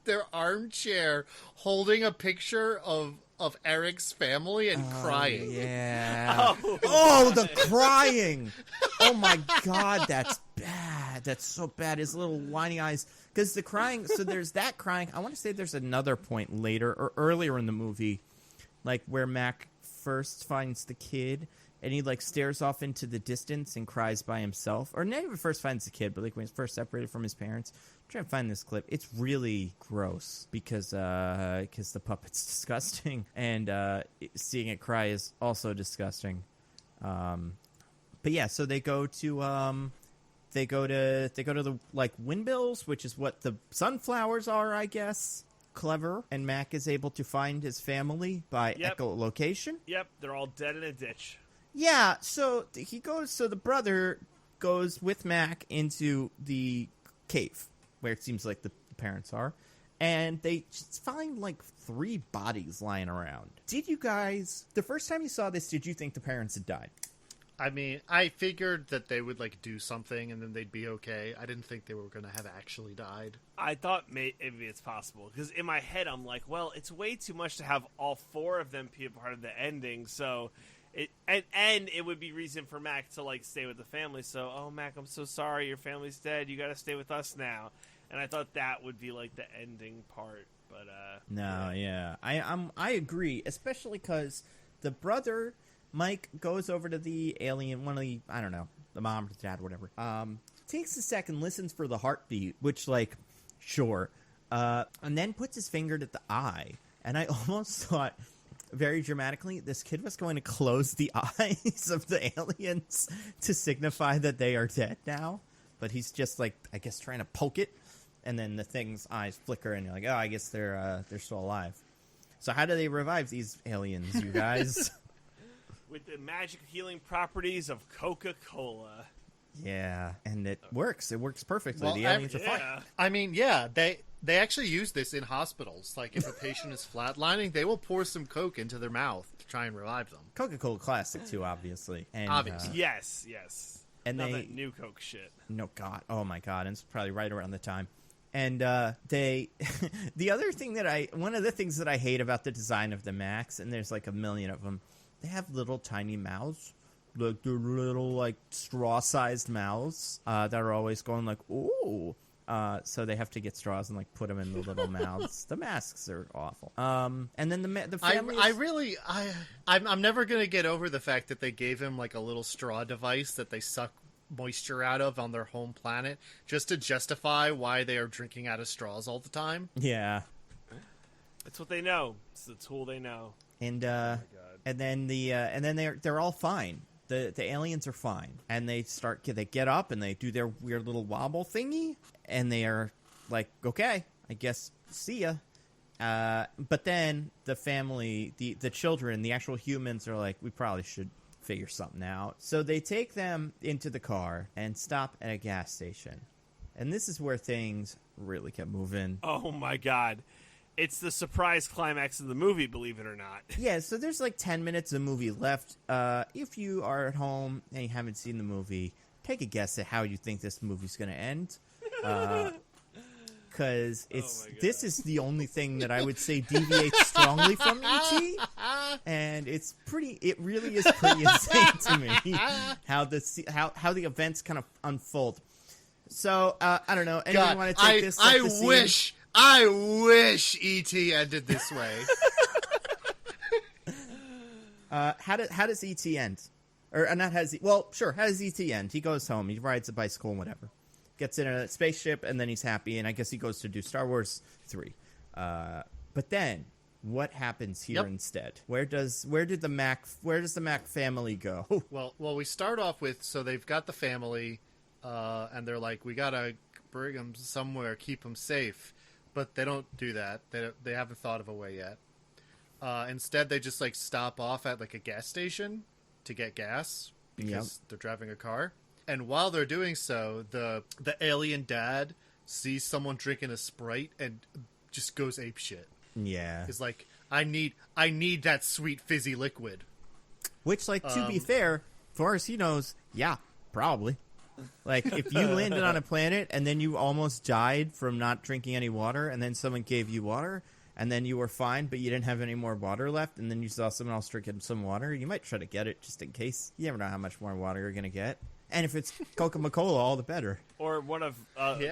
their armchair holding a picture of Eric's family and crying. Yeah. Oh, the crying. Oh my God, that's bad. That's so bad. His little whiny eyes. Because the crying, so there's that crying. I want to say there's another point later or earlier in the movie, where Mac first finds the kid and he stares off into the distance and cries by himself. Or not even first finds the kid, but when he's first separated from his parents. I'm trying to find this clip. It's really gross because the puppet's disgusting and seeing it cry is also disgusting. But yeah, so they go to They go to the windmills, which is what the sunflowers are, I guess. Clever. And Mac is able to find his family by echolocation. Yep, they're all dead in a ditch. Yeah, so the brother goes with Mac into the cave where it seems like the parents are, and they just find 3 bodies lying around. Did you guys, the first time you saw this, did you think the parents had died? I mean, I figured that they would, like, do something and then they'd be okay. I didn't think they were going to have actually died. I thought maybe it's possible. Because in my head, I'm like, well, it's way too much to have all 4 of them be a part of the ending. So, and it would be reason for Mac to, like, stay with the family. So, oh, Mac, I'm so sorry. Your family's dead. You got to stay with us now. And I thought that would be, like, the ending part. But, No, yeah. I agree. Especially because the brother... Mike goes over to the alien, one of the, I don't know, the mom or the dad, whatever. Takes a second, listens for the heartbeat, which, like, sure. And then puts his finger to the eye. And I almost thought, very dramatically, this kid was going to close the eyes of the aliens to signify that they are dead now. But he's just, like, I guess trying to poke it. And then the thing's eyes flicker, and you're like, oh, I guess they're still alive. So how do they revive these aliens, you guys? With the magic healing properties of Coca Cola. Yeah, and it works. It works perfectly. Well, the aliens are fine. I mean, yeah, they actually use this in hospitals. Like, if a patient is flatlining, they will pour some Coke into their mouth to try and revive them. Coca-Cola Classic, too, obviously. And, Obviously. Yes. And Not they... that new Coke shit. No, God. Oh, my God. And it's probably right around the time. And they... the other thing that one of the things that I hate about the design of the Macs, and there's like a million of them, they have little tiny mouths, like they're little like straw-sized mouths that are always going like ooh. So they have to get straws and like put them in the little mouths. The masks are awful. And then the family. I'm never gonna get over the fact that they gave him like a little straw device that they suck moisture out of on their home planet just to justify why they are drinking out of straws all the time. Yeah, it's what they know. It's the tool they know. And Oh and then they're all fine. The aliens are fine, and they get up and they do their weird little wobble thingy, and they are like, okay, I guess see ya. But then the family, the children, the actual humans are like, we probably should figure something out. So they take them into the car and stop at a gas station, and this is where things really get moving. Oh my God. It's the surprise climax of the movie, believe it or not. Yeah, so there's like 10 minutes of movie left. If you are at home and you haven't seen the movie, take a guess at how you think this movie's going to end. Because this is the only thing that I would say deviates strongly from E.T. And it really is pretty insane to me how the events kind of unfold. So, I don't know. Anyone want to take this? I wish E.T. ended this way. How does E.T. end? Or not how does well, sure, how does E.T. end? He goes home, he rides a bicycle and whatever. Gets in a spaceship, and then he's happy, and I guess he goes to do Star Wars 3. But then, what happens here instead? Where does the Mac family go? Well, we start off with, so they've got the family, and they're like, we gotta bring them somewhere, keep them safe. But they don't do that. They haven't thought of a way yet. Instead, they just like stop off at like a gas station to get gas because they're driving a car. And while they're doing so, the alien dad sees someone drinking a Sprite and just goes apeshit. Yeah, he's like, I need that sweet fizzy liquid. Which, like, to be fair, far as he knows, yeah, probably. Like, if you landed on a planet and then you almost died from not drinking any water, and then someone gave you water, and then you were fine, but you didn't have any more water left, and then you saw someone else drinking some water, you might try to get it just in case. You never know how much more water you're going to get. And if it's Coca Cola, all the better. Or one of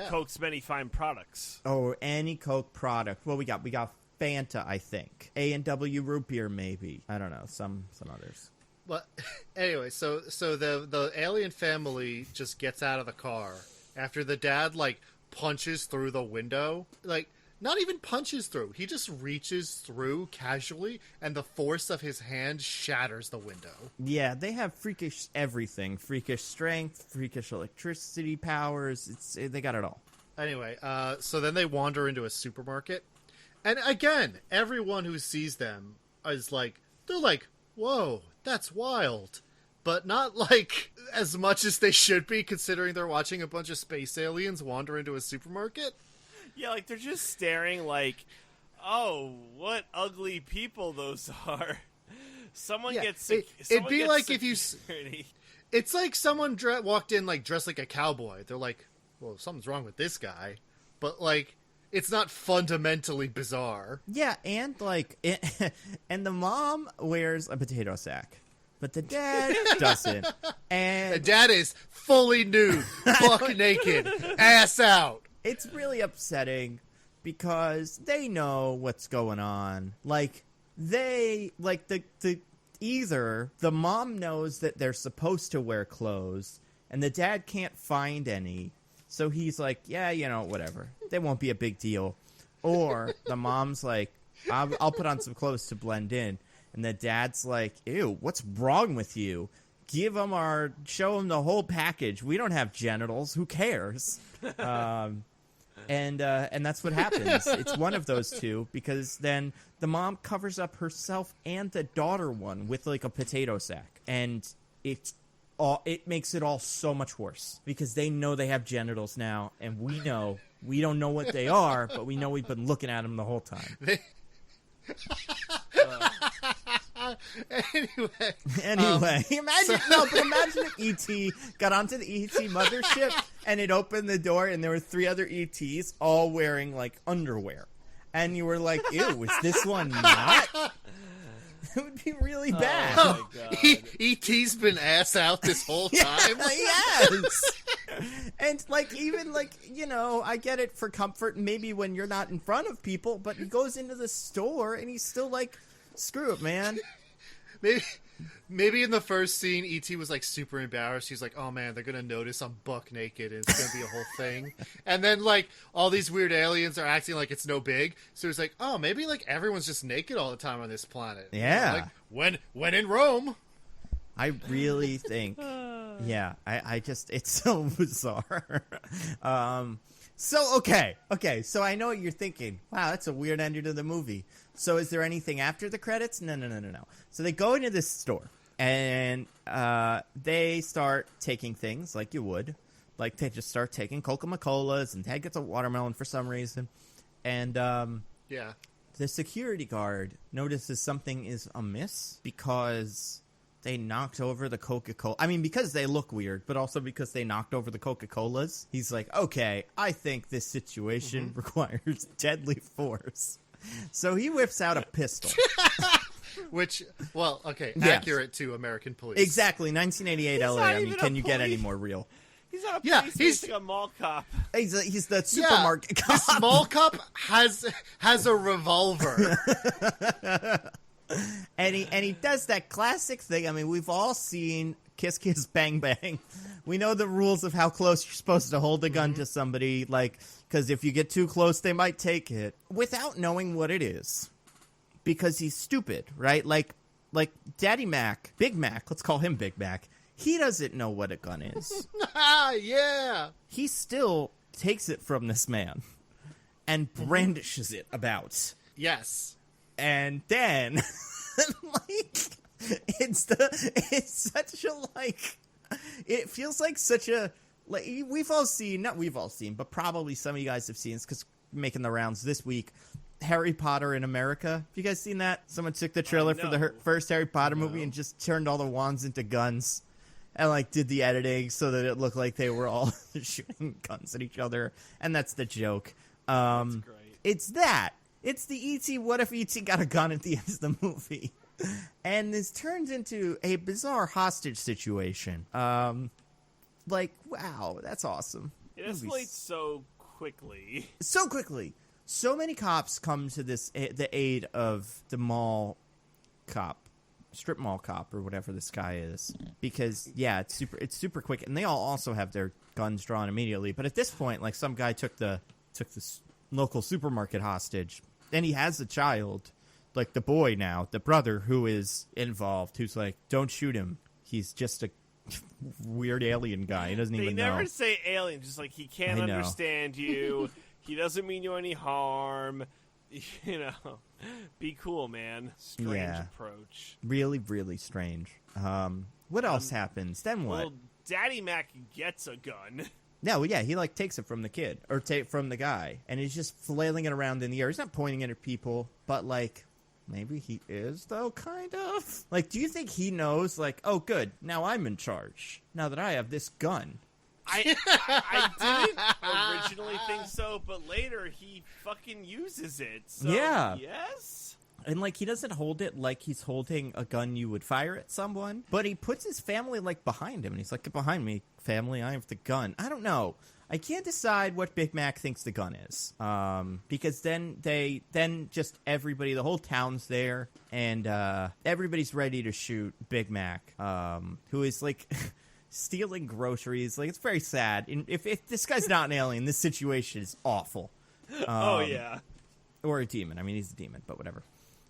Coke's many fine products. Or any Coke product. Well, we got Fanta, I think. A&W root beer, maybe. I don't know. Some others. Well, anyway, so the alien family just gets out of the car after the dad, like, punches through the window. Like, not even punches through. He just reaches through casually, and the force of his hand shatters the window. Yeah, they have freakish everything. Freakish strength, freakish electricity powers. They got it all. Anyway, so then they wander into a supermarket. And again, everyone who sees them is like, they're like, whoa, that's wild. But not, like, as much as they should be, considering they're watching a bunch of space aliens wander into a supermarket. Yeah, like, they're just staring like, oh, what ugly people those are. Someone gets sick. It'd be like It's like someone walked in like dressed like a cowboy. They're like, well, something's wrong with this guy. But like, it's not fundamentally bizarre. Yeah, and like, and the mom wears a potato sack, but the dad doesn't. And the dad is fully nude, buck naked, ass out. It's really upsetting because they know what's going on. Like, they, like, either the mom knows that they're supposed to wear clothes and the dad can't find any, so he's like, yeah, you know, whatever. They won't be a big deal. Or the mom's like, I'll put on some clothes to blend in. And the dad's like, ew, what's wrong with you? Show him the whole package. We don't have genitals. Who cares? And that's what happens. It's one of those two, because then the mom covers up herself and the daughter one with like a potato sack, and it makes it all so much worse because they know they have genitals now, and we don't know what they are, but we know we've been looking at them the whole time. Anyway, imagine if E.T. got onto the E.T. mothership and it opened the door and there were 3 other E.T.s all wearing like underwear, and you were like, ew, is this one not? It would be really bad. Oh, E.T.'s been ass out this whole time. Yes. And like, even like, you know, I get it for comfort maybe when you're not in front of people, but he goes into the store and he's still like, screw it, man. Maybe in the first scene, E.T. was like super embarrassed. He's like, oh man, they're gonna notice I'm buck naked and it's gonna be a whole thing. And then like all these weird aliens are acting like it's no big. So he's like, oh, maybe like everyone's just naked all the time on this planet. Yeah. You know, like when in Rome. I really think, yeah, I just, it's so bizarre. Okay, so I know what you're thinking. Wow, that's a weird ending to the movie. So is there anything after the credits? No. So they go into this store, and they start taking things like you would. Like, they just start taking Coca Colas, and Ted gets a watermelon for some reason. And yeah, the security guard notices something is amiss because they knocked over the Coca Cola. I mean, because they look weird, but also because they knocked over the Coca Colas. He's like, okay, I think this situation requires deadly force. So he whips out a pistol. Which, well, okay, Yes. accurate to American police. Exactly, 1988 LA. I mean, even can a you get any police. more real? He's not a Yeah, police, he's- he's like a mall cop. He's the supermarket The cop. small cup has a revolver. And he does that classic thing. I mean, we've all seen Kiss Kiss Bang Bang. We know the rules of how close you're supposed to hold a gun to somebody, like, because if you get too close, they might take it without knowing what it is. Because he's stupid, right? Like Daddy Mac, Big Mac, let's call him Big Mac. He doesn't know what a gun is. Yeah. He still takes it from this man and brandishes it about. Yes. And then, like, it's such a, like, it feels like such a, like, not we've all seen, but probably some of you guys have seen, it's because making the rounds this week, Harry Potter in America. Have you guys seen that? Someone took the trailer for the first Harry Potter movie and just turned all the wands into guns and, like, did the editing so that it looked like they were all shooting guns at each other. And that's the joke. That's great. It's that. It's the E.T. What if E.T. got a gun at the end of the movie? And this turns into a bizarre hostage situation. Like, wow, that's awesome. It escalates so quickly. So quickly. So many cops come to the aid of the mall cop, strip mall cop, or whatever this guy is, because yeah, it's super quick, and they all also have their guns drawn immediately. But at this point, like, some guy took the local supermarket hostage, and he has a child, like the boy now, the brother who is involved, who's like, don't shoot him. He's just a weird alien guy. He doesn't even know. They never say alien, just like, he can't understand you. He doesn't mean you any harm. You know, be cool, man. Strange approach. Really, really strange. What else happens? Then what? Well, Daddy Mac gets a gun. No, yeah, he, like, takes it from the kid, or from the guy, and he's just flailing it around in the air. He's not pointing it at people, but, like, maybe he is, though, kind of? Like, do you think he knows, like, oh, good, now I'm in charge, now that I have this gun? I didn't originally think so, but later he fucking uses it. So, yeah. Yes? And, like, he doesn't hold it like he's holding a gun you would fire at someone, but he puts his family, like, behind him, and he's like, get behind me, family, I have the gun. I don't know. I can't decide what Big Mac thinks the gun is, because then just everybody, the whole town's there, and everybody's ready to shoot Big Mac, who is, like, stealing groceries. Like, it's very sad. And if this guy's not an alien, this situation is awful. Oh, yeah. Or a demon. I mean, he's a demon, but whatever.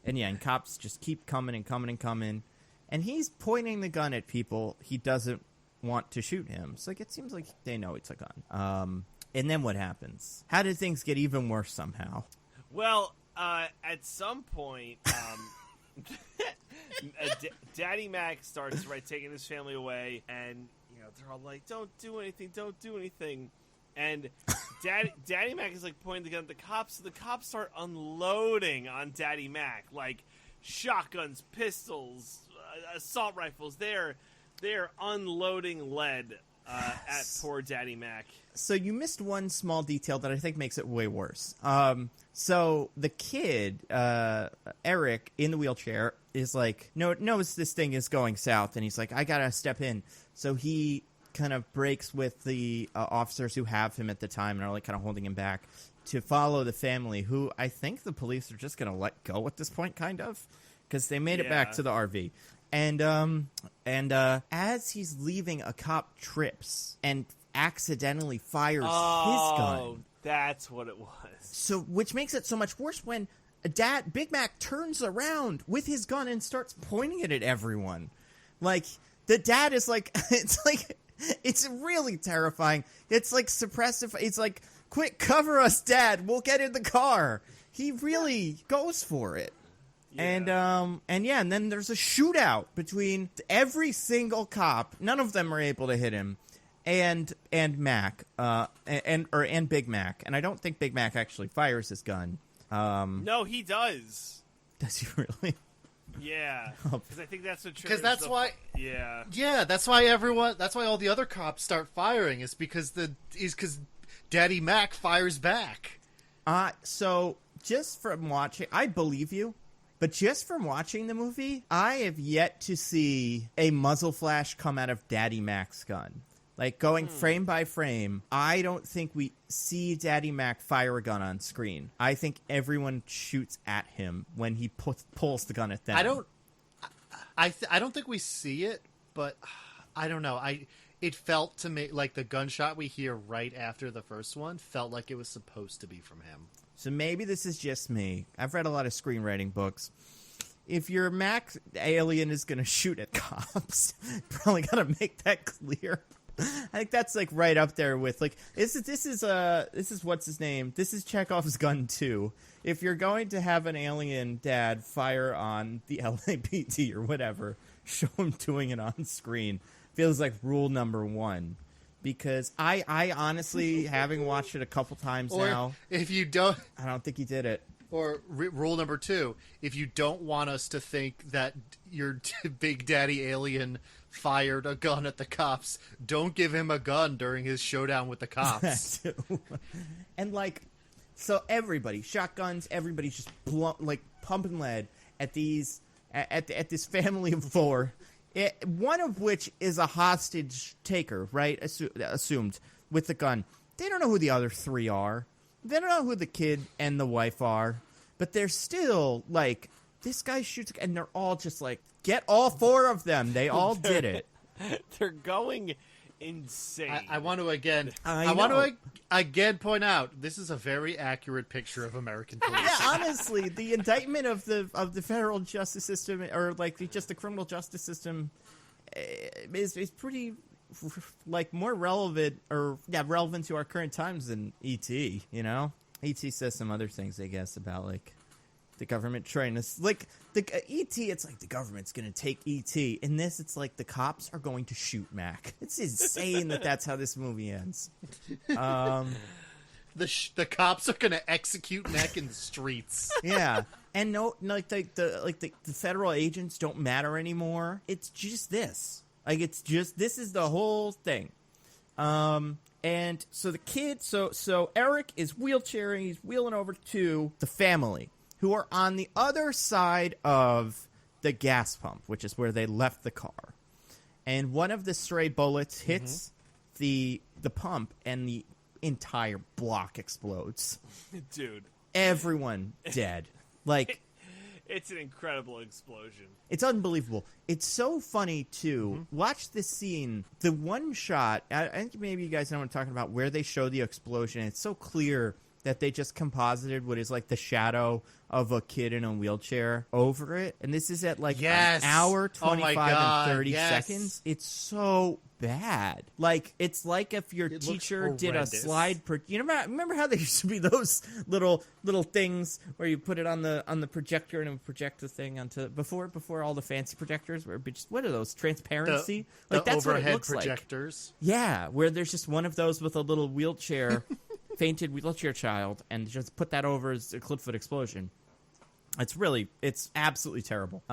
And yeah, and cops just keep coming and coming and coming, and he's pointing the gun at people he doesn't want to shoot him. So, like, it seems like they know it's a gun. And then what happens? How did things get even worse somehow? Well, at some point, Daddy Mac starts taking his family away, and they're all like, "Don't do anything," and Daddy Mac is like pointing the gun at the cops. So the cops start unloading on Daddy Mac, like shotguns, pistols, assault rifles. They're unloading lead at poor Daddy Mac. So you missed one small detail that I think makes it way worse. So the kid, Eric, in the wheelchair, is like, knows this thing is going south, and he's like, I gotta step in. So he kind of breaks with the officers who have him at the time and are like kind of holding him back to follow the family, who I think the police are just gonna let go at this point, kind of, because they made it back to the RV. And as he's leaving, a cop trips and accidentally fires his gun. Oh, that's what it was. So, which makes it so much worse when Big Mac turns around with his gun and starts pointing it at everyone. Like, the dad is like, it's really terrifying. It's like suppressive. It's like, quick, cover us, Dad. We'll get in the car. He really goes for it. Yeah. And then there's a shootout between every single cop. None of them are able to hit him, and Mac, and Big Mac. And I don't think Big Mac actually fires his gun. No, he does. Does he really? Yeah, because I think that's what. Because that's why. Yeah. Yeah, that's why everyone. That's why all the other cops start firing. Is because Daddy Mac fires back. So just from watching, I believe you. But just from watching the movie, I have yet to see a muzzle flash come out of Daddy Mac's gun. Like, going frame by frame, I don't think we see Daddy Mac fire a gun on screen. I think everyone shoots at him when he pulls the gun at them. I don't think we see it, but I don't know. It felt to me like the gunshot we hear right after the first one felt like it was supposed to be from him. So maybe this is just me. I've read a lot of screenwriting books. If your Mac alien is going to shoot at cops, probably got to make that clear. I think that's like right up there with like this is what's his name? This is Chekhov's gun too. If you're going to have an alien dad fire on the LAPD or whatever, show him doing it on screen. Feels like rule number 1. Because I honestly, having watched it a couple times now, if you don't, I don't think he did it. Or rule number 2: if you don't want us to think that your Big Daddy alien fired a gun at the cops, don't give him a gun during his showdown with the cops. And like, so everybody, shotguns, everybody's just pumping lead at these at this family of 4. One of which is a hostage taker, right? Assumed with the gun. They don't know who the other 3 are. They don't know who the kid and the wife are. But they're still like, this guy shoots, and they're all just like, get all 4 of them. They all did it. They're going insane. I want to again point out, this is a very accurate picture of American police. Yeah, honestly, the indictment of the federal justice system, or like just the criminal justice system, is pretty like more relevant to our current times than E.T. You know, E.T. says some other things, I guess, about like the government trying to like the E.T. It's like the government's gonna take E.T. In this, it's like the cops are going to shoot Mac. It's insane that's how this movie ends. The cops are gonna execute Mac in the streets. Yeah, And no, like the federal agents don't matter anymore. It's just this. Like it's just this is the whole thing. And so the kid, so Eric is wheelchairing. He's wheeling over to the family who are on the other side of the gas pump, which is where they left the car. And one of the stray bullets hits the pump, and the entire block explodes. Dude, everyone dead. Like. It's an incredible explosion. It's unbelievable. It's so funny, too. Watch this scene. The one shot, I think maybe you guys know what I'm talking about, where they show the explosion. It's so clear that they just composited what is like the shadow of a kid in a wheelchair over it. And this is at like an hour, 25 and 30 seconds. It's so bad. Like, it's like if your teacher did a slide. Remember how there used to be those little things where you put it on the projector and it would project the thing onto before all the fancy projectors where just what are those, transparency? Like that's overhead what it looks projectors. Like. Yeah, where there's just one of those with a little wheelchair. Fainted wheelchair child, and just put that over as a Clipfoot explosion. It's absolutely terrible.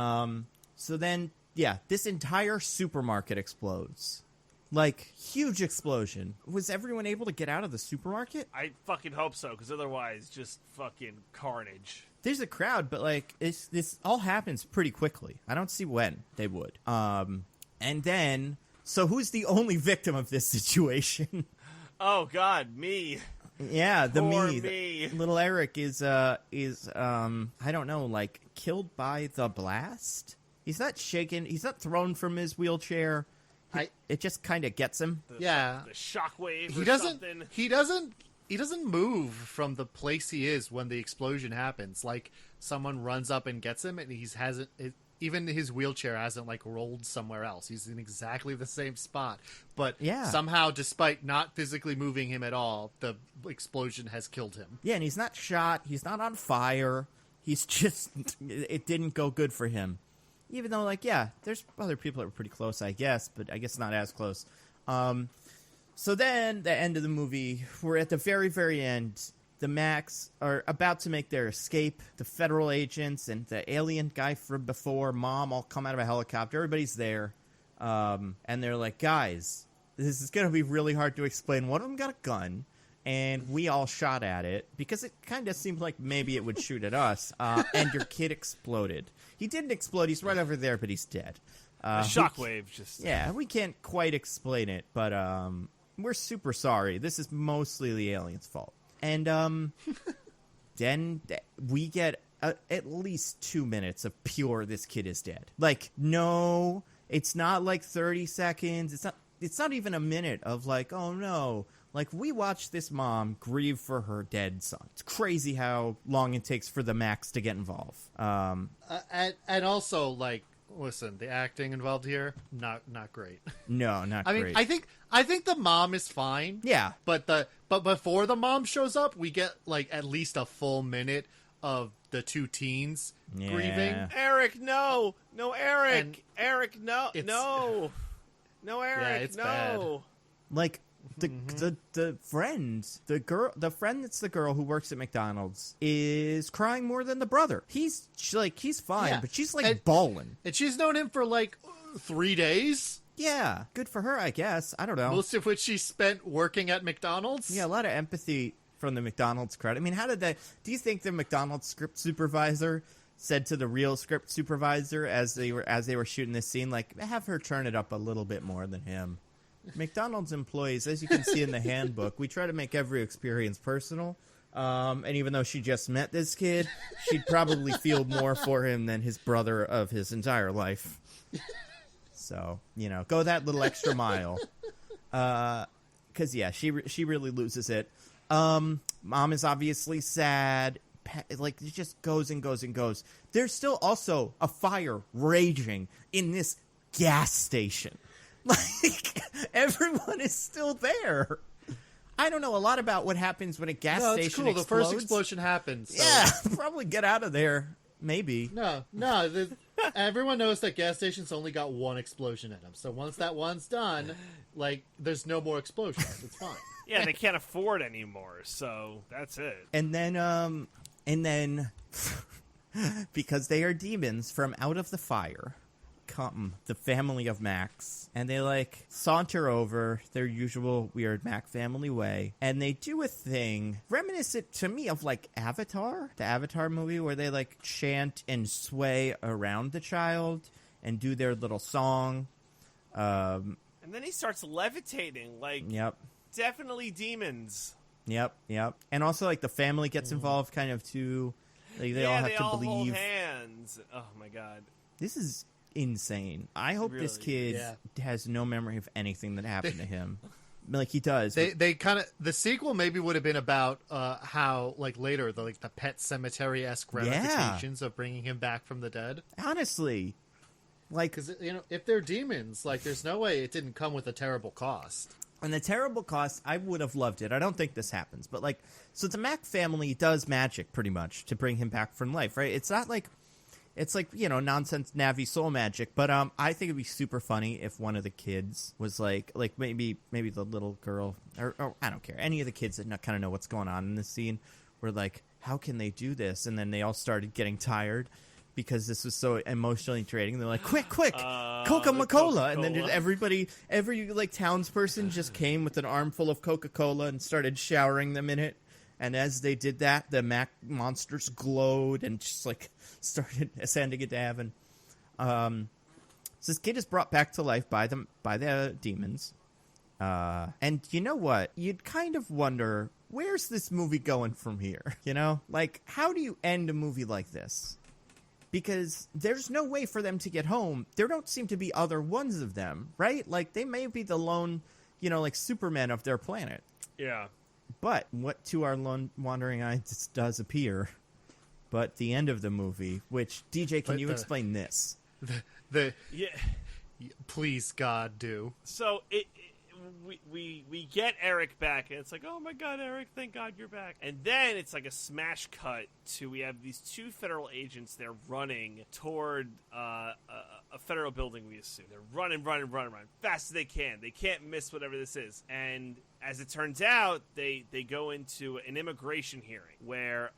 So then, yeah, this entire supermarket explodes. Like, huge explosion. Was everyone able to get out of the supermarket? I fucking hope so, because otherwise, just fucking carnage. There's a crowd, but, like, this all happens pretty quickly. I don't see when they would. And then, so who's the only victim of this situation? Oh, God, me. Yeah, Poor me. Little Eric is I don't know, like killed by the blast. He's not shaken. He's not thrown from his wheelchair. It just kind of gets him. The shockwave. He doesn't move from the place he is when the explosion happens. Like someone runs up and gets him, and even his wheelchair hasn't like rolled somewhere else. He's in exactly the same spot. But somehow, despite not physically moving him at all, the explosion has killed him. Yeah, and he's not shot. He's not on fire. He's just, it didn't go good for him. Even though, like, yeah, there's other people that were pretty close, I guess, but I guess not as close. So then, the end of the movie, we're at the very, very end. The Macs are about to make their escape. The federal agents and the alien guy from before, Mom, all come out of a helicopter. Everybody's there. And they're like, guys, this is going to be really hard to explain. One of them got a gun, and we all shot at it because it kind of seemed like maybe it would shoot at us. And your kid exploded. He didn't explode. He's right over there, but he's dead. Shockwave just... Yeah, we can't quite explain it, but we're super sorry. This is mostly the alien's fault. And then we get at least 2 minutes of pure this kid is dead. Like, no, it's not like 30 seconds. It's not even a minute of like, oh no. Like, we watched this mom grieve for her dead son. It's crazy how long it takes for the Macs to get involved. And also, like, listen, the acting involved here, not great. No, not great. great. I think the mom is fine. Yeah. But before the mom shows up, we get like at least a full minute of the two teens grieving. Eric, no. No, Eric. Eric, no. No, Eric, yeah, it's no. bad. Like, the friend that's the girl who works at McDonald's is crying more than the brother. He's fine, but she's like bawling. And she's known him for like 3 days. Yeah, good for her, I guess. I don't know. Most of which she spent working at McDonald's. Yeah, a lot of empathy from the McDonald's crowd. I mean, do you think the McDonald's script supervisor said to the real script supervisor as they were shooting this scene, like, have her turn it up a little bit more than him? McDonald's employees, as you can see in the handbook, we try to make every experience personal. And even though she just met this kid, she'd probably feel more for him than his brother of his entire life. So, go that little extra mile. Because, yeah, she really loses it. Mom is obviously sad. Like, it just goes and goes and goes. There's still also a fire raging in this gas station. Like, everyone is still there. I don't know a lot about what happens when a gas station explodes. The first explosion happens. So. Yeah, probably get out of there. Maybe. No. Everyone knows that gas stations only got one explosion in them. So once that one's done, like, there's no more explosions. It's fine. Yeah, they can't afford anymore, so that's it. And then because they are demons from out of the fire. Come, the family of Macs, and they like saunter over their usual weird Mac family way, and they do a thing reminiscent to me of like Avatar, the Avatar movie, where they like chant and sway around the child and do their little song. And then he starts levitating, like, Yep. Definitely demons. Yep. And also like the family gets involved kind of too. Like they all have to believe. Hold hands. Oh my god. This is insane. I hope this kid has no memory of anything that happened to him. Like he does. They kind of the sequel maybe would have been about how like later the Pet Cemetery-esque ramifications of bringing him back from the dead. Honestly, like because if they're demons, like there's no way it didn't come with a terrible cost. And the terrible cost, I would have loved it. I don't think this happens, but like, so the Mac family does magic pretty much to bring him back from life, right? It's not like. It's like, nonsense Navi soul magic, but I think it'd be super funny if one of the kids was like maybe the little girl, or I don't care, any of the kids that kind of know what's going on in this scene were like, how can they do this? And then they all started getting tired because this was so emotionally draining. They're like, quick, Coca Cola. And then just every like townsperson just came with an armful of Coca Cola and started showering them in it. And as they did that, the Mac monsters glowed and just like started ascending into heaven. So this kid is brought back to life by the demons. And you know what? You'd kind of wonder, where's this movie going from here? Like, how do you end a movie like this? Because there's no way for them to get home. There don't seem to be other ones of them, right? Like, they may be the lone, like Superman of their planet. Yeah. But what to our lone wandering eyes does appear, but the end of the movie, which, DJ, can you explain this? Yeah. Please, God, do. So we get Eric back, and it's like, oh my god, Eric, thank God you're back. And then it's like a smash cut to, we have these two federal agents, they're running toward a federal building, we assume. They're running, fast as they can. They can't miss whatever this is. And as it turns out, they go into an immigration hearing where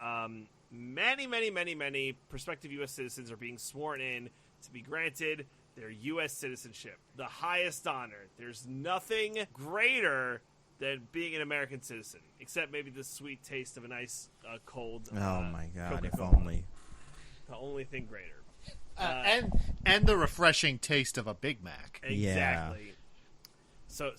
many prospective U.S. citizens are being sworn in to be granted their U.S. citizenship, the highest honor. There's nothing greater than being an American citizen, except maybe the sweet taste of a nice cold. Oh my God! Coca If Cola. only. The only thing greater. And the refreshing taste of a Big Mac. Exactly. Yeah. So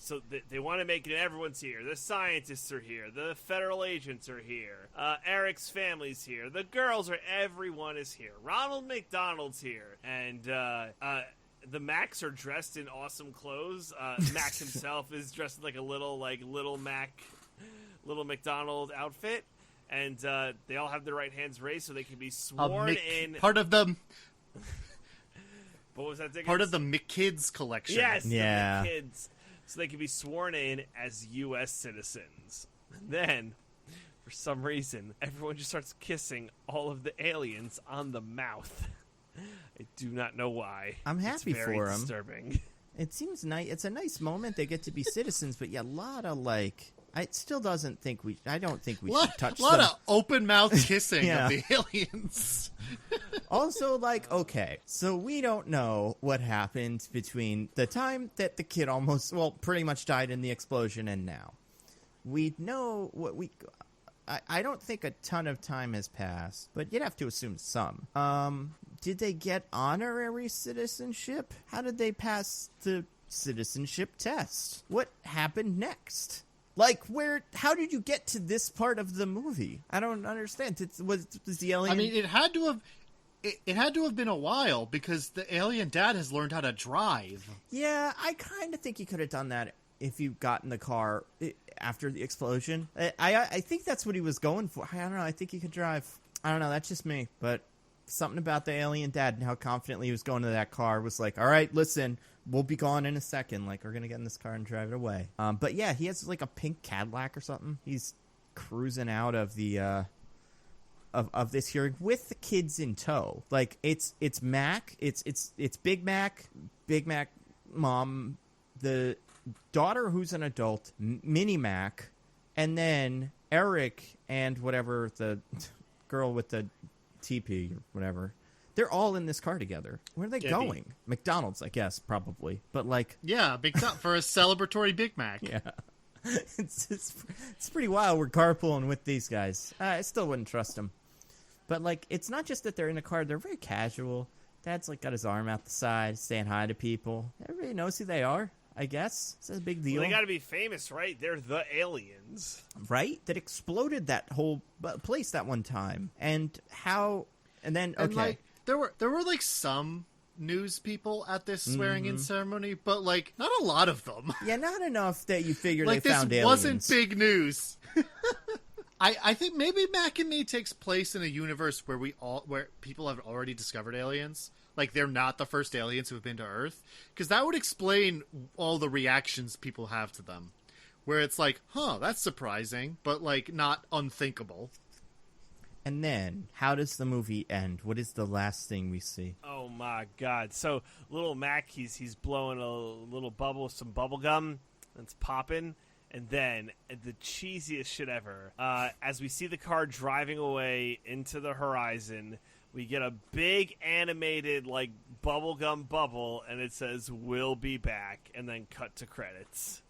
they want to make it. Everyone's here. The scientists are here. The federal agents are here. Eric's family's here. The girls are. Everyone is here. Ronald McDonald's here, and the Macs are dressed in awesome clothes. Mac himself is dressed in like a little McDonald outfit, and they all have their right hands raised so they can be sworn in. Part of them. What was that? Diggins? Part of the McKids collection. Yes, yeah. The McKids. So they can be sworn in as U.S. citizens. And then, for some reason, everyone just starts kissing all of the aliens on the mouth. I do not know why. I'm happy it's very for them. Disturbing. It seems nice. It's a nice moment. They get to be citizens, but yeah, a lot of like. I don't think we should touch them. A lot of open mouth kissing Yeah. of the aliens. Also, like, okay, so we don't know what happened between the time that the kid pretty much died in the explosion and now. We know what I don't think a ton of time has passed, but you'd have to assume some. Did they get honorary citizenship? How did they pass the citizenship test? What happened next? Like, how did you get to this part of the movie? I don't understand. Was the alien... I mean, it had to have been a while because the alien dad has learned how to drive. Yeah, I kind of think he could have done that if you got in the car after the explosion. I think that's what he was going for. I don't know. I think he could drive. I don't know. That's just me. But something about the alien dad and how confidently he was going to that car was like, all right, listen, we'll be gone in a second. Like, we're going to get in this car and drive it away. But yeah, he has like a pink Cadillac or something. He's cruising out of the... Of this hearing with the kids in tow. Like, it's Mac, it's Big Mac mom, the daughter who's an adult, Mini Mac, and then Eric and whatever the girl with the TP or whatever. They're all in this car together. Where are they going? McDonald's, I guess, probably. But like, yeah, for a celebratory Big Mac. Yeah, it's pretty wild. We're carpooling with these guys. I still wouldn't trust them. But like, it's not just that they're in a car; they're very casual. Dad's like got his arm out the side, saying hi to people. Everybody knows who they are, I guess. It's a big deal. Well, they got to be famous, right? They're the aliens, right? That exploded that whole place that one time, and how? And then okay. And like, there were like some news people at this swearing-in ceremony, but like not a lot of them. Yeah, not enough that you figure like they found this aliens. wasn't big news. I think maybe Mac and Me takes place in a universe where people have already discovered aliens. Like they're not the first aliens who have been to Earth, because that would explain all the reactions people have to them. Where it's like, huh, that's surprising, but like not unthinkable. And then, how does the movie end? What is the last thing we see? Oh my god! So little Mac, he's blowing a little bubble, some bubble gum, and it's popping. And then the cheesiest shit ever. As we see the car driving away into the horizon, we get a big animated like bubblegum bubble, and it says "We'll be back," and then cut to credits.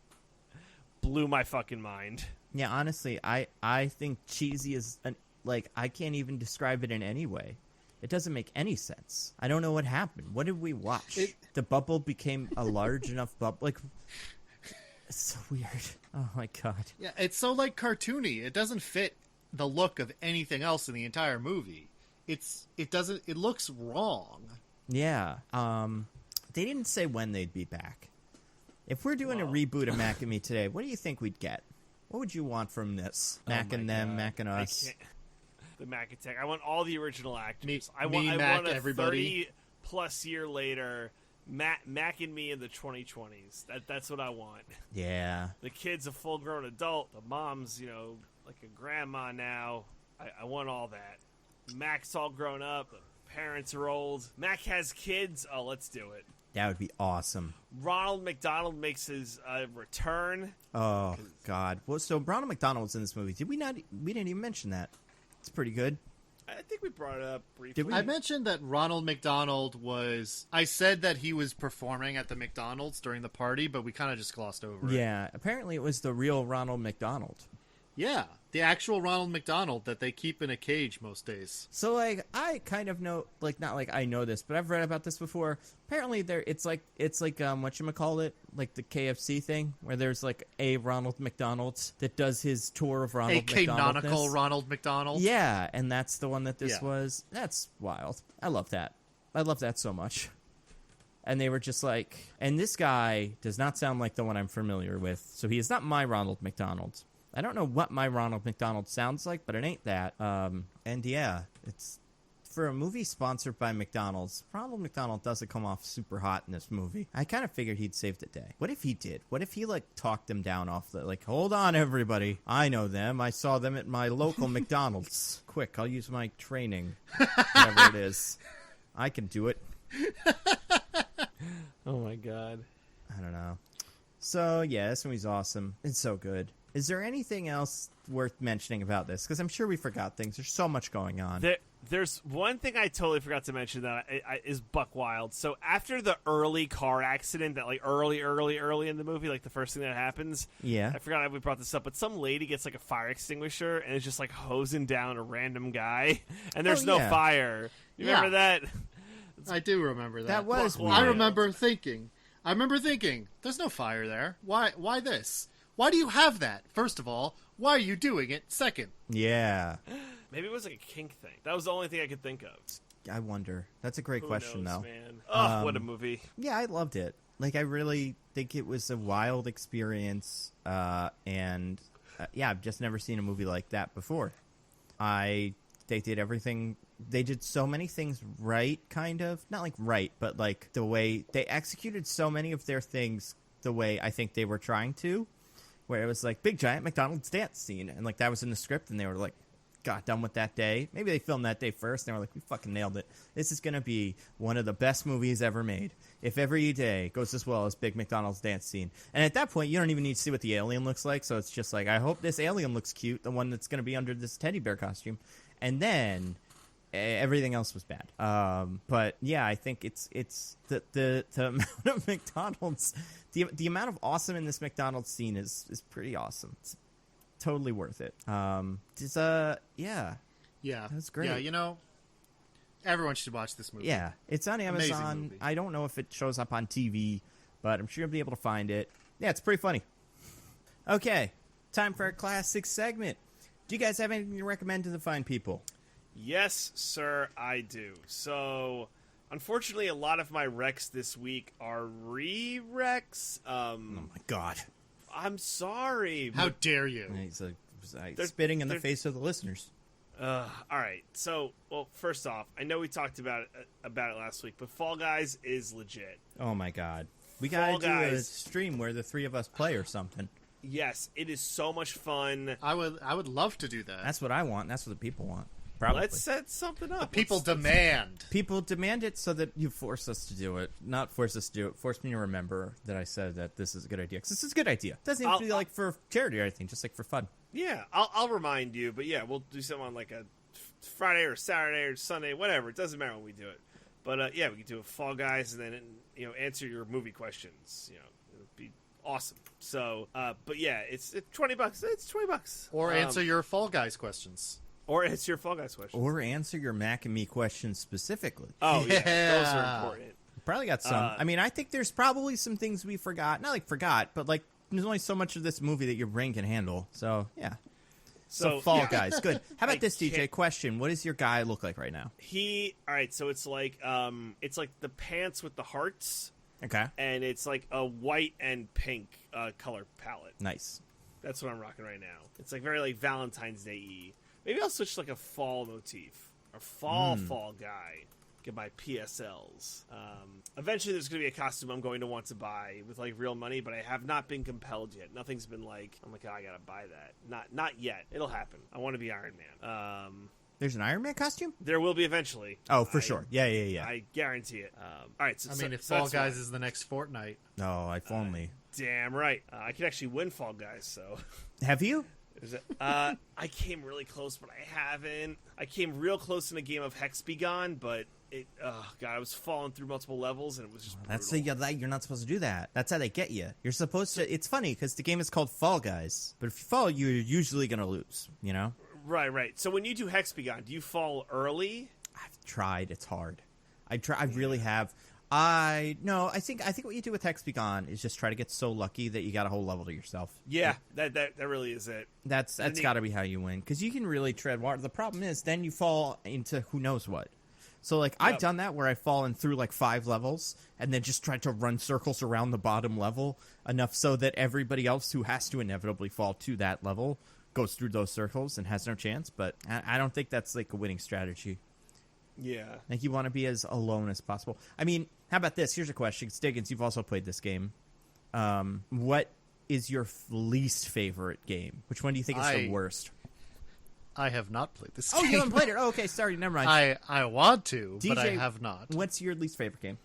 Blew my fucking mind. Yeah, honestly, I think cheesy is like, I can't even describe it in any way. It doesn't make any sense. I don't know what happened. What did we watch? The bubble became a large enough bubble. Like, it's so weird. Oh my god. Yeah, it's so like cartoony. It doesn't fit the look of anything else in the entire movie. It looks wrong. Yeah. They didn't say when they'd be back. If we're doing a reboot of Mac and Me today, what do you think we'd get? What would you want from this? Mac and them, Mac and us. The Mac Attack. I want all the original actors. I want a everybody. 30+ year later Mac and Me in the 2020s. That's what I want. Yeah. The kid's a full grown adult. The mom's, like a grandma now. I want all that. Mac's all grown up. The parents are old. Mac has kids. Oh, let's do it. That would be awesome. Ronald McDonald makes his return. Oh God! Well, so Ronald McDonald's in this movie. We didn't even mention that. It's pretty good. I think we brought it up briefly. Did we? I mentioned that Ronald McDonald was... I said that he was performing at the McDonald's during the party, but we kind of just glossed over it. Yeah, apparently it was the real Ronald McDonald. Yeah, the actual Ronald McDonald that they keep in a cage most days. So, like, I kind of know, like, not like I know this, but I've read about this before. Apparently, it's like whatchamacallit, like the KFC thing, where there's like a Ronald McDonald that does his tour of Ronald McDonald. A canonical Ronald McDonald. Yeah, and that's the one that this was. That's wild. I love that. I love that so much. And they were just like, and this guy does not sound like the one I'm familiar with, so he is not my Ronald McDonald. I don't know what my Ronald McDonald sounds like, but it ain't that. And yeah, it's for a movie sponsored by McDonald's. Ronald McDonald doesn't come off super hot in this movie. I kind of figured he'd save the day. What if he did? What if he like talked them down off the like, hold on everybody, I know them. I saw them at my local McDonald's. Quick, I'll use my training, whatever it is. I can do it. Oh my god. I don't know. So yeah, this movie's awesome. It's so good. Is there anything else worth mentioning about this? Because I'm sure we forgot things. There's so much going on. There's one thing I totally forgot to mention that is buck wild. So after the early car accident, that like early in the movie, like the first thing that happens. Yeah. I forgot we brought this up, but some lady gets like a fire extinguisher and is just like hosing down a random guy, and there's no fire. You remember that? I do remember that. That was weird. I remember thinking, there's no fire there. Why this? Why do you have that? First of all, why are you doing it? Second. Yeah. Maybe it was like a kink thing. That was the only thing I could think of. I wonder. That's a great question, knows, though. Man. Oh, what a movie. Yeah, I loved it. Like, I really think it was a wild experience. And I've just never seen a movie like that before. They did everything. They did so many things right, kind of. Not like right, but like the way they executed so many of their things the way I think they were trying to. Where it was like big giant McDonald's dance scene, and like that was in the script, and they were like, got done with that day. Maybe they filmed that day first, and they were like, we fucking nailed it. This is gonna be one of the best movies ever made. If every day goes as well as big McDonald's dance scene. And at that point, you don't even need to see what the alien looks like, so it's just like, I hope this alien looks cute, the one that's gonna be under this teddy bear costume. And then Everything else was bad. But yeah, I think it's the amount of McDonald's, the amount of awesome in this McDonald's scene is pretty awesome. It's totally worth it. Yeah, that's great. Yeah, everyone should watch this movie. Yeah, it's on Amazon. I don't know if it shows up on TV, but I'm sure you'll be able to find it. Yeah, it's pretty funny. Okay, time for our classic segment. Do you guys have anything to recommend to the fine people? Yes, sir, I do. So, unfortunately, a lot of my recs this week are re-recs. Oh my god. I'm sorry. How dare you? He's spitting in the face of the listeners. All right. So, well, first off, I know we talked about it last week, but Fall Guys is legit. Oh my god. We gotta do a stream where the three of us play or something. Yes, it is so much fun. I would love to do that. That's what I want. That's what the people want. Probably. Let's set something up. People demand. People demand it so that you force us to do it. Not force us to do it. Force me to remember that I said that this is a good idea. Because this is a good idea. It doesn't even be like for charity or anything. Just like for fun. Yeah, I'll remind you. But yeah, we'll do something on like a Friday or Saturday or Sunday, whatever. It doesn't matter when we do it. But yeah, we can do a Fall Guys and then answer your movie questions. It would be awesome. So, but yeah, it's $20. It's $20. Or answer your Fall Guys questions. Or answer your Fall Guys questions. Or answer your Mac and Me questions specifically. Oh yeah, those are important. Probably got some. I mean, I think there's probably some things we forgot. Not like forgot, but like there's only so much of this movie that your brain can handle. So yeah. So Fall Guys, good. How about this, DJ? Question: what does your guy look like right now? All right. So it's like the pants with the hearts. Okay. And it's like a white and pink color palette. Nice. That's what I'm rocking right now. It's like very like Valentine's Day-y. Maybe I'll switch to like a fall motif or fall guy. Get my PSLs. Eventually, there's going to be a costume I'm going to want to buy with like real money, but I have not been compelled yet. Nothing's been like, oh my god, I got to buy that. Not yet. It'll happen. I want to be Iron Man. There's an Iron Man costume? There will be eventually. Oh, for sure. Yeah. I guarantee it. All right. So, if Fall Guys is the next Fortnite. No, if only. Damn right. I could actually win Fall Guys. So. Have you? I came really close, but I haven't. I came real close in a game of Hex Be Gone, but I was falling through multiple levels, and it was just brutal. You're not supposed to do that. That's how they get you. You're supposed to. It's funny because the game is called Fall Guys, but if you fall, you're usually gonna lose. Right. So when you do Hex Be Gone, do you fall early? I've tried. It's hard. I really have. I think what you do with Hex Be Gone is just try to get so lucky that you got a whole level to yourself. Yeah, that really is it. That's got to be how you win, because you can really tread water. The problem is then you fall into who knows what. So like I've done that where I've fallen through like 5 levels and then just tried to run circles around the bottom level enough so that everybody else who has to inevitably fall to that level goes through those circles and has no chance. But I don't think that's like a winning strategy. Yeah. Like you want to be as alone as possible. I mean, how about this? Here's a question. Diggins, you've also played this game. What is your least favorite game? Which one do you think is the worst? I have not played this game. Oh, you haven't played it? Oh, okay, sorry, never mind. I want to, DJ, but I have not. What's your least favorite game?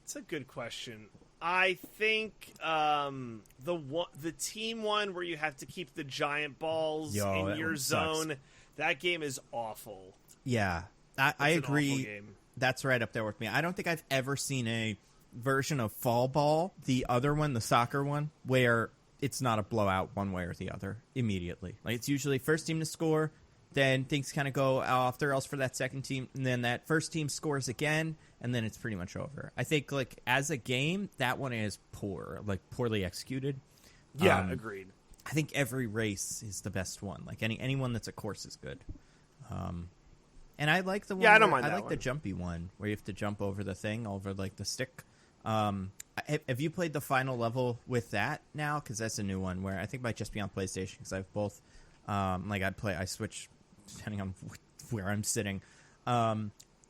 It's a good question. I think the team one where you have to keep the giant balls in your zone, sucks. That game is awful. Yeah, I agree. Awful game. That's right up there with me. I don't think I've ever seen a version of Fall Ball, the other one, the soccer one, where it's not a blowout one way or the other immediately. Like it's usually first team to score, then things kind of go off the rails for that second team, and then that first team scores again, and then it's pretty much over. I think like as a game, that one is poorly executed. Yeah, agreed. I think every race is the best one. Like anyone that's a course is good. And I like the one. Yeah, I don't mind that I like one. the jumpy one where you have to jump over the thing, over like the stick. Have you played the final level with that now? Because that's a new one where I think it might just be on PlayStation. Because I've both. I switch depending on where I'm sitting.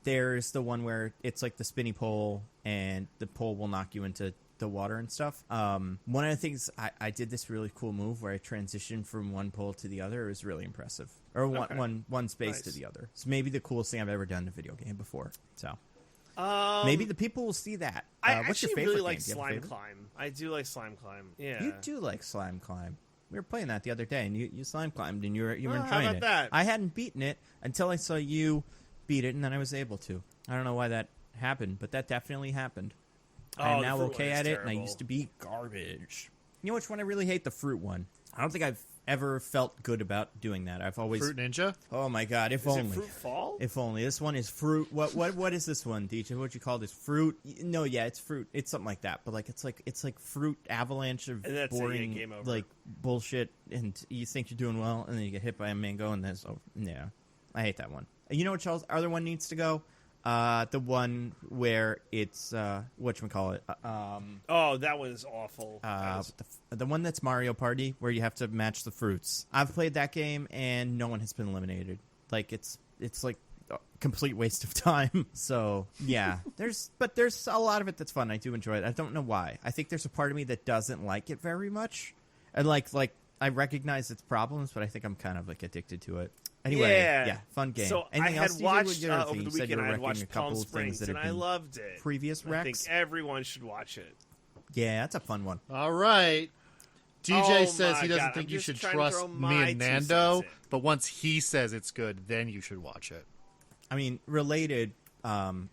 There's the one where it's like the spinny pole, and the pole will knock you into the water and stuff. One of the things I did this really cool move where I transitioned from one pole to the other. It was really impressive. Or one space to the other. It's maybe the coolest thing I've ever done in a video game before. So maybe the people will see that. What's your favorite really like game? Slime Climb. I do like Slime Climb. Yeah, you do like Slime Climb. We were playing that the other day, and you slime climbed, and you were enjoying how about it. that? I hadn't beaten it until I saw you beat it, and then I was able to. I don't know why that happened, but that definitely happened. Oh, I'm the now fruit okay one is at it, and I terrible. used to be garbage. You know which one I really hate? The fruit one. I don't think I've ever felt good about doing that. I've always... Fruit Ninja? Oh my god, if Is only. it Fruit Fall? If only. This one is fruit. What is this one, DJ? What'd you call this? Fruit? No, yeah, it's fruit. It's something like that. But like it's like fruit avalanche of And that's it, yeah, boring game over. like bullshit, and you think you're doing well, and then you get hit by a mango, and that's over. Yeah, I hate that one. You know what Charles' other one needs to go? The one where it's whatchamacallit? Oh, that one is awful. The one that's Mario Party, where you have to match the fruits. I've played that game, and no one has been eliminated. Like it's like a complete waste of time. So yeah, there's a lot of it that's fun. I do enjoy it. I don't know why. I think there's a part of me that doesn't like it very much, and like I recognize its problems, but I think I'm kind of like addicted to it. Anyway, yeah, fun game. So Anything I had else, DJ? watched Your other over thing? the You said you weekend. were I had wrecking a watched couple Palm of things Springs, that and have I been loved it. previous I think wrecks. everyone should watch it. Yeah, that's a fun one. All right. DJ Oh says my he doesn't God, think I'm you just should trying to trust throw me my and 2 Nando, cents in. but once he says it's good, then you should watch it. I mean, related, friend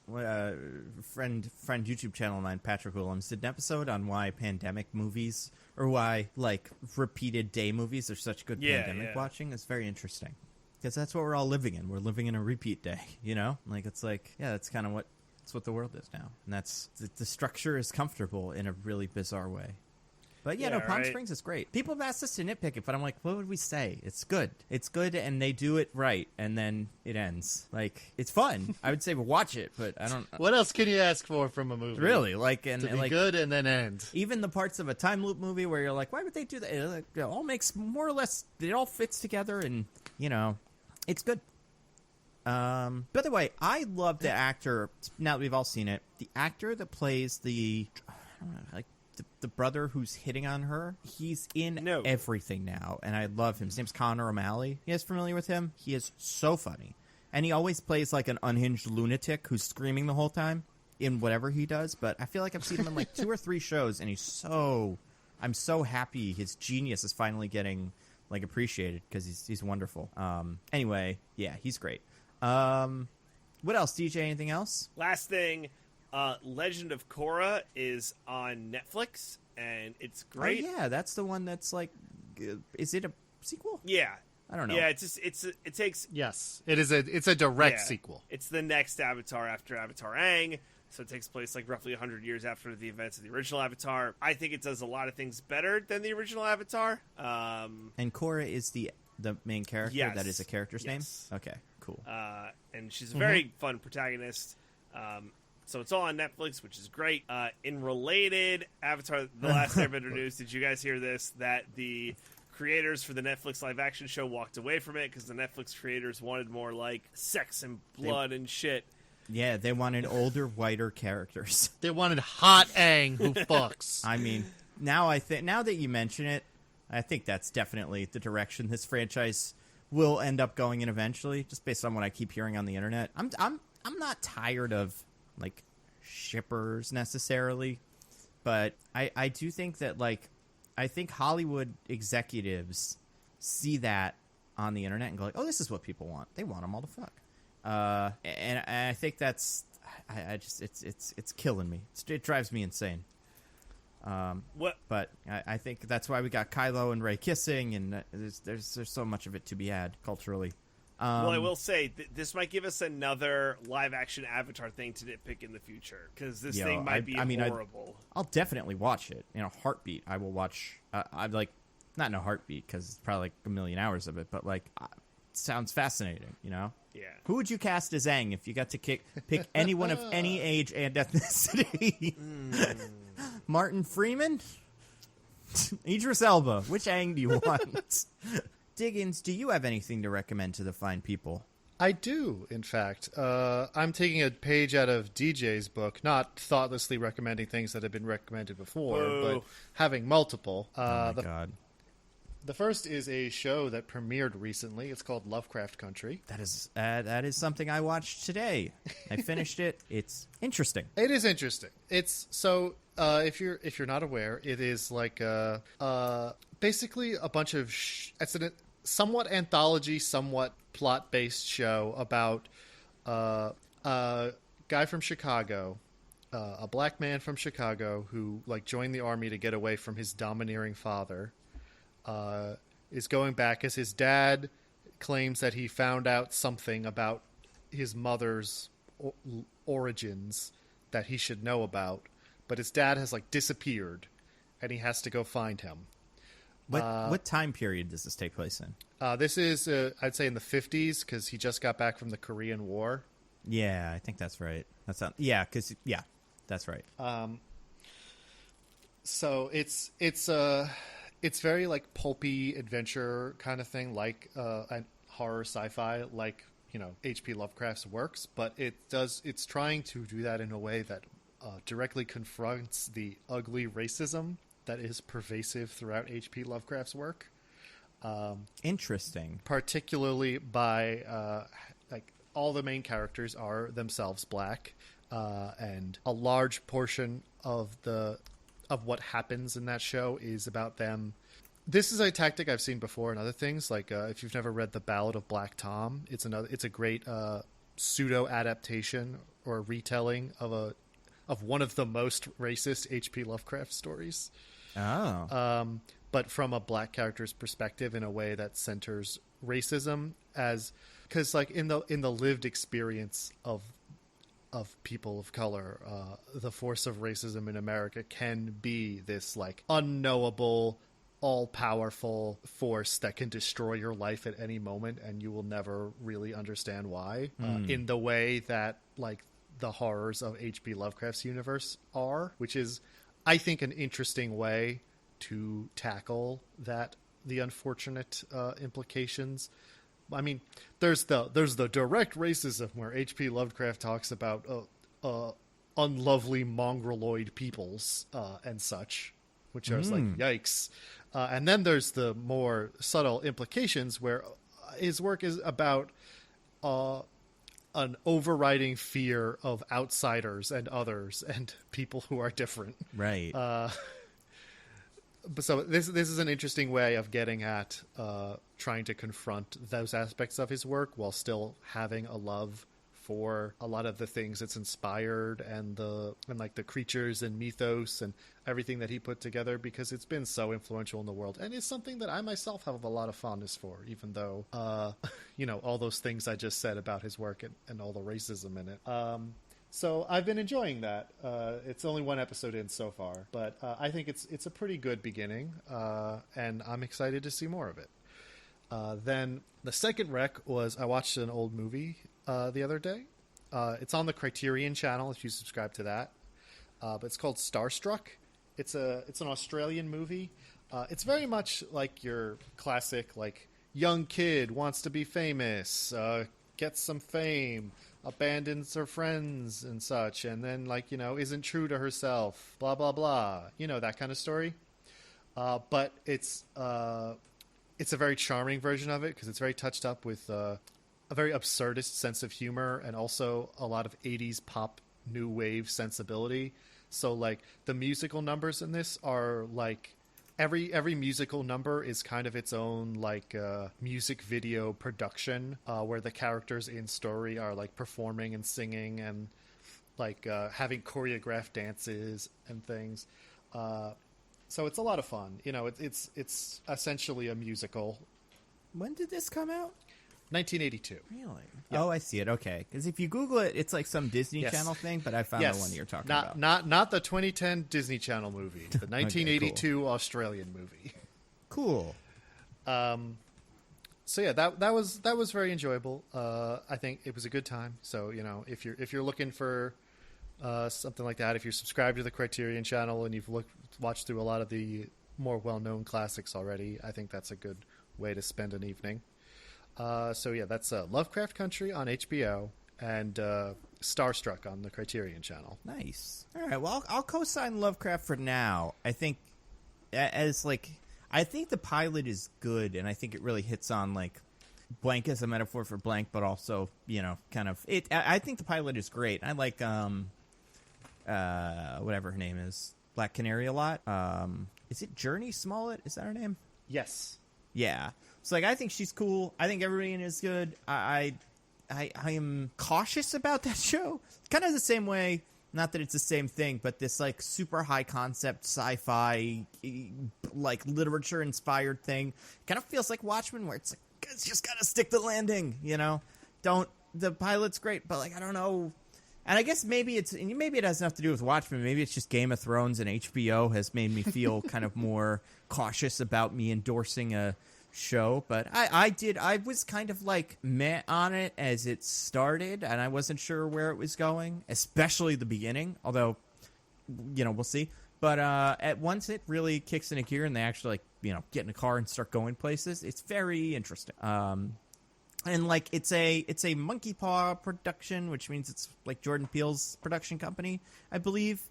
YouTube channel of mine, Patrick Williams, did an episode on why pandemic movies, or why, like, repeated day movies are such good pandemic watching. It's very interesting. Because that's what we're all living in. We're living in a repeat day, you know? Like, it's like, yeah, that's kind of what, that's what the world is now. And that's, the structure is comfortable in a really bizarre way. But yeah, no, Palm Springs is great. People have asked us to nitpick it, but I'm like, what would we say? It's good. It's good, and they do it right, and then it ends. Like, it's fun. I would say watch it, but I don't... What else can you ask for from a movie? Really, like... And, to be like, good and then end. even the parts of a time loop movie where you're like, why would they do that? It all makes more or less... It all fits together, and, you know, it's good. By the way, I love the actor, now that we've all seen it, the actor that plays the... I don't know, like... The brother who's hitting on her, he's in everything now, and I love him. His name's Connor O'Malley. You guys familiar with him? He is so funny. And he always plays like an unhinged lunatic who's screaming the whole time in whatever he does, but I feel like I've seen him in like 2 or 3 shows, and I'm so happy his genius is finally getting like appreciated, because he's wonderful. Anyway, yeah, he's great. What else, DJ? Anything else? Last thing, Legend of Korra is on Netflix, and it's great. Oh, yeah, that's the one that's like, is it a sequel? Yeah. I don't know. Yeah, it takes... Yes, it's a direct yeah, sequel. It's the next Avatar after Avatar Aang, so it takes place like roughly 100 years after the events of the original Avatar. I think it does a lot of things better than the original Avatar. And Korra is the main character? Yes. That is a character's name? Okay, cool. And she's a very fun protagonist. So it's all on Netflix, which is great. In related, Avatar: The Last Airbender news, did you guys hear this? That the creators for the Netflix live-action show walked away from it because the Netflix creators wanted more, like, sex and blood and shit. Yeah, they wanted older, whiter characters. They wanted hot Aang who fucks. I mean, now that you mention it, I think that's definitely the direction this franchise will end up going in eventually, just based on what I keep hearing on the internet. I'm not tired of like shippers necessarily, but I do think that like I think Hollywood executives see that on the internet and go like, oh, this is what people want. They want them all to fuck. And I think that's I just it's killing me. It drives me insane. But I think that's why we got Kylo and Rey kissing, and there's so much of it to be had culturally. Well, I will say, this might give us another live-action Avatar thing to nitpick in the future, because this thing might be horrible. I'll definitely watch it. In a heartbeat, I will watch... I'm like, not in a heartbeat, because it's probably like a million hours of it, but like, sounds fascinating, you know? Yeah. Who would you cast as Aang if you got to pick anyone of any age and ethnicity? Martin Freeman? Idris Elba. Which Aang do you want? Diggins, do you have anything to recommend to the fine people? I do, in fact. I'm taking a page out of DJ's book, not thoughtlessly recommending things that have been recommended before, but having multiple. Oh my God. The first is a show that premiered recently. It's called Lovecraft Country. That is something I watched today. I finished it. It's interesting. It is interesting. It's so if you're not aware, it is like basically a bunch of it's a somewhat anthology, somewhat plot-based show about Guy from Chicago, a black man from Chicago who like joined the army to get away from his domineering father, is going back as his dad claims that he found out something about his mother's origins that he should know about, but his dad has like disappeared and he has to go find him. What time period does this take place in? This is, I'd say, in the 50s, because he just got back from the Korean War. Yeah, I think that's right. That's right. So it's very like pulpy adventure kind of thing, like a horror sci-fi, like H.P. Lovecraft's works, but it's trying to do that in a way that directly confronts the ugly racism that is pervasive throughout H.P. Lovecraft's work. Interesting. Particularly by like all the main characters are themselves black, and a large portion of what happens in that show is about them. This is a tactic I've seen before in other things. Like if you've never read The Ballad of Black Tom, it's a great pseudo adaptation or retelling of one of the most racist H.P. Lovecraft stories. Oh. But from a black character's perspective in a way that centers racism, as because like in the lived experience of people of color, the force of racism in America can be this like unknowable, all-powerful force that can destroy your life at any moment, and you will never really understand why. In the way that like the horrors of H.P. Lovecraft's universe are, which is, I think, an interesting way to tackle the unfortunate implications. I mean, there's the direct racism where H.P. Lovecraft talks about unlovely mongoloid peoples and such, which are like yikes. And then there's the more subtle implications where his work is about an overriding fear of outsiders and others and people who are different. Right. But so this is an interesting way of getting at trying to confront those aspects of his work while still having a love for a lot of the things it's inspired and like the creatures and mythos and everything that he put together, because it's been so influential in the world and it's something that I myself have a lot of fondness for, even though all those things I just said about his work and all the racism in it. So I've been enjoying that. It's only one episode in so far, but I think it's a pretty good beginning, and I'm excited to see more of it. Then the second rec was I watched an old movie the other day. It's on the Criterion channel if you subscribe to that, but it's called Starstruck. It's an Australian movie. It's very much like your classic like young kid wants to be famous, gets some fame, abandons her friends and such, and then isn't true to herself, blah blah blah, that kind of story. But it's a very charming version of it because it's very touched up with a very absurdist sense of humor and also a lot of 80s pop new wave sensibility. So like the musical numbers in this are like every musical number is kind of its own like music video production, where the characters in story are like performing and singing and like having choreographed dances and things. So it's a lot of fun. It's essentially a musical. When did this come out? 1982. Really? Yeah. Oh, I see it. Okay. Because if you Google it, it's like some Disney Channel thing, but I found the one you're talking about. Not the 2010 Disney Channel movie. The 1982 okay, cool. Australian movie. Cool. So yeah, that was very enjoyable. I think it was a good time. So if you're looking for something like that, if you're subscribed to the Criterion channel and you've watched through a lot of the more well-known classics already, I think that's a good way to spend an evening. So yeah, that's Lovecraft Country on HBO and Starstruck on the Criterion channel. Nice. All right. Well, I'll co-sign Lovecraft for now. I think I think the pilot is good, and I think it really hits on like blank as a metaphor for blank, but also kind of it. I think the pilot is great. I like whatever her name is, Black Canary a lot. Is it Journey Smollett? Is that her name? Yes. Yeah. So I think she's cool. I think everybody in it is good. I I am cautious about that show. Kind of the same way, not that it's the same thing, but this like super high concept sci-fi, like literature inspired thing kind of feels like Watchmen, where it's like, it's just gotta stick the landing, you know? The pilot's great, but like, I don't know. And I guess maybe it has nothing to do with Watchmen. Maybe it's just Game of Thrones and HBO has made me feel kind of more cautious about me endorsing a show. But I was kind of like meh on it as it started, and I wasn't sure where it was going, especially the beginning. Although, you know, we'll see. But at once it really kicks into gear and they actually like, you know, get in a car and start going places. It's very interesting. And like it's a Monkey Paw production, which means it's like Jordan Peele's production company, I believe.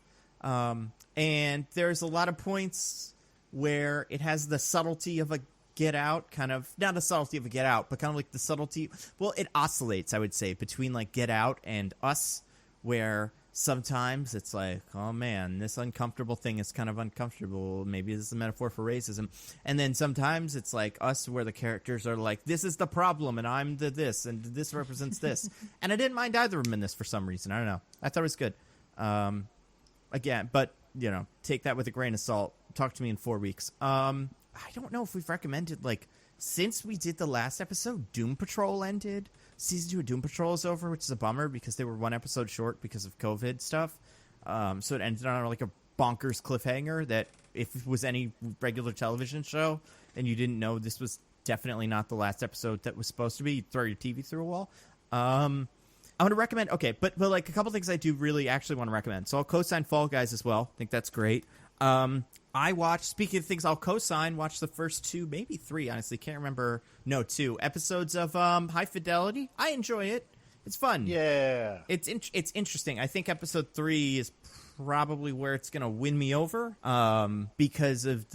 And there's a lot of points where it has the subtlety of a Get Out, kind of not the subtlety of a Get Out, but kind of like the subtlety. Well, it oscillates, I would say, between like Get Out and Us, where sometimes it's like, oh man, this uncomfortable thing is kind of uncomfortable. Maybe this is a metaphor for racism. And then sometimes it's like Us, where the characters are like, this is the problem, and I'm the this, and this represents this. And I didn't mind either of them in this for some reason. I don't know. I thought it was good. Again, but, you know, take that with a grain of salt. Talk to me in 4 weeks. I don't know if we've recommended, like, since we did the last episode, Doom Patrol ended. Season 2 of Doom Patrol is over, which is a bummer because they were one episode short because of COVID stuff. So it ended on like a bonkers cliffhanger that if it was any regular television show and you didn't know this was definitely not the last episode that was supposed to be, you'd throw your TV through a wall. I want to recommend, okay, but like a couple things I do really actually want to recommend. So I'll co-sign Fall Guys as well. I think that's great. I watched, speaking of things I'll co-sign, watched the first 2, maybe 3, honestly, can't remember. No, 2 episodes of High Fidelity. I enjoy it. It's fun. Yeah. It's interesting. I think episode 3 is probably where it's going to win me over because of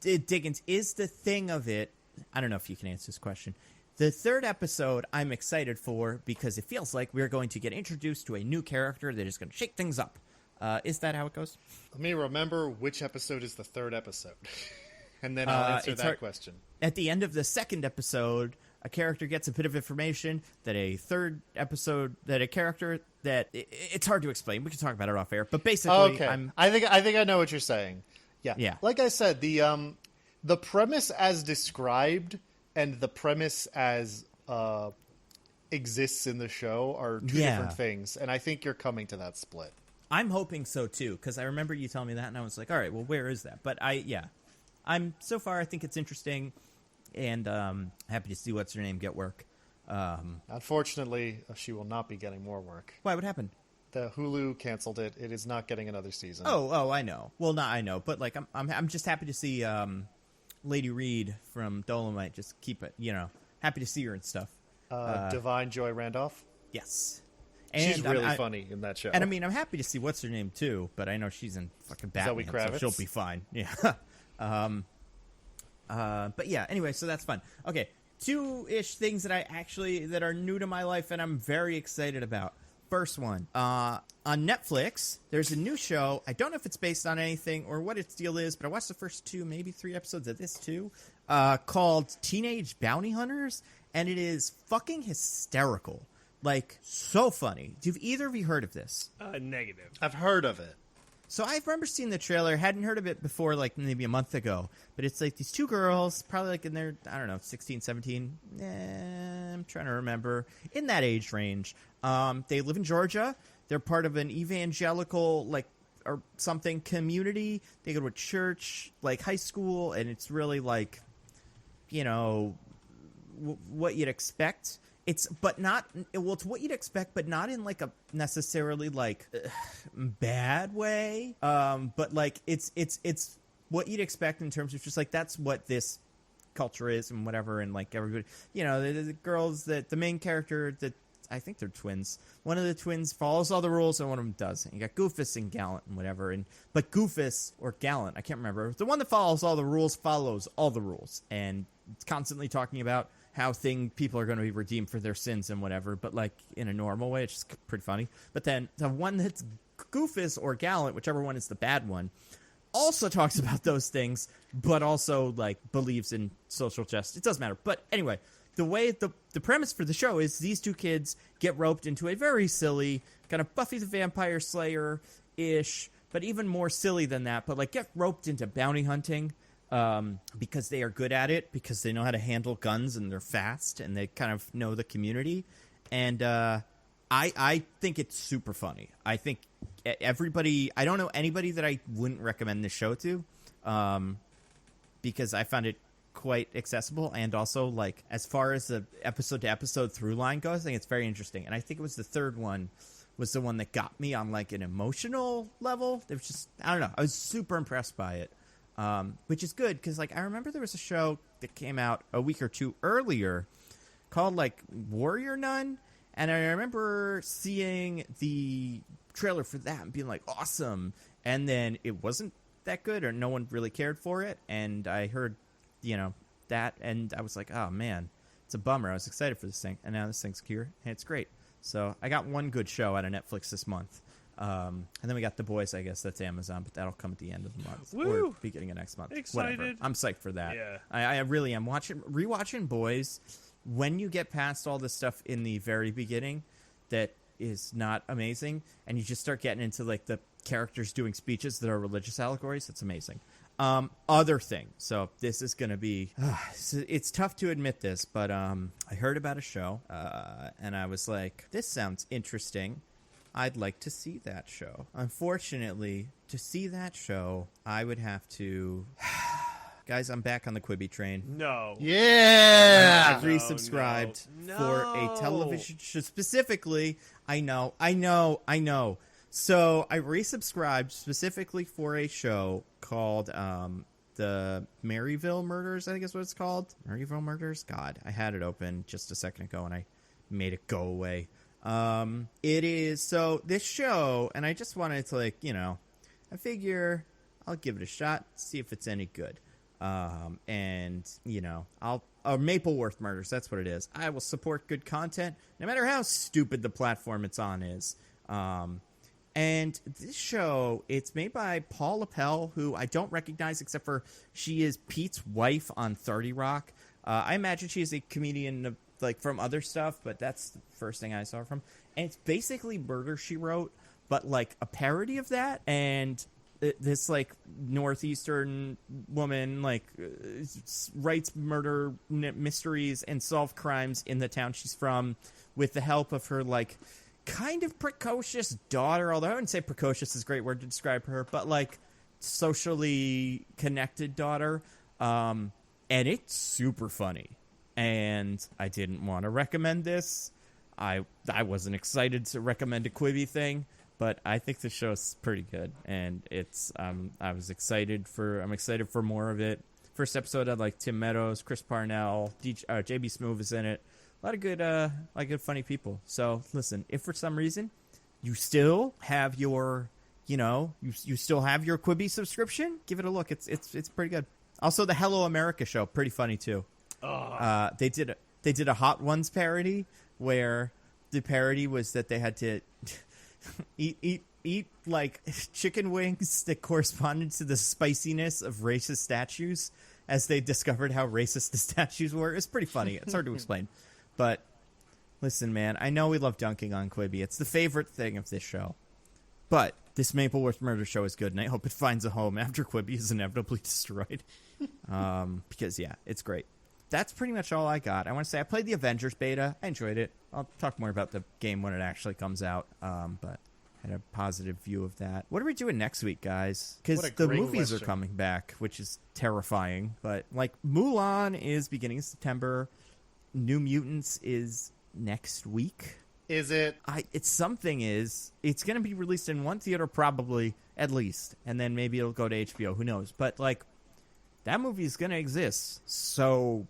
Diggins is the thing of it. I don't know if you can answer this question. The third episode I'm excited for because it feels like we're going to get introduced to a new character that is going to shake things up. Is that how it goes? Let me remember which episode is the third episode. And then I'll answer that question. At the end of the second episode, a character gets a bit of information that a third episode, that a character that... it's hard to explain. We can talk about it off air. But basically, okay. I think I know what you're saying. Yeah. Like I said, the premise as described and the premise as exists in the show are two different things. And I think you're coming to that split. I'm hoping so too, because I remember you telling me that, and I was like, "All right, well, where is that?" But I'm so far. I think it's interesting, and happy to see what's her name get work. Unfortunately, she will not be getting more work. Why? What happened? The Hulu canceled it. It is not getting another season. Oh, I know. Well, not I know, but like, I'm just happy to see Lady Reed from Dolomite. Just keep it, happy to see her and stuff. Divine Joy Randolph. Yes. And she's really funny in that show. And I mean, I'm happy to see what's her name too, but I know she's in fucking Batman, so she'll be fine. Yeah. But yeah, anyway, so that's fun. Okay, 2-ish things that are new to my life and I'm very excited about. First one, on Netflix, there's a new show. I don't know if it's based on anything or what its deal is, but I watched the first 2, maybe 3 episodes of this too, called Teenage Bounty Hunters, and it is fucking hysterical. Like, so funny. Have either of you heard of this? Negative. I've heard of it. So I remember seeing the trailer. Hadn't heard of it before, like, maybe a month ago. But it's like these 2 girls, probably like in their, 16, 17. I'm trying to remember. In that age range. They live in Georgia. They're part of an evangelical, like, or something community. They go to a church, like high school. And it's really like, what you'd expect. It's what you'd expect, but not in like a necessarily like bad way. But like it's what you'd expect in terms of just like that's what this culture is and whatever. And like everybody, the girls that the main character that I think they're twins. One of the twins follows all the rules and one of them doesn't. You got Goofus and Gallant and whatever. But Goofus or Gallant, I can't remember. The one that follows all the rules follows all the rules and it's constantly talking about how people are going to be redeemed for their sins and whatever, but like in a normal way, it's just pretty funny. But then the one that's Goofus or Gallant, whichever one is the bad one, also talks about those things, but also like believes in social justice. It doesn't matter. But anyway, the way the premise for the show is these two kids get roped into a very silly kind of Buffy the Vampire Slayer-ish, but even more silly than that, but like get roped into bounty hunting because they are good at it, because they know how to handle guns and they're fast and they kind of know the community. And I think it's super funny. I think everybody, I don't know anybody that I wouldn't recommend this show to, because I found it quite accessible, and also like as far as the episode to episode through line goes, I think it's very interesting. And I think it was the third one was the one that got me on like an emotional level. It was just, I don't know, I was super impressed by it, which is good because like I remember there was a show that came out a week or two earlier called like Warrior Nun, and I remember seeing the trailer for that and being like awesome, and then it wasn't that good or no one really cared for it, and I heard that, and I was like, oh man, it's a bummer. I was excited for this thing, and now this thing's here and it's great. So I got one good show out of Netflix this month, and then we got The Boys. I guess that's Amazon, but that'll come at the end of the month. Woo! Or beginning of next month. Excited. Whatever. I'm psyched for that. Yeah. I really am rewatching Boys. When you get past all the stuff in the very beginning that is not amazing, and you just start getting into like the characters doing speeches that are religious allegories, that's amazing. Other thing. So this is going to be, it's tough to admit this, but I heard about a show, and I was like, this sounds interesting. I'd like to see that show. Unfortunately, to see that show, I would have to... Guys, I'm back on the Quibi train. No. Yeah! I've resubscribed for a television show. Specifically, I know. So I resubscribed specifically for a show called the Maryville Murders, I think is what it's called. Maryville Murders? God, I had it open just a second ago and I made it go away. It is, so this show, and I just wanted to like, I figure I'll give it a shot, see if it's any good. And Mapleworth Murders, that's what it is. I will support good content, no matter how stupid the platform it's on is. And this show, it's made by Paul Appel, who I don't recognize except for she is Pete's wife on 30 Rock. I imagine she is a comedian like from other stuff, but that's the first thing I saw her from. And it's basically Murder, She Wrote, but like a parody of that. And this like northeastern woman like writes murder mysteries and solve crimes in the town she's from with the help of her like kind of precocious daughter, although I wouldn't say precocious is a great word to describe her, but like socially connected daughter. And it's super funny. And I didn't want to recommend this. I wasn't excited to recommend a Quibi thing, but I think the show's pretty good, and it's I'm excited for more of it. First episode had like Tim Meadows, Chris Parnell, JB Smoove is in it. A lot of good funny people. So listen, if for some reason you still have your you still have your Quibi subscription, give it a look. It's pretty good. Also, the Hello America show, pretty funny too. They did a Hot Ones parody where the parody was that they had to eat like chicken wings that corresponded to the spiciness of racist statues as they discovered how racist the statues were. It's pretty funny. It's hard to explain. But listen, man, I know we love dunking on Quibi. It's the favorite thing of this show. But this Mapleworth Murder show is good, and I hope it finds a home after Quibi is inevitably destroyed. Because, yeah, it's great. That's pretty much all I got. I want to say I played the Avengers beta. I enjoyed it. I'll talk more about the game when it actually comes out. But I had a positive view of that. What are we doing next week, guys? Because the movies are coming back, which is terrifying. But, like, Mulan is beginning of September. New Mutants is next week. Is it? It's going to be released in one theater probably, at least. And then maybe it'll go to HBO. Who knows? But, like, that movie is going to exist. So,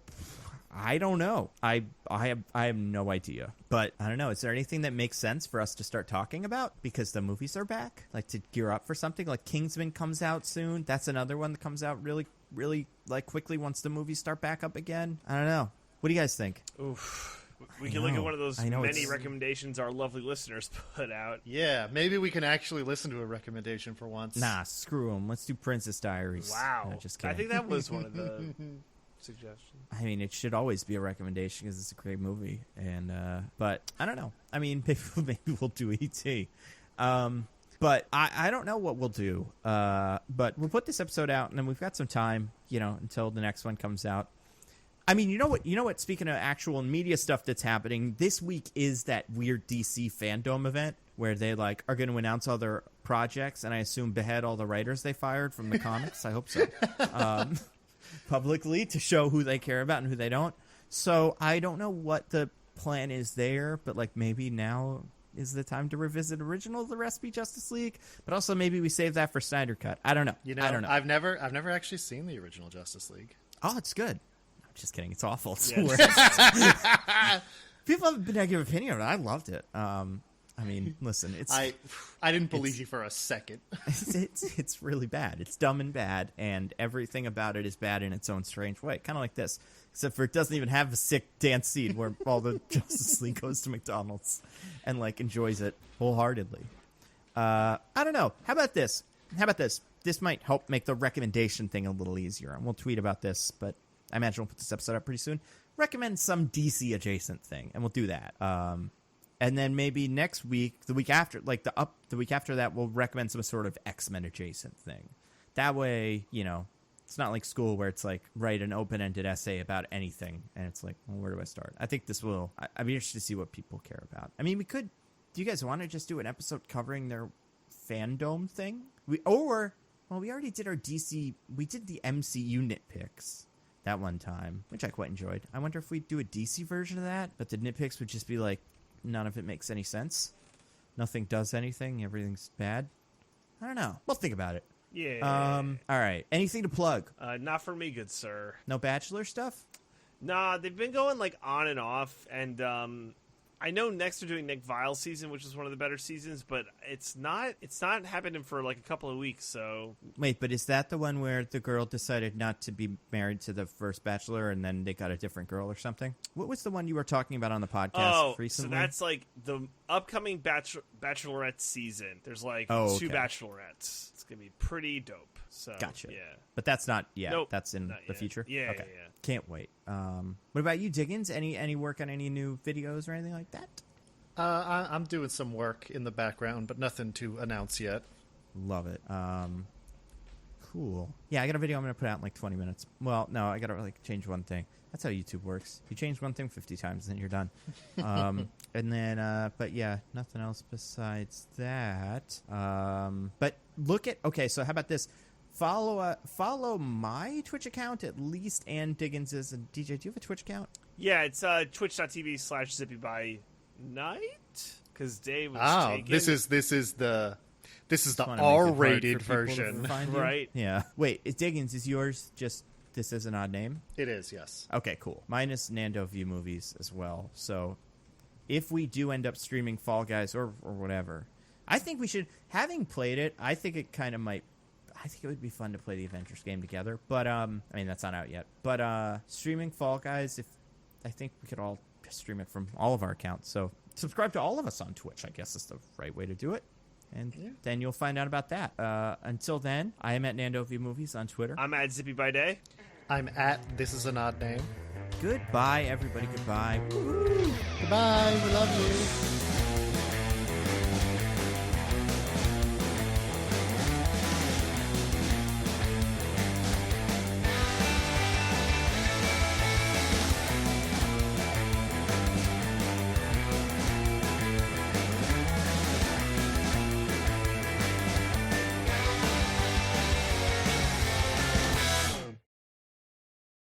I don't know. I have no idea. But, I don't know. Is there anything that makes sense for us to start talking about? Because the movies are back? Like, to gear up for something? Like, Kingsman comes out soon. That's another one that comes out really, really, like, quickly once the movies start back up again. I don't know. What do you guys think? Oof. We can look at one of those many recommendations our lovely listeners put out. Yeah, maybe we can actually listen to a recommendation for once. Nah, screw them. Let's do Princess Diaries. Wow. No, just kidding. I think that was one of the suggestion. I mean, it should always be a recommendation because it's a great movie. And but I don't know. I mean, maybe we'll do E.T. But I don't know what we'll do. But we'll put this episode out, and then we've got some time, until the next one comes out. I mean, you know what? Speaking of actual media stuff that's happening, this week is that weird DC fandom event where they are going to announce all their projects, and I assume behead all the writers they fired from the comics. I hope so. Publicly to show who they care about and who they don't. So I don't know what the plan is there, but maybe now is the time to revisit original The Recipe Justice League, but also maybe we save that for Snyder Cut. I don't know. I don't know. I've never actually seen the original Justice League. Oh, it's good. I'm just kidding. It's awful. Yes. People have a negative opinion of it. I loved it. I mean, listen, I didn't believe you for a second. It's really bad. It's dumb and bad, and everything about it is bad in its own strange way. Kind of like this, except for it doesn't even have a sick dance scene where all the Justice League goes to McDonald's and enjoys it wholeheartedly. I don't know. How about this? This might help make the recommendation thing a little easier, and we'll tweet about this, but I imagine we'll put this episode up pretty soon. Recommend some DC adjacent thing, and we'll do that. And then maybe next week, the week after, the week after that, we'll recommend some sort of X-Men adjacent thing. That way, it's not like school where it's write an open-ended essay about anything, and it's well, where do I start? I think this will. I'd be interested to see what people care about. I mean, we could. Do you guys want to just do an episode covering their fandom thing? We already did our DC. We did the MCU nitpicks that one time, which I quite enjoyed. I wonder if we'd do a DC version of that, but the nitpicks would just be none of it makes any sense. Nothing does anything. Everything's bad. I don't know. We'll think about it. Yeah. All right. Anything to plug? Not for me, good sir. No Bachelor stuff? Nah, they've been going on and off, and I know next they're doing Nick Vile's season, which is one of the better seasons, but it's not happening for a couple of weeks. So wait, but is that the one where the girl decided not to be married to the first Bachelor, and then they got a different girl or something? What was the one you were talking about on the podcast recently? So that's the upcoming Bachelorette season. There's two Bachelorettes. It's gonna be pretty dope. So gotcha. Yeah, but that's not yet. Nope, that's in the future. Yeah, okay. yeah. Can't wait. What about you, Diggins? Any work on any new videos or anything like that? I'm doing some work in the background, but nothing to announce yet. Love it. Cool. Yeah, I got a video I'm going to put out in 20 minutes. Well, no, I got to change one thing. That's how YouTube works. You change one thing 50 times, then you're done. And then, but yeah, nothing else besides that. But okay, so how about this? Follow my Twitch account at least, and Diggins's. And DJ, do you have a Twitch account? Yeah, it's twitch.tv/zippybynight, because Dave was taken. This is the R-rated version, right? Yeah. Wait, Diggins, is yours just this is an odd name? It is, yes. Okay, cool. Mine is Nando View Movies as well. So if we do end up streaming Fall Guys or whatever, I think we should. Having played it, I think it kind of might. I think it would be fun to play the Avengers game together, but I mean that's not out yet. But streaming Fall Guys, I think we could all stream it from all of our accounts. So subscribe to all of us on Twitch. I guess is the right way to do it, and then you'll find out about that. Until then, I am at Nando V Movies on Twitter. I'm at Zippy by Day. I'm at This Is an Odd Name. Goodbye, everybody. Goodbye. Woo-hoo. Goodbye. We love you.